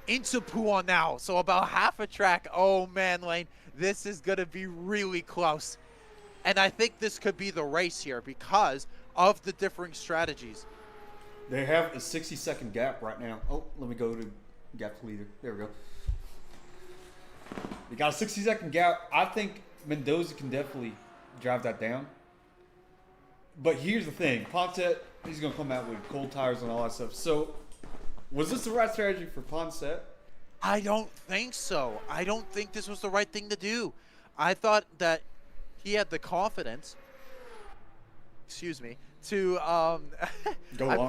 Into Puon now. So about half a track. Oh, man, Lane. This is going to be really close. And I think this could be the race here because of the differing strategies. They have a 60-second gap right now. Oh, let me go to gap leader. There we go. They got a 60-second gap. I think Mendoza can definitely drive that down. But here's the thing. Ponset, he's going to come out with cold tires and all that stuff. So, was this the right strategy for Ponset? I don't think so. I don't think this was the right thing to do. I thought that he had the confidence, excuse me, to, I'm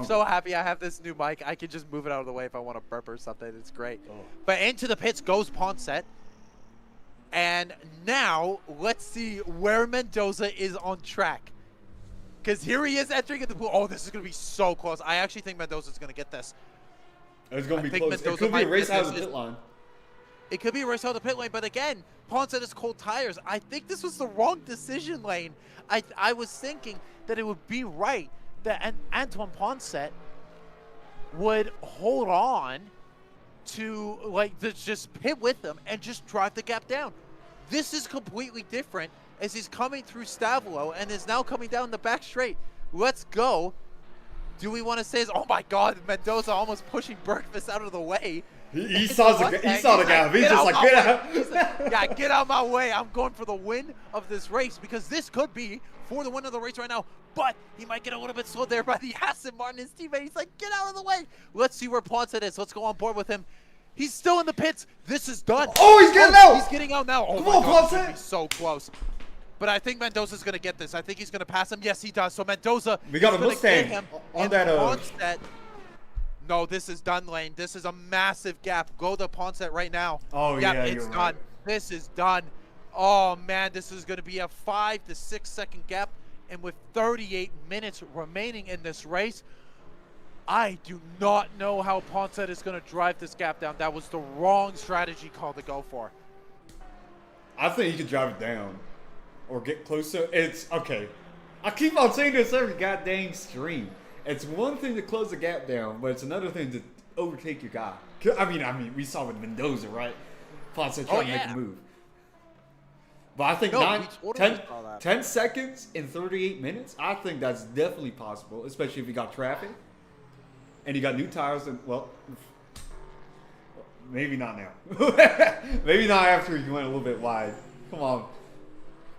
so happy I have this new mic. I can just move it out of the way if I want to burp or something. It's great. Oh. But into the pits goes Ponset. And now, let's see where Mendoza is on track. Because here he is entering in the pool. Oh, this is going to be so close. I actually think Mendoza's going to get this. It's going to be close. Mendoza it could be a race out of the pit line. It could be a race out of the pit lane. But again, Ponset has cold tires. I think this was the wrong decision, Lane. I was thinking that it would be right that Antoine Ponset would hold on to just pit with them and just drive the gap down. This is completely different as he's coming through Stavolo and is now coming down the back straight. Let's go. Do we want to say, oh my God, Mendoza almost pushing Bergvist out of the way. He saw the gap. He's just like, get out. Yeah, get out of my way. I'm going for the win of this race because this could be for the win of the race right now. But he might get a little bit slowed there by the Aston Martin. His teammate, he's like, get out of the way. Let's see where Ponset is. Let's go on board with him. He's still in the pits. This is done. Oh, he's getting out. He's getting out now. Oh, come on, Ponset. He's so close. But I think Mendoza's going to get this. I think he's going to pass him. Yes, he does. So Mendoza we got a Mustang him on that. Ponset. No, this is done, Lane. This is a massive gap. Go to Ponset right now. Oh, yep, yeah, it's you're done. right. This is done. Oh, man, this is going to be a 5 to 6 second gap. And with 38 minutes remaining in this race, I do not know how Ponset is going to drive this gap down. That was the wrong strategy call to go for. I think he could drive it down or get closer. It's okay. I keep on saying this every goddamn stream. It's one thing to close the gap down, but it's another thing to overtake your guy. I mean, we saw with Mendoza, right? Ponset trying to make a move. But I think 10 seconds in 38 minutes, I think that's definitely possible, especially if you got traffic and you got new tires. And well, maybe not now. Maybe not after you went a little bit wide. Come on.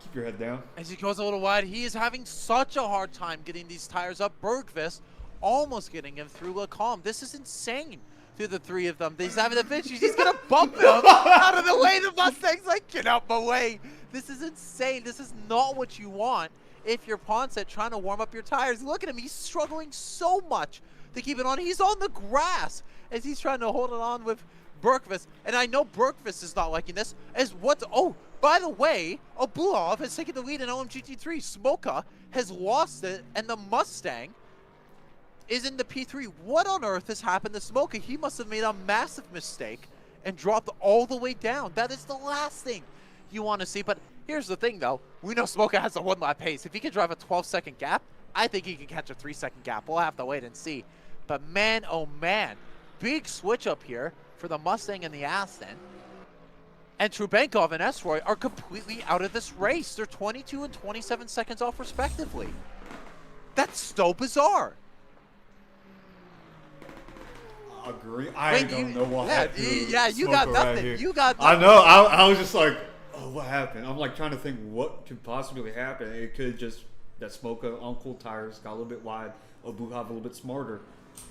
Keep your head down. As he goes a little wide, he is having such a hard time getting these tires up. Bergvist almost getting him through Lacombe. This is insane through the three of them. He's having a bitch. He's going to bump him out of the way. The Mustang's like, get out my way. This is insane. This is not what you want if you're Ponset trying to warm up your tires. Look at him. He's struggling so much to keep it on. He's on the grass as he's trying to hold it on with Berkvis. And I know Berkvis is not liking this. Oh, by the way, Abulov has taken the lead in LMGT3. Smoka has lost it, and the Mustang is in the P3. What on earth has happened to Smoka? He must have made a massive mistake and dropped all the way down. That is the last thing you want to see. But here's the thing, though. We know Smoka has a 1-lap pace. If he can drive a 12-second gap, I think he can catch a 3-second gap. We'll have to wait and see. But man, oh man, big switch up here for the Mustang and the Aston. And Trubenkov and Esroy are completely out of this race. They're 22 and 27 seconds off respectively. That's so bizarre. Agree. I don't know what happened. Yeah, you got nothing. Right, you got nothing. I know. I was just like, oh, what happened? I'm like trying to think what could possibly happen. It could just that Smoka on cool tires got a little bit wide. Abuhav a little bit smarter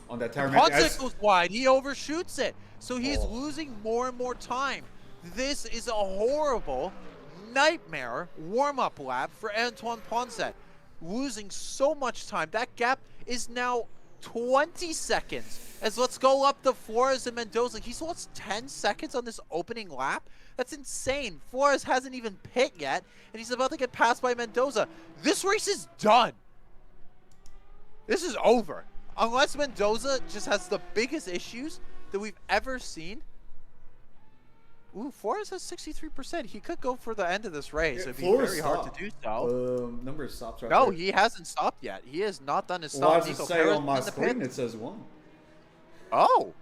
on that tire. Ponset goes wide. He overshoots it. So he's losing more and more time. This is a horrible nightmare warm-up lap for Antoine Ponset. Losing so much time. That gap is now 20 seconds. As let's go up to Flores and Mendoza. He's lost 10 seconds on this opening lap. That's insane. Flores hasn't even pit yet, and he's about to get passed by Mendoza. This race is done. This is over. Unless Mendoza just has the biggest issues that we've ever seen. Ooh, Flores has 63%. He could go for the end of this race. It'd be very hard to do so. Number of stops right No, there. he hasn't stopped yet. He has not done his stop. Well, I was say on my screen it says 1. Oh,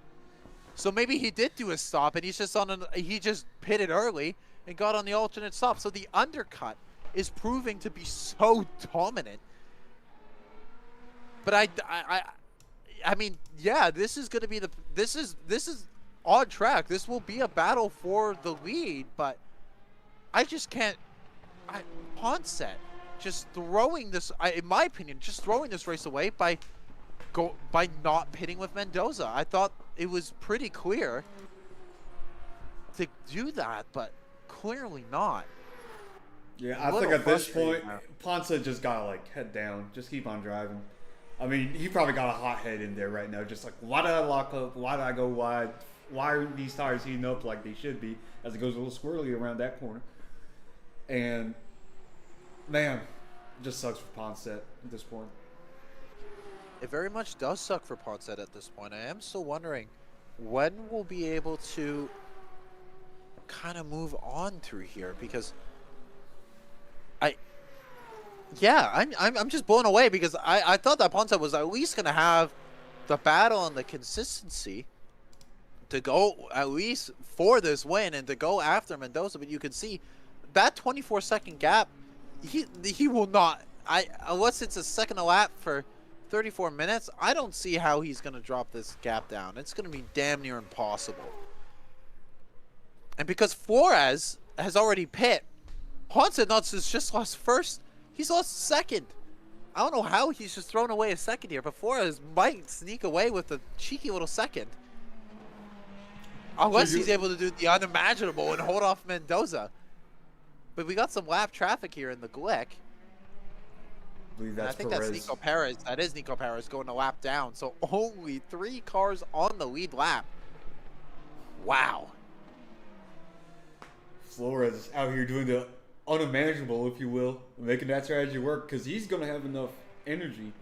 so maybe he did do a stop, and he's just he just pitted early and got on the alternate stop. So the undercut is proving to be so dominant. But I mean, yeah, this is going to be this is on track. This will be a battle for the lead, but I just can't. Ponset just throwing this, in my opinion, just throwing this race away by not pitting with Mendoza. I thought it was pretty clear to do that, but clearly not. Yeah, I think at this point, Ponset just gotta like head down, just keep on driving. I mean, he probably got a hot head in there right now, just like, why did I lock up? Why did I go wide? Why are these tires heating up like they should be as it goes a little squirrely around that corner? And man, it just sucks for Ponset at this point. It very much does suck for Ponset at this point. I am still wondering when we'll be able to kind of move on through here, because I'm just blown away, because I thought that Ponset was at least going to have the battle and the consistency to go at least for this win and to go after Mendoza. But you can see that 24-second gap, he will not, unless it's a second a lap for 34 minutes, I don't see how he's going to drop this gap down. It's going to be damn near impossible. And because Flores has already pit, Ponset not just lost first, he's lost second. I don't know how he's just thrown away a second here, but Flores might sneak away with a cheeky little second. Unless he's able to do the unimaginable and hold off Mendoza. But we got some lap traffic here in the Glick. I think that's Nico Perez. That is Nico Perez going a lap down. So only 3 cars on the lead lap. Wow. Flores out here doing the unimaginable, if you will, making that strategy work, because he's going to have enough energy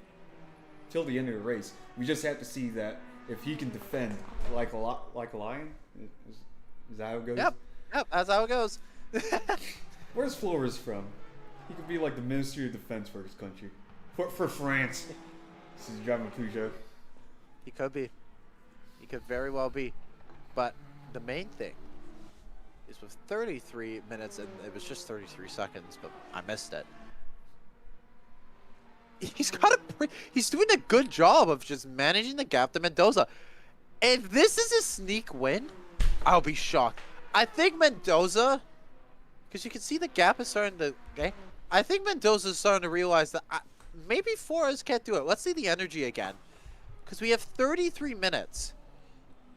till the end of the race. We just have to see that if he can defend like a lion. Is that how it goes? Yep, that's how it goes. Where's Flores from? He could be like the Ministry of Defense for his country. For France. This is driving a Peugeot. He could be. He could very well be. But the main thing is with 33 minutes, and it was just 33 seconds, but I missed it. He's doing a good job of just managing the gap to Mendoza. If this is a sneak win, I'll be shocked. I think Mendoza, because you can see the gap is starting to, okay? I think Mendoza is starting to realize that maybe Flores can't do it. Let's see the energy again. Because we have 33 minutes.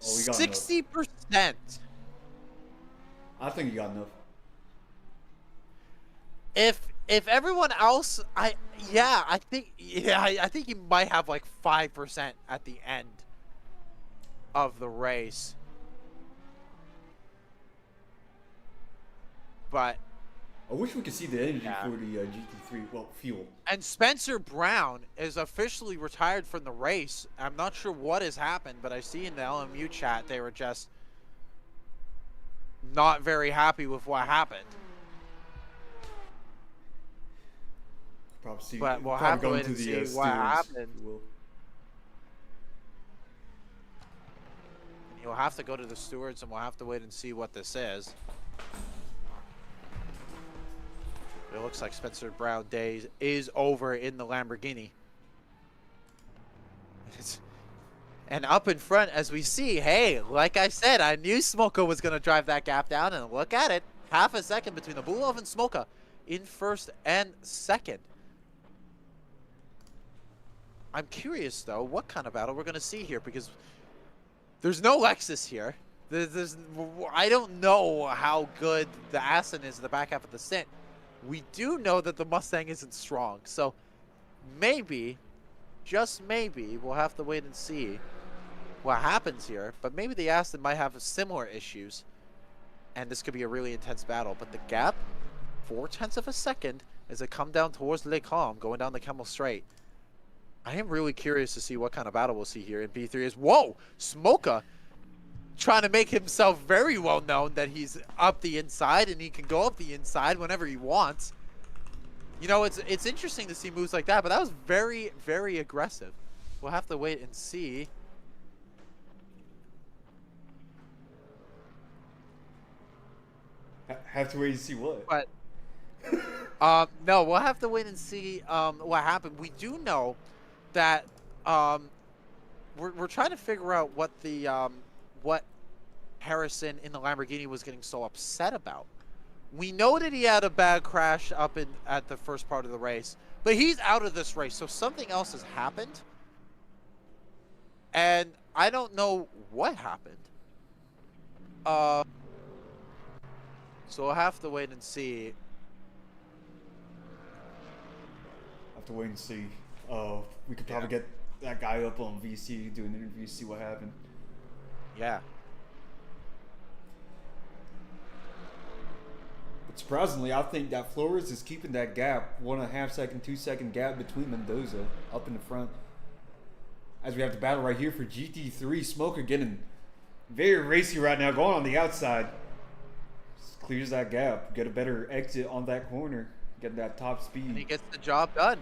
Oh, we got 60%. enough. I think you got enough. If everyone else, I think he might have like 5% at the end of the race. But I wish we could see the energy for the GT3, well, fuel. and Spencer Brown is officially retired from the race. I'm not sure what has happened, but I see in the LMU chat they were just not very happy with what happened. But we'll have to wait and see what happened. You'll have to go to the stewards, and we'll have to wait and see what this is. It looks like Spencer Brown days is over in the Lamborghini. And up in front, as we see, hey, like I said, I knew Smolka was going to drive that gap down, and look at it. Half a second between the Bulov and Smolka in first and second. I'm curious, though, what kind of battle we're going to see here, because there's no Lexus here. I don't know how good the Aston is in the back half of the stint. We do know that the Mustang isn't strong, so maybe, just maybe, we'll have to wait and see what happens here. But maybe the Aston might have similar issues, and this could be a really intense battle. But the gap, 0.4 of a second, as it come down towards Les Combes, going down the Kemmel Straight. I am really curious to see what kind of battle we'll see here in B3. Is whoa, Smolka trying to make himself very well known that he's up the inside and he can go up the inside whenever he wants. You know, it's interesting to see moves like that, but that was very, very aggressive. We'll have to wait and see. Have to wait and see what? But no, we'll have to wait and see what happened. We do know that we're trying to figure out what the what Harrison in the Lamborghini was getting so upset about. We know that he had a bad crash up at the first part of the race, but he's out of this race, so something else has happened. And I don't know what happened. So we'll have to wait and see. Have to wait and see. We could probably get that guy up on VC, do an interview, see what happened. Yeah. But surprisingly, I think that Flores is keeping that gap, 1.5 second, 2 second gap between Mendoza up in the front. As we have the battle right here for GT3, Smoker getting very racy right now, going on the outside. Just clears that gap, get a better exit on that corner, getting that top speed. And he gets the job done.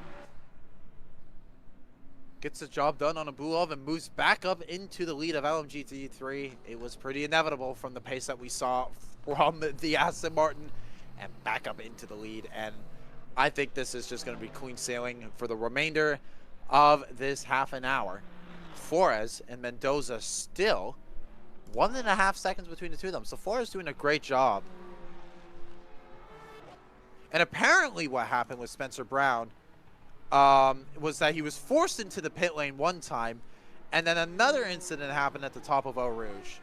Gets the job done on a Bulov and moves back up into the lead of LMG GT3. It was pretty inevitable from the pace that we saw from the Aston Martin, and back up into the lead. And I think this is just going to be clean sailing for the remainder of this half an hour. Flores and Mendoza still 1.5 seconds between the two of them. So Flores doing a great job. And apparently what happened with Spencer Brown was that he was forced into the pit lane one time, and then another incident happened at the top of Eau Rouge.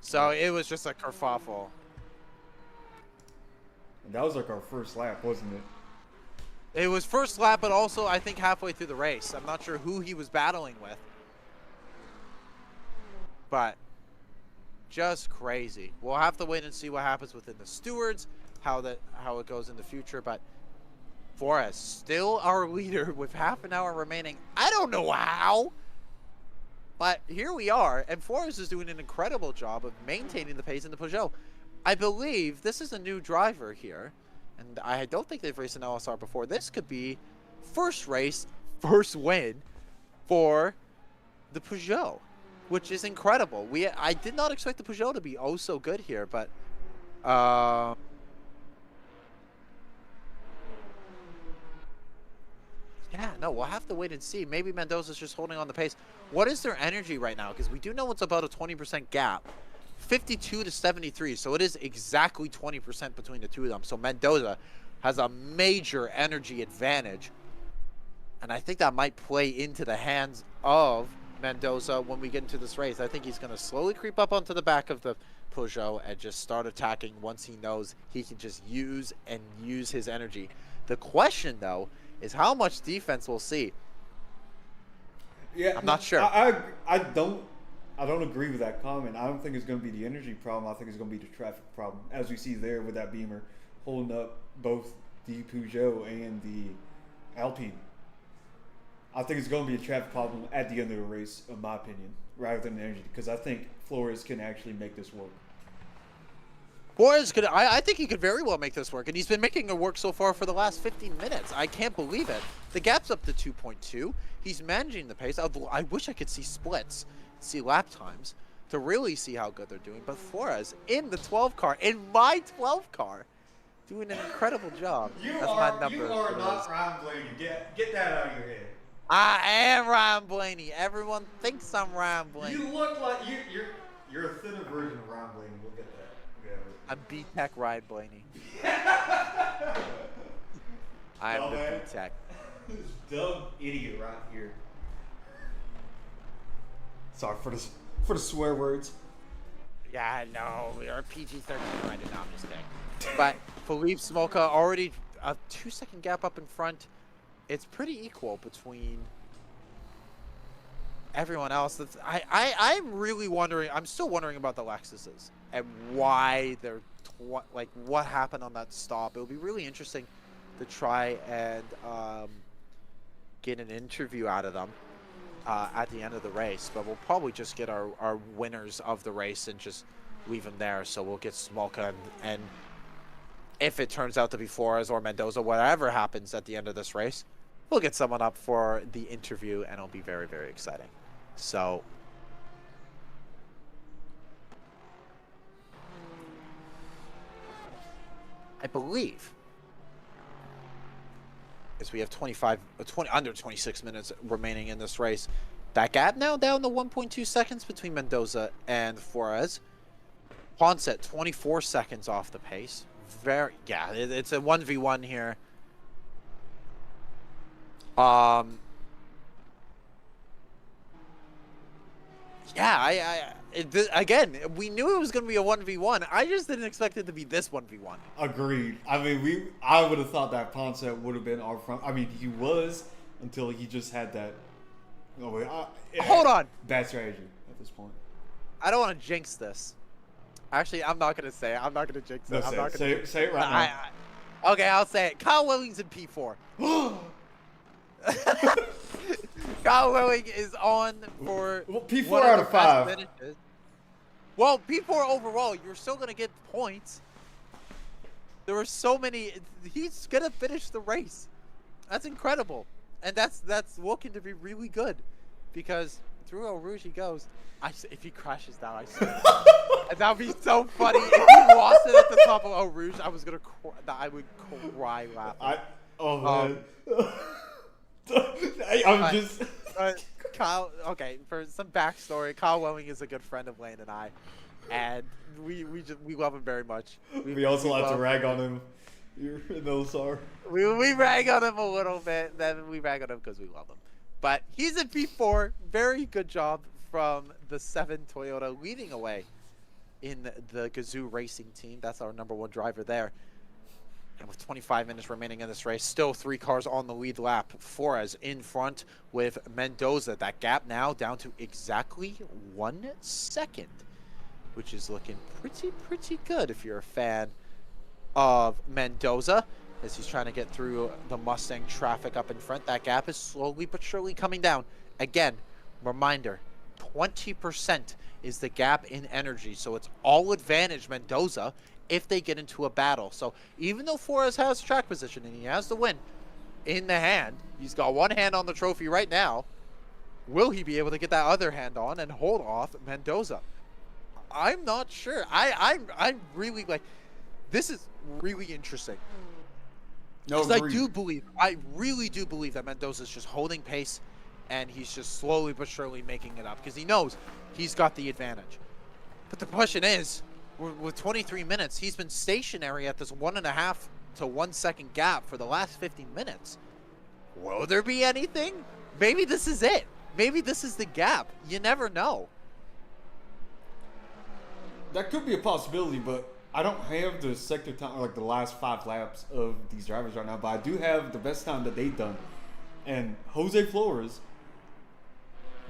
So it was just a kerfuffle. And that was like our first lap, wasn't it? It was first lap, but also I think halfway through the race. I'm not sure who he was battling with. But just crazy. We'll have to wait and see what happens within the stewards, how it goes in the future. But Flores, still our leader with half an hour remaining. I don't know how, but here we are. And Flores is doing an incredible job of maintaining the pace in the Peugeot. I believe this is a new driver here, and I don't think they've raced an LSR before. This could be first race, first win for the Peugeot, which is incredible. I did not expect the Peugeot to be oh so good here, but yeah, no, we'll have to wait and see. Maybe Mendoza's just holding on the pace. What is their energy right now? Because we do know it's about a 20% gap. 52 to 73, so it is exactly 20% between the two of them. So Mendoza has a major energy advantage, and I think that might play into the hands of Mendoza when we get into this race. I think he's going to slowly creep up onto the back of the Peugeot and just start attacking once he knows he can just use his energy. The question, though, is how much defense we'll see. Yeah, I'm not sure. I don't agree with that comment. I don't think it's going to be the energy problem. I think it's going to be the traffic problem, as we see there with that Beamer holding up both the Peugeot and the Alpine. I think it's going to be a traffic problem at the end of the race, in my opinion, rather than energy, because I think Flores can actually make this work. Flores could. I think he could very well make this work, and he's been making it work so far for the last 15 minutes. I can't believe it. The gap's up to 2.2. He's managing the pace. I wish I could see splits, see lap times, to really see how good they're doing. But Flores in the 12 car, in my 12 car, doing an incredible job. You are not Ryan Blaney. Get that out of your head. I am Ryan Blaney. Everyone thinks I'm Ryan Blaney. You look like you're a thinner version of Ryan Blaney. We'll get that. I'm B-Tech Ryan Blaney. I'm the B-Tech. This dumb idiot right here. Sorry for the swear words. Yeah, no, we are PG-13 right now. I'm just kidding. But Philippe Smolka already a 2-second gap up in front. It's pretty equal between everyone else. I'm really wondering. I'm still wondering about the Lexuses and why they're what happened on that stop. It will be really interesting to try and get an interview out of them at the end of the race. But we'll probably just get our winners of the race and just leave them there. So we'll get Smolka and if it turns out to be Flores or Mendoza, whatever happens at the end of this race, we'll get someone up for the interview, and it'll be very, very exciting. So, I believe, as we have 26 minutes remaining in this race, that gap now down to 1.2 seconds between Mendoza and Flores. Ponce 24 seconds off the pace. It's a 1v1 here. Again, we knew it was going to be a 1v1. I just didn't expect it to be this 1v1. Agreed. I mean, I would have thought that Ponce would have been our front. I mean, he was until he just had that. Hold on. Bad strategy at this point. I don't want to jinx this. Actually, I'm not going to say it. I'm not going to jinx it. I'm not going to say it right now. Okay, I'll say it. Kyle Willings in P4. Kyle Willing is on for P4 out of 5. Finishes. Well, P4 overall, you're still going to get points. There were so many. He's going to finish the race. That's incredible. And that's looking to be really good because through Eau Rouge he goes. If he crashes down, I swear. That would be so funny. If he lost it at the top of Eau Rouge, I would cry laughing. Kyle, okay, for some backstory, Kyle Welling is a good friend of Lane and I, and we love him very much. We also like to rag on him. You're in LSR. We rag on him a little bit, then we rag on him because we love him. But he's in P4. Very good job from the 7 Toyota leading away in the Gazoo Racing team. That's our #1 driver there. And with 25 minutes remaining in this race, still 3 cars on the lead lap. Flores in front with Mendoza. That gap now down to exactly 1 second, which is looking pretty good if you're a fan of Mendoza, as he's trying to get through the Mustang traffic up in front. That gap is slowly but surely coming down. Again, reminder, 20% is the gap in energy, so it's all advantage Mendoza if they get into a battle. So even though Flores has track position and he has the win in the hand, he's got one hand on the trophy right now. Will he be able to get that other hand on and hold off Mendoza? I'm not sure. I'm really like, this is really interesting. No, because I really do believe that Mendoza's just holding pace and he's just slowly but surely making it up because he knows he's got the advantage. But the question is, with 23 minutes, he's been stationary at this 1.5 to 1 second gap for the last 50 minutes. Will there be anything? Maybe this is it. maybe this is the gap. You never know. That could be a possibility, but I don't have the sector time, like the last 5 laps of these drivers right now, but I do have the best time that they've done. And Jose Flores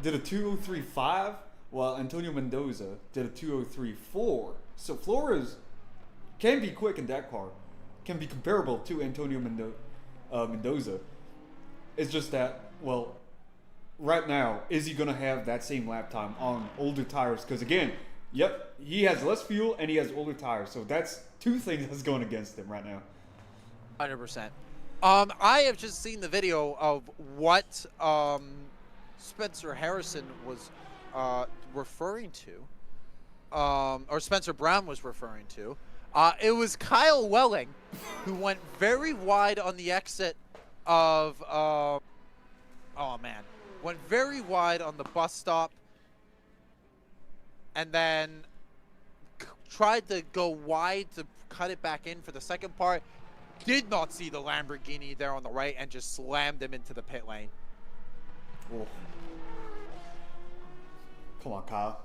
did a 2:03.5, while Antonio Mendoza did a 2:03.4. So Flores can be quick in that car, can be comparable to Antonio Mendoza. It's just that, well, right now, is he going to have that same lap time on older tires? Because again, yep, he has less fuel and he has older tires. So that's 2 things that's going against him right now. 100%. I have just seen the video of what Spencer Harrison was referring to, or Spencer Brown was referring to. It was Kyle Welling who went very wide on the exit of, went very wide on the bus stop, and then tried to go wide to cut it back in for the second part. Did not see the Lamborghini there on the right and just slammed him into the pit lane. Whoa. Come on, Kyle.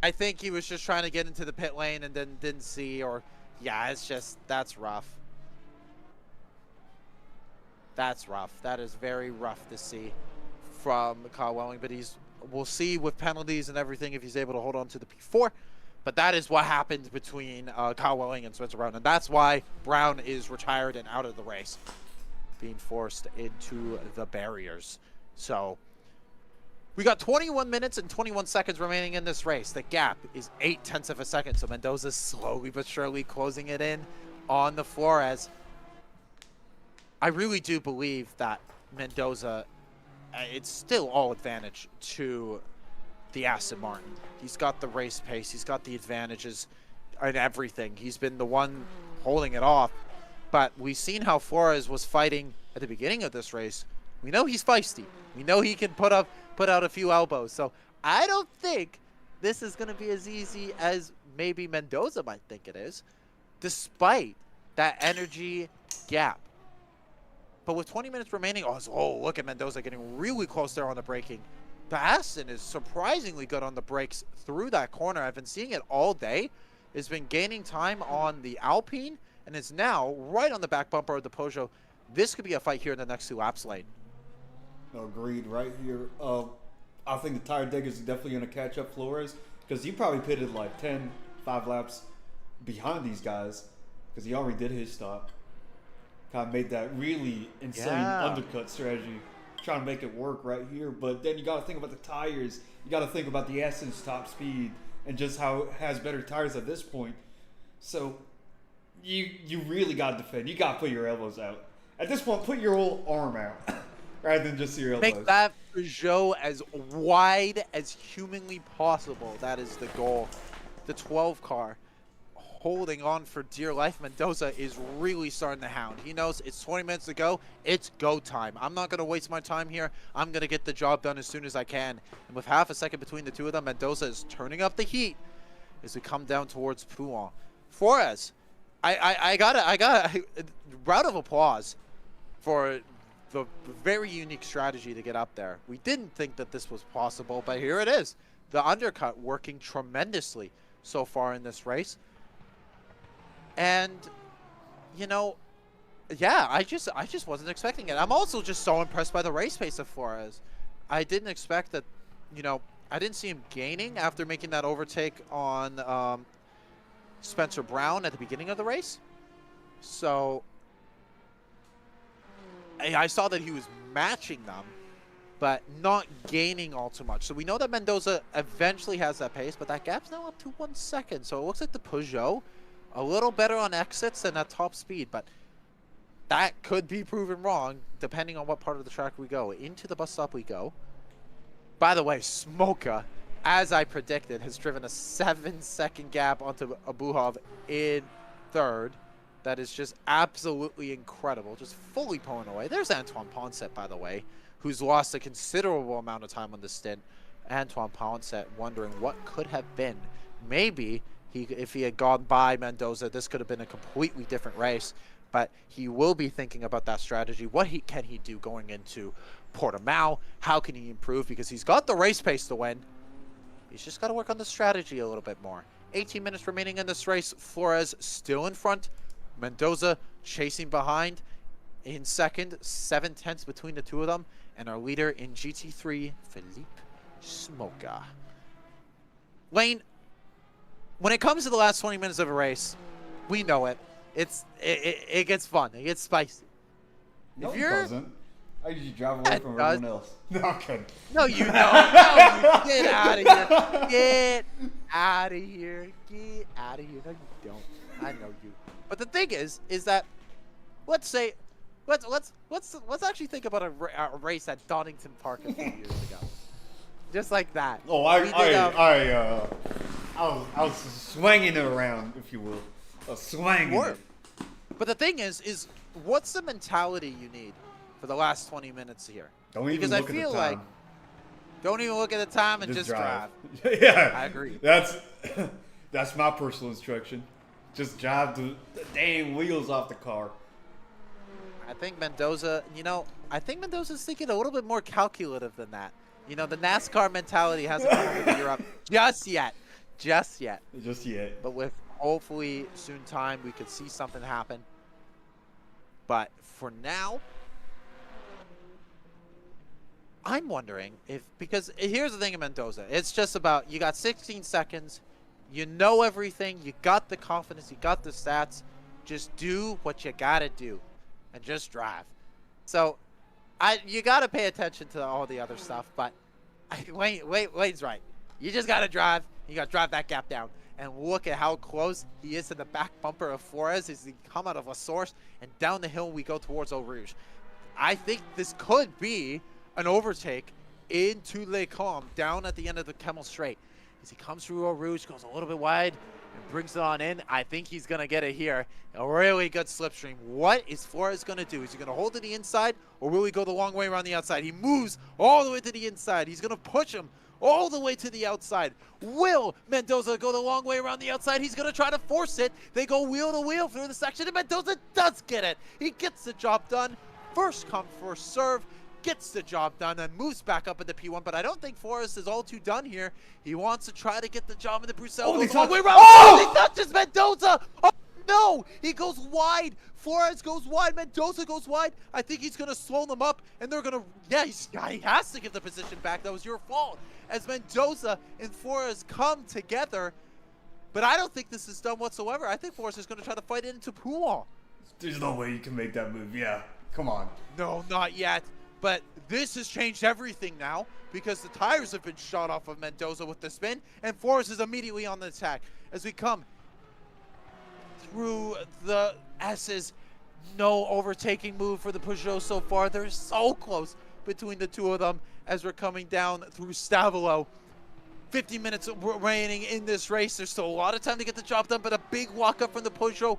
I think he was just trying to get into the pit lane and then didn't see, or yeah, it's just, that's rough. That's rough. That is very rough to see from Kyle Welling, but we'll see with penalties and everything if he's able to hold on to the P4. But that is what happened between Kyle Welling and Spencer Brown, and that's why Brown is retired and out of the race, being forced into the barriers. So we got 21 minutes and 21 seconds remaining in this race. The gap is 0.8 of a second, so Mendoza's slowly but surely closing it in on the Flores. I really do believe that Mendoza, it's still all advantage to the Aston Martin. He's got the race pace, he's got the advantages and everything. He's been the one holding it off. But we've seen how Flores was fighting at the beginning of this race. We know he's feisty. We know he can put out a few elbows. So I don't think this is going to be as easy as maybe Mendoza might think it is, despite that energy gap. But with 20 minutes remaining, oh, look at Mendoza getting really close there on the braking. The Aston is surprisingly good on the brakes through that corner. I've been seeing it all day. It's been gaining time on the Alpine, and it's now right on the back bumper of the Peugeot. This could be a fight here in the next 2 laps lane. Agreed right here. I think the tire dig is definitely going to catch up Flores, because he probably pitted like 5 laps behind these guys, because he already did his stop. Kind of made that really insane undercut strategy, trying to make it work right here. But then you got to think about the tires. You got to think about the Aston's top speed and just how it has better tires at this point. So you really got to defend. You got to put your elbows out. At this point, put your whole arm out rather than just your elbows. Make that Peugeot as wide as humanly possible. That is the goal. The 12 car holding on for dear life. Mendoza is really starting to hound. He knows it's 20 minutes to go. It's go time. I'm not going to waste my time here. I'm going to get the job done as soon as I can. And with half a second between the two of them, Mendoza is turning up the heat as we come down towards Poulan. Flores, I got a round of applause for the very unique strategy to get up there. We didn't think that this was possible, but here it is. The undercut working tremendously so far in this race. And, you know, yeah, I just wasn't expecting it. I'm also just so impressed by the race pace of Flores. I didn't expect that, you know, I didn't see him gaining after making that overtake on Spencer Brown at the beginning of the race. So I saw that he was matching them, but not gaining all too much. So we know that Mendoza eventually has that pace, but that gap's now up to 1 second. So it looks like the Peugeot a little better on exits than at top speed, but that could be proven wrong depending on what part of the track we go. Into the bus stop we go. By the way, Smoka, as I predicted, has driven a 7-second gap onto Abuhov in 3rd. That is just absolutely incredible, just fully pulling away. There's Antoine Poncet, by the way, who's lost a considerable amount of time on this stint. Antoine Poncet wondering what could have been. Maybe if he had gone by Mendoza, this could have been a completely different race. but he will be thinking about that strategy. What can he do going into Portimao? How can he improve? Because he's got the race pace to win. He's just got to work on the strategy a little bit more. 18 minutes remaining in this race. Flores still in front. Mendoza chasing behind in second. 7/10 between the two of them. And our leader in GT3, Felipe Smoka. Lane, when it comes to the last 20 minutes of a race, we know it. It gets fun. It gets spicy. No, if it you're, doesn't. I usually drive away from everyone else. No, I'm kidding. No, you don't. No, you get out of here. Get out of here. Get out of here. No, you don't. I know you. But the thing is that let's say, let's actually think about a race at Donington Park a few years ago, just like that. Oh, I was swinging it around, if you will. Swinging it. But the thing is what's the mentality you need for the last 20 minutes here? Don't even because look I feel at the time. like don't even look at the time and just drive. Yeah, I agree. That's my personal instruction. Just drive the dang wheels off the car. I think Mendoza, I think Mendoza's thinking a little bit more calculative than that. The NASCAR mentality hasn't come over to Europe just yet. Just yet. But with hopefully soon time, we could see something happen. But for now, I'm wondering because here's the thing in Mendoza. It's just about, you got 16 seconds. You know everything. You got the confidence. You got the stats. Just do what you got to do and just drive. So you got to pay attention to all the other stuff. But Wade's right. You just got to drive. You got to drive that gap down. And look at how close he is to the back bumper of Flores as he come out of La Source. And down the hill we go towards Eau Rouge. I think this could be an overtake into Les Combes down at the end of the Kemmel Straight. As he comes through Eau Rouge, goes a little bit wide, and brings it on in. I think he's going to get it here. A really good slipstream. What is Flores going to do? Is he going to hold to the inside, or will he go the long way around the outside? He moves all the way to the inside. He's going to push him all the way to the outside. Will Mendoza go the long way around the outside? He's going to try to force it. They go wheel to wheel through the section, and Mendoza does get it. He gets the job done. First come, first serve. Gets the job done and moves back up into P1, but I don't think Flores is all too done here. He wants to try to get the job into Brussels. Oh, He touches Mendoza. Oh, no, he goes wide. Flores goes wide. Mendoza goes wide. I think he's going to slow them up, and they're going to, he has to give the position back. That was your fault. As Mendoza and Flores come together, but I don't think this is done whatsoever. I think Flores is going to try to fight it into Poulon. There's no way you can make that move. Yeah, come on. No, not yet. But this has changed everything now because the tires have been shot off of Mendoza with the spin, and Flores is immediately on the attack. As we come through the S's, no overtaking move for the Peugeot so far. They're so close between the two of them as we're coming down through Stavolo. 50 minutes remaining in this race. There's still a lot of time to get the job done, but a big walk-up from the Peugeot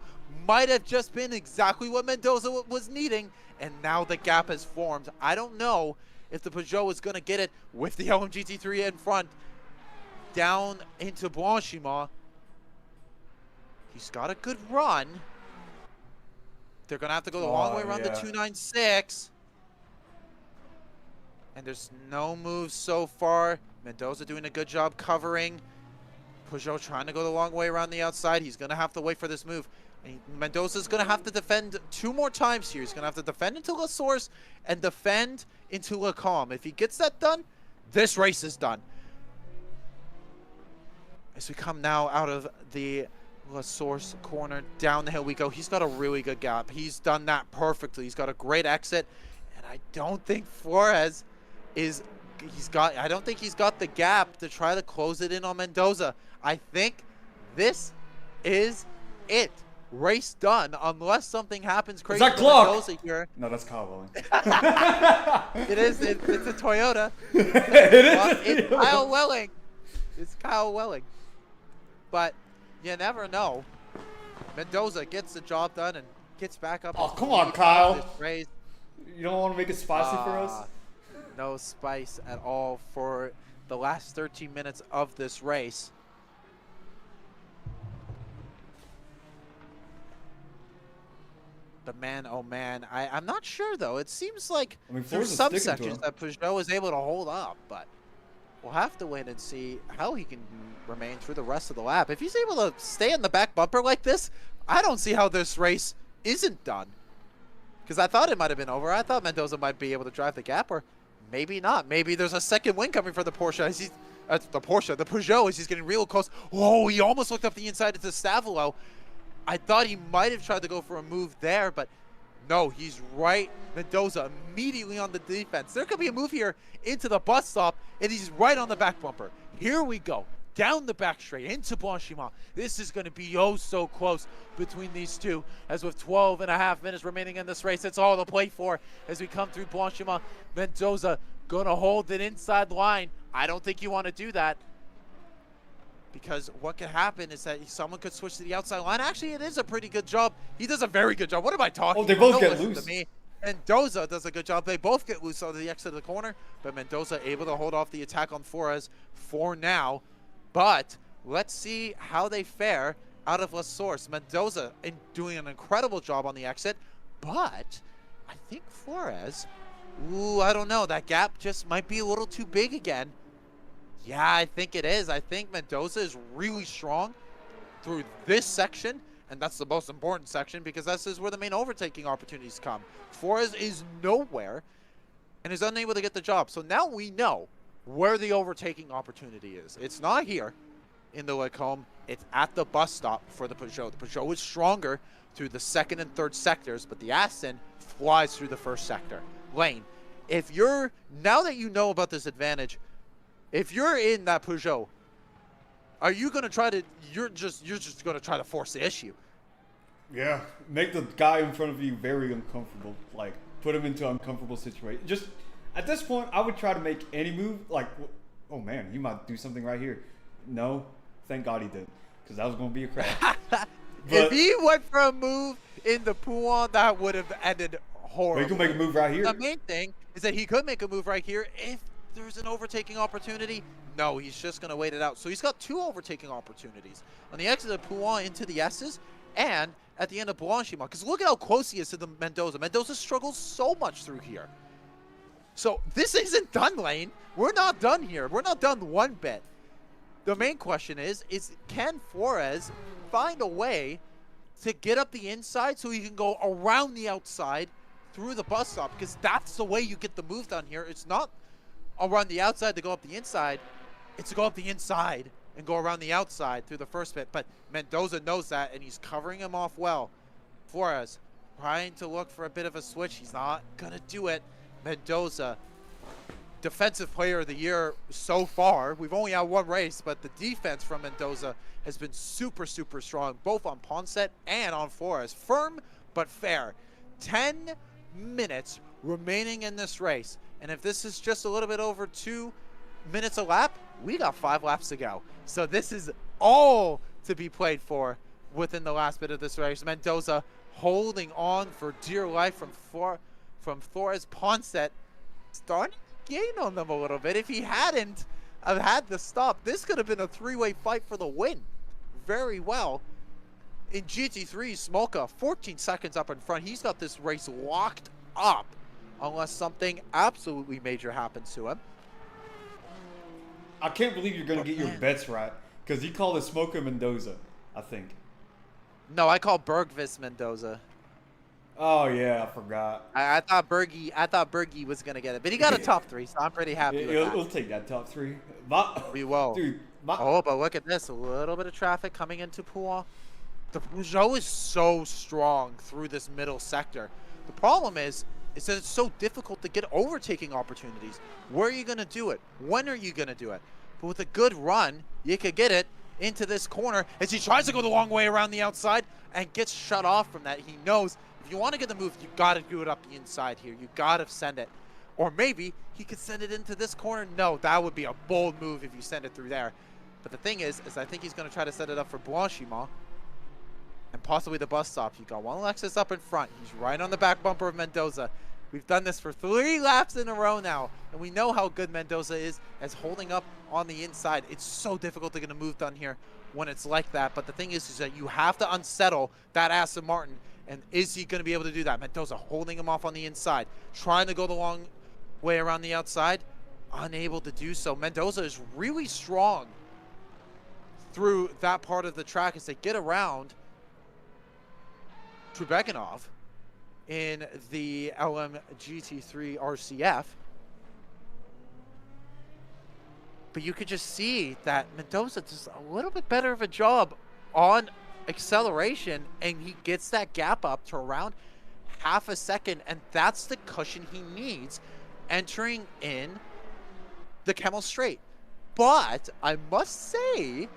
might have just been exactly what Mendoza was needing. And now the gap has formed. I don't know if the Peugeot is going to get it with the LMGT3 in front down into Blanchimont. He's got a good run. They're going to have to go the long way around the 296. And there's no moves so far. Mendoza doing a good job covering. Peugeot trying to go the long way around the outside. He's going to have to wait for this move. Mendoza's going to have to defend 2 more times here. He's going to have to defend into La Source and defend into Les Combes. If he gets that done, this race is done. As we come now out of the La Source corner, down the hill we go. He's got a really good gap. He's done that perfectly. He's got a great exit. And I don't think Flores is... I don't think he's got the gap to try to close it in on Mendoza. I think this is it. Race done, unless something happens crazy. Is that clock? Here. No, that's Kyle Welling. It is. It's a Toyota. It's Kyle Welling. It's Kyle Welling. But you never know. Mendoza gets the job done and gets back up. Oh, come on, Kyle. You don't want to make it spicy for us? No spice at all for the last 13 minutes of this race. But man, oh man, I'm not sure though. It seems like I mean, there's Forza's some sticking to sections him. that Peugeot is able to hold up, but we'll have to wait and see how he can remain through the rest of the lap. If he's able to stay in the back bumper like this, I don't see how this race isn't done. Because I thought it might have been over. I thought Mendoza might be able to drive the gap, or maybe not. Maybe there's a second win coming for the Porsche. As he's, the Peugeot, as he's getting real close. Oh, he almost looked up the inside into Stavolo. I thought he might have tried to go for a move there, but no, he's right. Mendoza immediately on the defense. There could be a move here into the bus stop, and he's right on the back bumper. Here we go. Down the back straight into Blanchimont. This is going to be oh so close between these two, as with 12.5 minutes remaining in this race, it's all to play for as we come through Blanchimont. Mendoza going to hold it inside line. I don't think you want to do that, because what could happen is that someone could switch to the outside line. Actually, it is a pretty good job. He does a very good job. What am I talking Oh, they about? both Don't get listen loose. to me. Mendoza does a good job. They both get loose on the exit of the corner, but Mendoza able to hold off the attack on Flores for now. But let's see how they fare out of La Source. Mendoza doing an incredible job on the exit, but I think Flores, ooh, I don't know. That gap just might be a little too big again. Yeah, I think it is. I think Mendoza is really strong through this section, and that's the most important section because this is where the main overtaking opportunities come. Flores is nowhere and is unable to get the job. So now we know where the overtaking opportunity is. It's not here in the Lacombe. It's at the bus stop for the Peugeot. The Peugeot is stronger through the second and third sectors, but the Aston flies through the first sector. Lane, if you're, now that you know about this advantage, if you're in that Peugeot, are you going to try to, you're just going to try to force the issue? Yeah, make the guy in front of you very uncomfortable. Like, put him into an uncomfortable situation. Just, at this point, I would try to make any move. Like, oh man, he might do something right here. No, thank God he did. Because that was going to be a crash. If he went for a move in the Pouan, that would have ended horribly. He could make a move right here. The main thing is that he could make a move right here if there's an overtaking opportunity. No, he's just going to wait it out. So he's got two overtaking opportunities. On the exit of Pouan into the S's and at the end of Blanchimont. Because look at how close he is to the Mendoza. Mendoza struggles so much through here. So this isn't done, Lane. We're not done here. We're not done one bit. The main question is can Flores find a way to get up the inside so he can go around the outside through the bus stop? Because that's the way you get the move done here. It's not around the outside to go up the inside. It's to go up the inside and go around the outside through the first bit. But Mendoza knows that, and he's covering him off well. Flores trying to look for a bit of a switch. He's not going to do it. Mendoza, defensive player of the year so far. We've only had one race, but the defense from Mendoza has been super, super strong, both on Ponset and on Flores. Firm but fair. 10 minutes remaining in this race. And if this is just a little bit over 2 minutes a lap, we got 5 laps to go. So this is all to be played for within the last bit of this race. Mendoza holding on for dear life from Flores. Ponset starting to gain on them a little bit. If he hadn't have had the stop, this could have been a three-way fight for the win. Very well. In GT3, Smolka, 14 seconds up in front. He's got this race locked up unless something absolutely major happens to him. I can't believe you're going to get your bets right. Because he called it Smoker Mendoza, I think. No, I call Bergvis Mendoza. Oh, yeah, I forgot. I thought Bergie was going to get it. But he got a top 3, so I'm pretty happy with that. We'll take that top 3. We will. Dude, oh, but look at this. A little bit of traffic coming into Pouan. The Peugeot is so strong through this middle sector. The problem is that it's so difficult to get overtaking opportunities. Where are you going to do it? When are you going to do it? But with a good run, you could get it into this corner as he tries to go the long way around the outside and gets shut off from that. He knows if you want to get the move, you got to do it up the inside here. You got to send it. Or maybe he could send it into this corner. No, that would be a bold move if you send it through there. But the thing is I think he's going to try to set it up for Blanchimont and possibly the bus stop. You got one Lexus up in front. He's right on the back bumper of Mendoza. We've done this for 3 laps in a row now, and we know how good Mendoza is as holding up on the inside. It's so difficult to get a move done here when it's like that. But the thing is that you have to unsettle that Aston Martin And is he going to be able to do that? Mendoza holding him off on the inside, trying to go the long way around the outside, unable to do so. Mendoza is really strong through that part of the track as they get around Trebekanov in the LMGT3 RCF. But you could just see that Mendoza does a little bit better of a job on acceleration, and he gets that gap up to around half a second, and that's the cushion he needs entering in the Kemmel Straight. But I must say,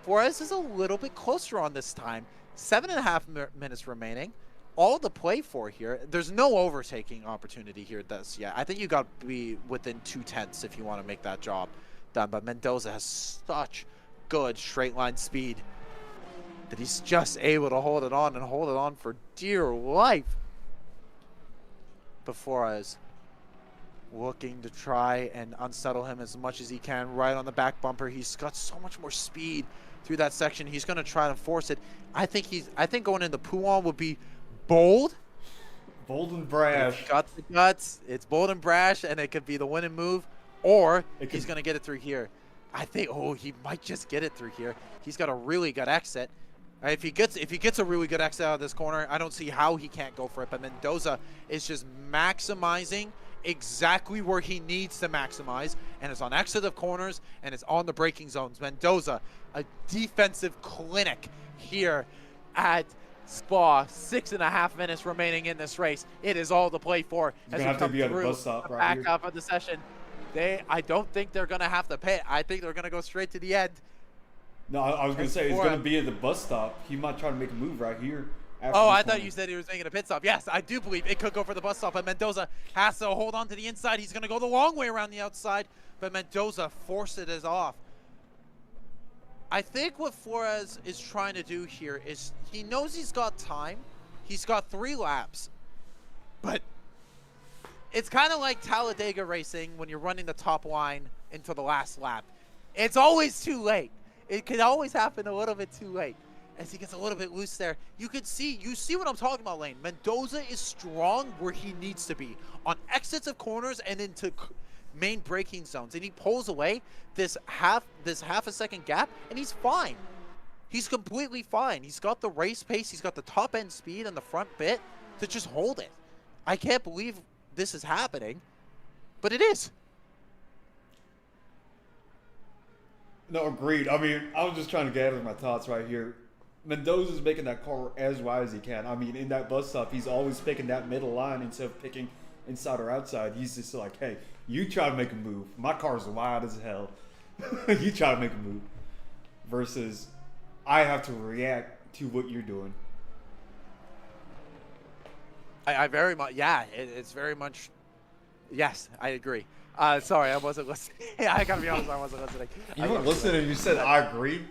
Flores is a little bit closer on this time. 7.5 minutes remaining. All to play for here. There's no overtaking opportunity here yet. I think you got to be within 2/10 if you want to make that job done. But Mendoza has such good straight line speed that he's just able to hold it on for dear life. But Flores looking to try and unsettle him as much as he can right on the back bumper. He's got so much more speed through that section. He's going to try to force it. I think going into Pouan would be bold. Bold and brash. Got the guts. It's bold and brash, and it could be the winning move, or he's going to get it through here. I think, he might just get it through here. He's got a really good exit. If he gets a really good exit out of this corner, I don't see how he can't go for it. But Mendoza is just maximizing exactly where he needs to maximize, and it's on exit of corners, and it's on the braking zones. Mendoza, a defensive clinic here at Spa. 6.5 minutes remaining in this race. It is all to play for as we come through the back half of the session. I don't think they're going to have to pit. I think they're going to go straight to the end. No, I was going to say, it's going to be at the bus stop. He might try to make a move right here. I thought you said he was making a pit stop. Yes, I do believe it could go for the bus stop, but Mendoza has to hold on to the inside. He's going to go the long way around the outside, but Mendoza forces it off. I think what Flores is trying to do here is he knows he's got time. He's got 3 laps, but it's kind of like Talladega racing when you're running the top line into the last lap. It's always too late. It can always happen a little bit too late. As he gets a little bit loose there, you see what I'm talking about, Lane. Mendoza is strong where he needs to be on exits of corners and into main braking zones, and he pulls away this half a second gap, and he's fine. He's completely fine. He's got the race pace, he's got the top end speed and the front bit to just hold it. I can't believe this is happening, but it is. No, agreed. I mean, I was just trying to gather my thoughts right here. Mendoza's making that car as wide as he can. I mean, in that bus stop, he's always picking that middle line instead of picking inside or outside. He's just like, hey, you try to make a move. My car's wide as hell. You try to make a move. Versus, I have to react to what you're doing. I very much, it's very much, yes, I agree. Sorry, I wasn't listening. I gotta be honest, I wasn't listening. You weren't listening, you said, I agree.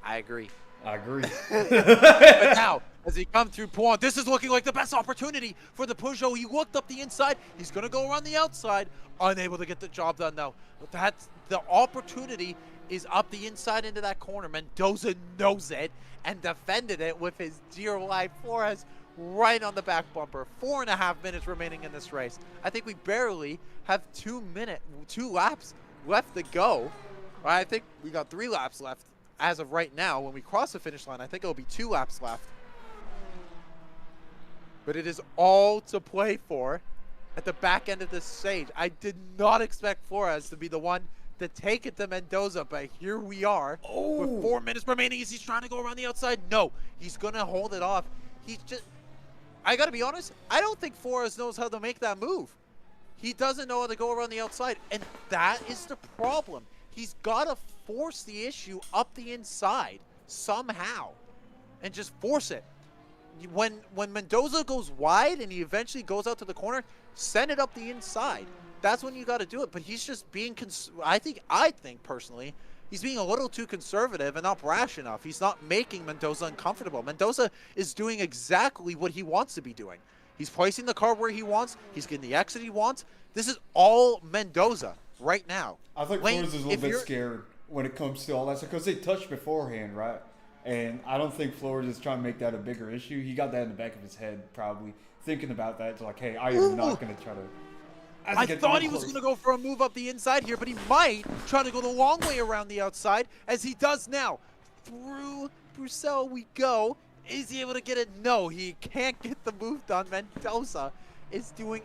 I agree. I agree. But now, as he comes through Pouan, this is looking like the best opportunity for the Peugeot. He looked up the inside. He's going to go around the outside. Unable to get the job done, though. But that's the opportunity is up the inside into that corner. Mendoza knows it and defended it with his dear life. Flores right on the back bumper. 4.5 minutes remaining in this race. I think we barely have 2 laps left to go. I think we got 3 laps left as of right now. When we cross the finish line, I think it'll be 2 laps left. But it is all to play for at the back end of this stage. I did not expect Flores to be the one to take it to Mendoza, but here we are with 4 minutes remaining. Is he trying to go around the outside? No, he's going to hold it off. I got to be honest, I don't think Flores knows how to make that move. He doesn't know how to go around the outside, and that is the problem. He's got to force the issue up the inside somehow and just force it. When Mendoza goes wide and he eventually goes out to the corner, send it up the inside. That's when you got to do it. But he's just being, I think personally, he's being a little too conservative and not brash enough. He's not making Mendoza uncomfortable. Mendoza is doing exactly what he wants to be doing. He's placing the car where he wants. He's getting the exit he wants. This is all Mendoza right now. I think Flores is a little bit scared when it comes to all that stuff because they touched beforehand, right? And I don't think Flores is trying to make that a bigger issue. He got that in the back of his head, probably thinking about that. It's like, hey, I am not going to try to. I thought he was going to go for a move up the inside here, but he might try to go the long way around the outside, as he does now. Through Brussels we go. Is he able to get it? No, he can't get the move done. Mendoza is doing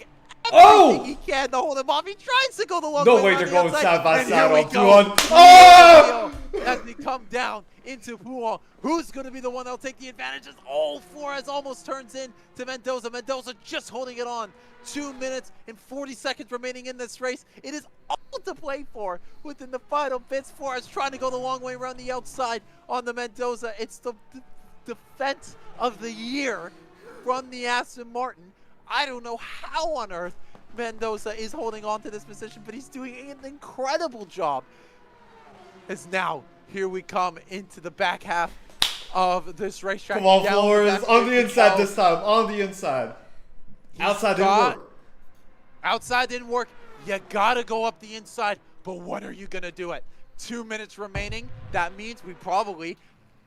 everything he can to hold him off. He tries to go the long way. No way they're going side by side on 2-on. Oh! As we come down into Pouan, who's going to be the one that'll take the advantage? As all Flores almost turns in to Mendoza. Mendoza just holding it on. 2 minutes and 40 seconds remaining in this race. It is all to play for within the final bits. Flores trying to go the long way around the outside on the Mendoza. It's the defense of the year from the Aston Martin. I don't know how on earth Mendoza is holding on to this position, but he's doing an incredible job. As now, here we come into the back half of this racetrack. Come on, Flores. On the inside this time. On the inside. Outside didn't work. Outside didn't work. You gotta go up the inside, but when are you gonna do it? 2 minutes remaining. That means we probably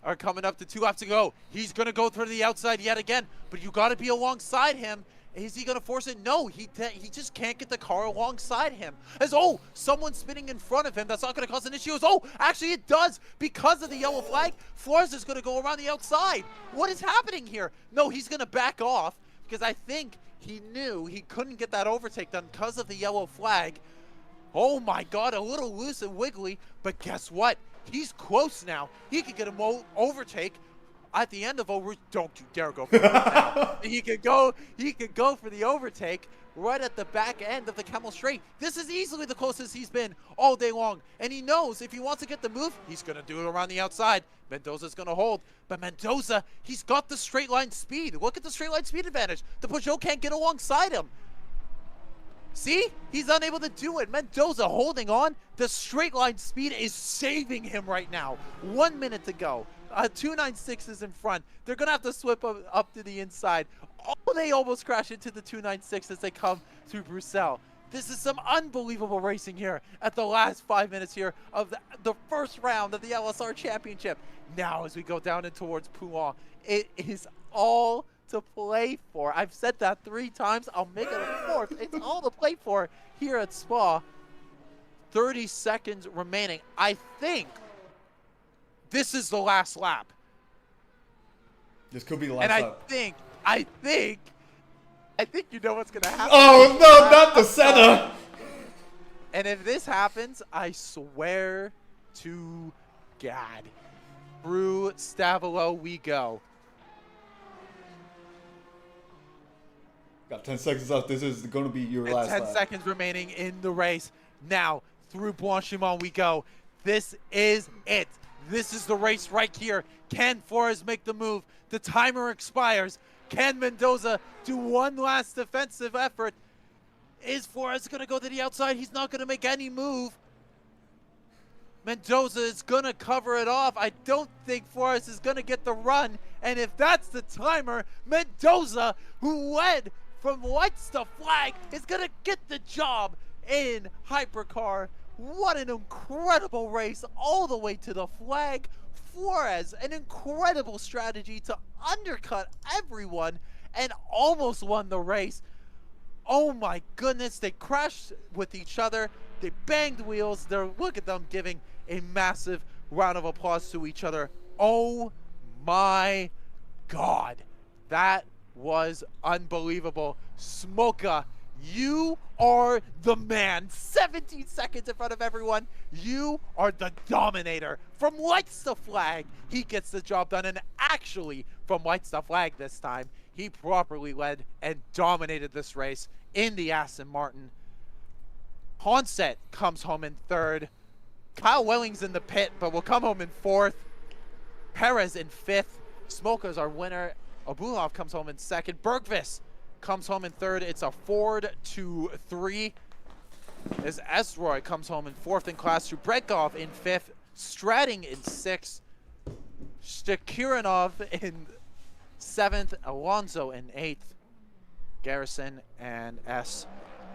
are coming up to 2 laps to go. He's gonna go through the outside yet again, but you gotta be alongside him. Is he gonna force it? No, he just can't get the car alongside him. As someone's spinning in front of him. That's not gonna cause an issue. As actually it does because of the yellow flag. Flores is gonna go around the outside. What is happening here? No, he's gonna back off because I think he knew he couldn't get that overtake done because of the yellow flag. Oh my God, a little loose and wiggly, but guess what? He's close now. He could get a overtake at the end of over. Don't you dare go for it now. He could go for the overtake right at the back end of the Camel Straight. This is easily the closest he's been all day long. And he knows if he wants to get the move, he's going to do it around the outside. Mendoza's going to hold. But Mendoza, he's got the straight line speed. Look at the straight line speed advantage. The Peugeot can't get alongside him. See? He's unable to do it. Mendoza holding on. The straight line speed is saving him right now. 1 minute to go. 296 is in front. They're going to have to slip up to the inside. They almost crash into the 296 as they come to Brussels. This is some unbelievable racing here at the last 5 minutes here of the first round of the LSR Championship. Now as we go down and towards Pouan, it is all to play for. I've said that 3 times. I'll make it a 4th. It's all to play for here at Spa. 30 seconds remaining. I think this is the last lap. This could be the last lap. I think you know what's going to happen. Oh, no, not the Senna. And if this happens, I swear to God, through Stavolo we go. Got 10 seconds left. This is going to be your last lap. 10 seconds remaining in the race. Now, through Blanchimont we go. This is it. This is the race right here. Can Flores make the move? The timer expires. Can Mendoza do one last defensive effort? Is Flores going to go to the outside? He's not going to make any move. Mendoza is going to cover it off. I don't think Flores is going to get the run. And if that's the timer, Mendoza, who led from lights to flag, is going to get the job in Hypercar. What an incredible race all the way to the flag. Flores, an incredible strategy to undercut everyone and almost won the race. Oh my goodness, they crashed with each other. They banged wheels. Look at them giving a massive round of applause to each other. Oh my God, that was unbelievable. Smoka, you are the man. 17 seconds in front of everyone. You are the dominator. From lights to flag, he gets the job done. And actually, from lights to flag this time, he properly led and dominated this race in the Aston Martin. Honset comes home in 3rd. Kyle Welling's in the pit, but will come home in 4th. Perez in 5th. Smoka's our winner. Abulov comes home in 2nd. Bergvis comes home in 3rd. It's a Ford to 3. As Esroy comes home in 4th in class 2. Bredkov in 5th. Stratting in 6th. Shtakiranov in 7th. Alonso in 8th. Garrison and S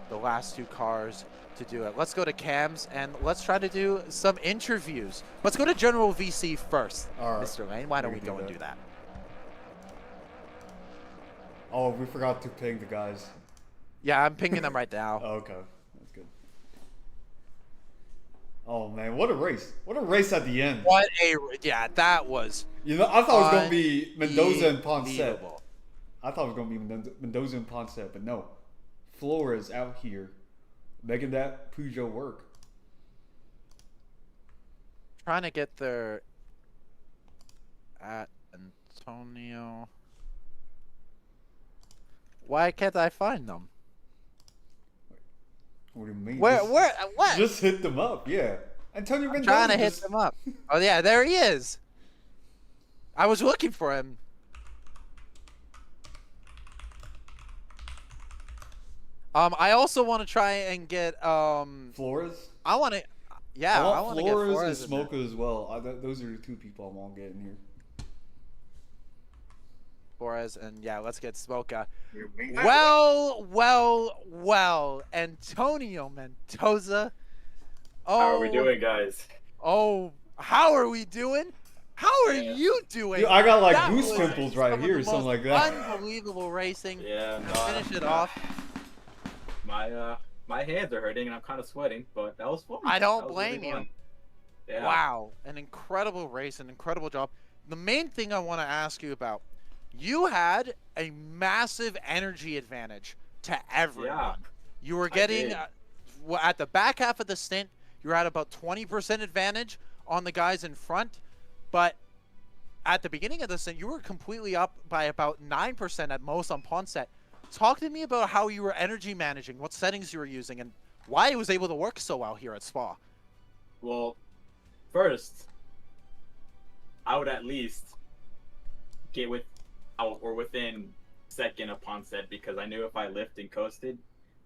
the last 2 cars to do it. Let's go to cams and let's try to do some interviews. Let's go to General VC first, All right. Mr. Lane. Why don't we can go do and that. do that? Oh, we forgot to ping the guys. Yeah, I'm pinging them right now. Oh, okay, that's good. Oh man, what a race! What a race at the end. What a yeah, that was. You know, I thought it was gonna be Mendoza and Ponce. unbelievable. I thought it was gonna be Mendoza and Ponce, but no. Flores out here making that Peugeot work. Trying to get there at Antonio. Why can't I find them? What do you mean? Where? Just, What? Just hit them up, yeah. Antonio Mendoza. Trying to hit them up. Oh yeah, there he is. I was looking for him. I also want to try and get Flores. I want to. Yeah, I want to get Flores Flores and in there. Smoker as well. Those are the 2 people I want getting here. Flores and yeah, let's get Smoka. You mean- Well, Antonio Mendoza. Oh, How are we doing, guys? Oh, how are we doing? How are you doing? Dude, I got like That goose was pimples right some of here, the or something most like that. Unbelievable racing. Yeah, no, Finish it off. My hands are hurting and I'm kind of sweating, but that was fun. I don't That was blame really you. fun. Yeah. Wow, an incredible race, an incredible job. The main thing I want to ask you about, you had a massive energy advantage to everyone. Yeah. You were I getting, did. at the back half of the stint, you were at about 20% advantage on the guys in front, but at the beginning of the stint, you were completely up by about 9% at most on Ponce. Talk to me about how you were energy managing, what settings you were using, and why it was able to work so well here at Spa. Well, first, I would at least get within second of Ponce because I knew if I lifted and coasted,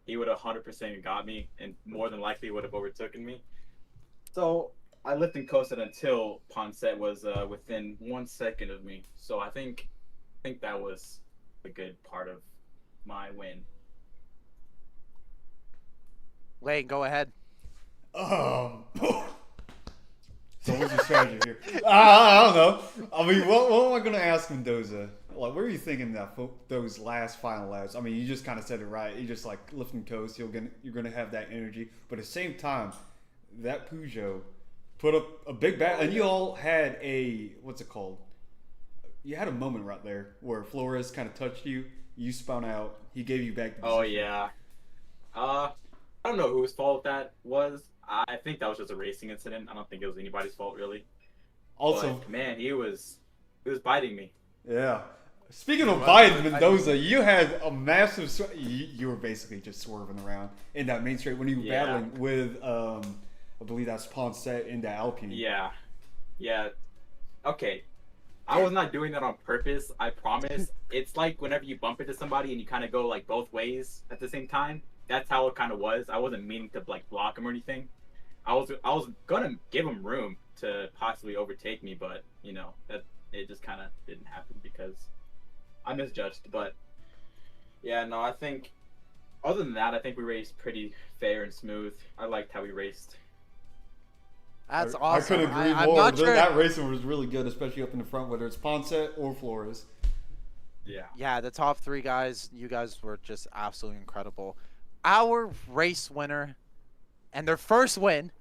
he would have 100% got me and more than likely would have overtaken me. So I lifted and coasted until Ponce was within 1 second of me. So I think that was a good part of my win. Lane, go ahead. So what's your strategy here? I don't know. I mean, what am I gonna ask Mendoza? Like, what are you thinking that those last final laps? I mean, you just kind of said it right. You just like lift and coast. You're gonna have that energy, but at the same time, that Peugeot put up a big battle, and you all had a what's it called? You had a moment right there where Flores kind of touched you. You spun out. He gave you back the Oh position. yeah. I don't know whose fault that was. I think that was just a racing incident. I don't think it was anybody's fault really. Also, But, man, he was biting me. yeah. Speaking of Biden, Mendoza, you had a massive. You were basically just swerving around in that main straight when you were Yeah. battling with, I believe that's Ponce in the Alpine. Yeah. Okay. I was not doing that on purpose. I promise. It's like whenever you bump into somebody and you kind of go like both ways at the same time. That's how it kind of was. I wasn't meaning to like block him or anything. I was gonna give him room to possibly overtake me, but you know that it just kind of didn't happen because I misjudged. But yeah, no, I think other than that, I think we raced pretty fair and smooth. I liked how we raced. That's I awesome. couldn't agree I'm more. not sure. That racing was really good, especially up in the front, whether it's Ponce or Flores. Yeah. Yeah, the top 3 guys, you guys were just absolutely incredible. Our race winner and their first win,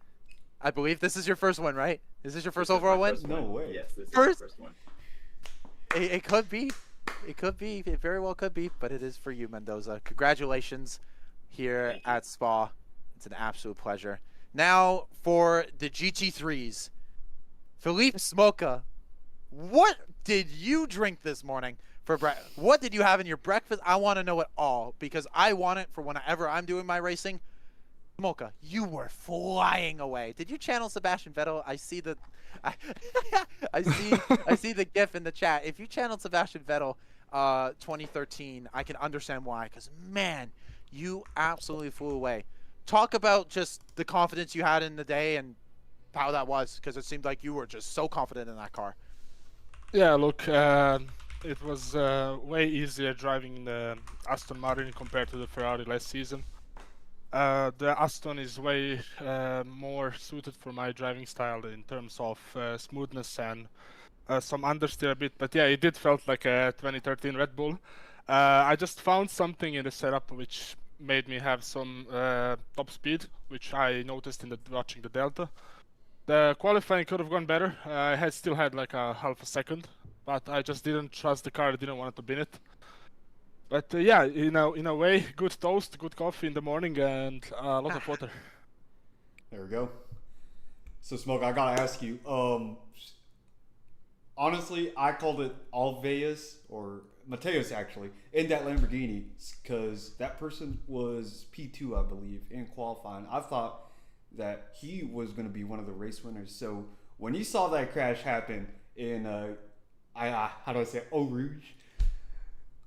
I believe this is your first win, right? Is this your first This is my overall win? first No one. way. Yes, this First- is the first one. It could be. It could be. It very well could be, but it is for you, Mendoza. Congratulations here Thank you. at Spa. It's an absolute pleasure. Now for the GT3s. Philippe Smoka, what did you drink this morning for breakfast? What did you have in your breakfast? I want to know it all because I want it for whenever I'm doing my racing. Smoka, you were flying away. Did you channel Sebastian Vettel? I see the I see the gif in the chat. If you channeled Sebastian Vettel 2013, I can understand why, cuz man, you absolutely flew away. Talk about just the confidence you had in the day and how that was, because it seemed like you were just so confident in that car. Yeah, look, it was way easier driving the Aston Martin compared to the Ferrari last season. The Aston is way more suited for my driving style in terms of smoothness and some understeer a bit. But yeah, it did felt like a 2013 Red Bull. I just found something in the setup which made me have some top speed, which I noticed in watching the Delta. The qualifying could have gone better. I still had like a half a second, but I just didn't trust the car. I didn't want to bin it. But yeah, in a way, good toast, good coffee in the morning, and a lot of water. There we go. So Smoke, I gotta ask you. Honestly, I called it Alveus or Mateus actually in that Lamborghini because that person was P2, I believe, in qualifying. I thought that he was going to be one of the race winners. So when you saw that crash happen in how do I say it? Eau Rouge,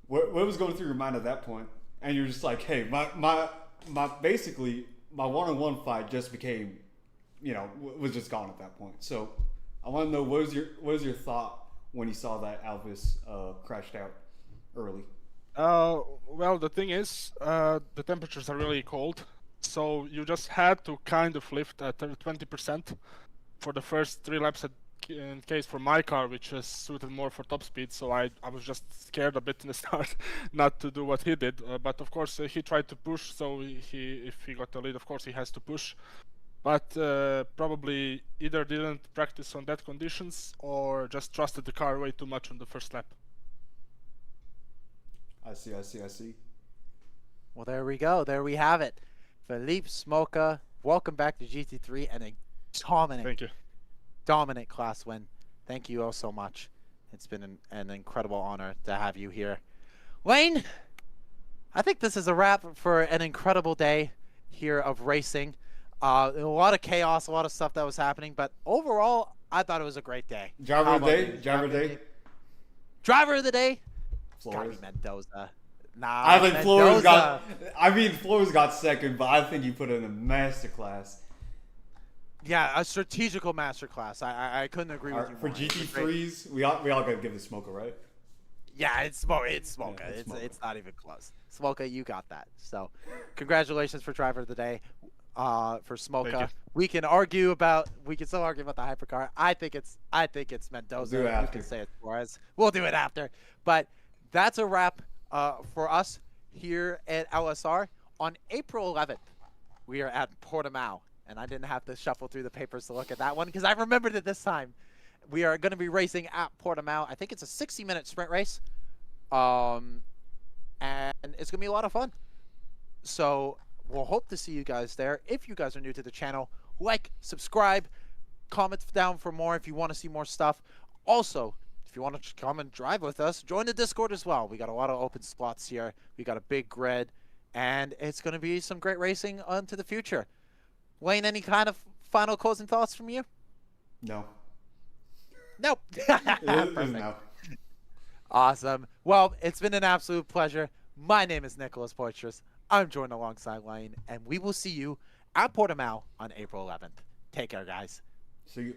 what was going through your mind at that point? And you're just like, hey, my basically my one-on-one fight just became, was just gone at that point. So I want to know what was your thought when you saw that Alvis crashed out early? Well, the thing is, the temperatures are really cold, so you just had to kind of lift at 20% for the first 3 laps in case for my car, which is suited more for top speed. So I was just scared a bit in the start not to do what he did. But of course, he tried to push, so if he got the lead, of course he has to push. But probably either didn't practice on that conditions or just trusted the car way too much on the first lap. I see. Well, there we go. There we have it. Philippe Smoka, welcome back to GT3 and a Thank you. dominant class win. Thank you all so much. It's been an incredible honor to have you here. Wayne, I think this is a wrap for an incredible day here of racing. A lot of chaos, a lot of stuff that was happening, but overall, I thought it was a great day. Driver of the day? Driver of the day? Driver of the day? Flores. Gotta be Mendoza. Nah, I think Flores Mendoza. Flores got second, but I think he put in a masterclass. Yeah, a strategical masterclass. I couldn't agree with you For more. GT3s, we all gotta give the Smoker, right? Yeah, it's Smoka. Yeah, It's not even close. Smoka, you got that. So, congratulations for driver of the day. For Smoka, we can still argue about the hypercar. I think it's Mendoza. We'll do it after. You can say it's Flores. We'll do it after. But that's a wrap for us here at LSR. On April 11th, we are at Portimao, and I didn't have to shuffle through the papers to look at that one because I remembered it this time. We are going to be racing at Portimao. I think it's a 60-minute sprint race, and it's going to be a lot of fun. So we'll hope to see you guys there. If you guys are new to the channel, like, subscribe, comment down for more if you want to see more stuff. Also, if you want to come and drive with us, join the Discord as well. We got a lot of open spots here. We got a big grid, and it's going to be some great racing into the future. Wayne, any kind of final closing thoughts from you? No. Nope. No. Awesome. Well, it's been an absolute pleasure. My name is Nicholas Poitras. I'm joined alongside Lane, and we will see you at Portimao on April 11th. Take care, guys. See you.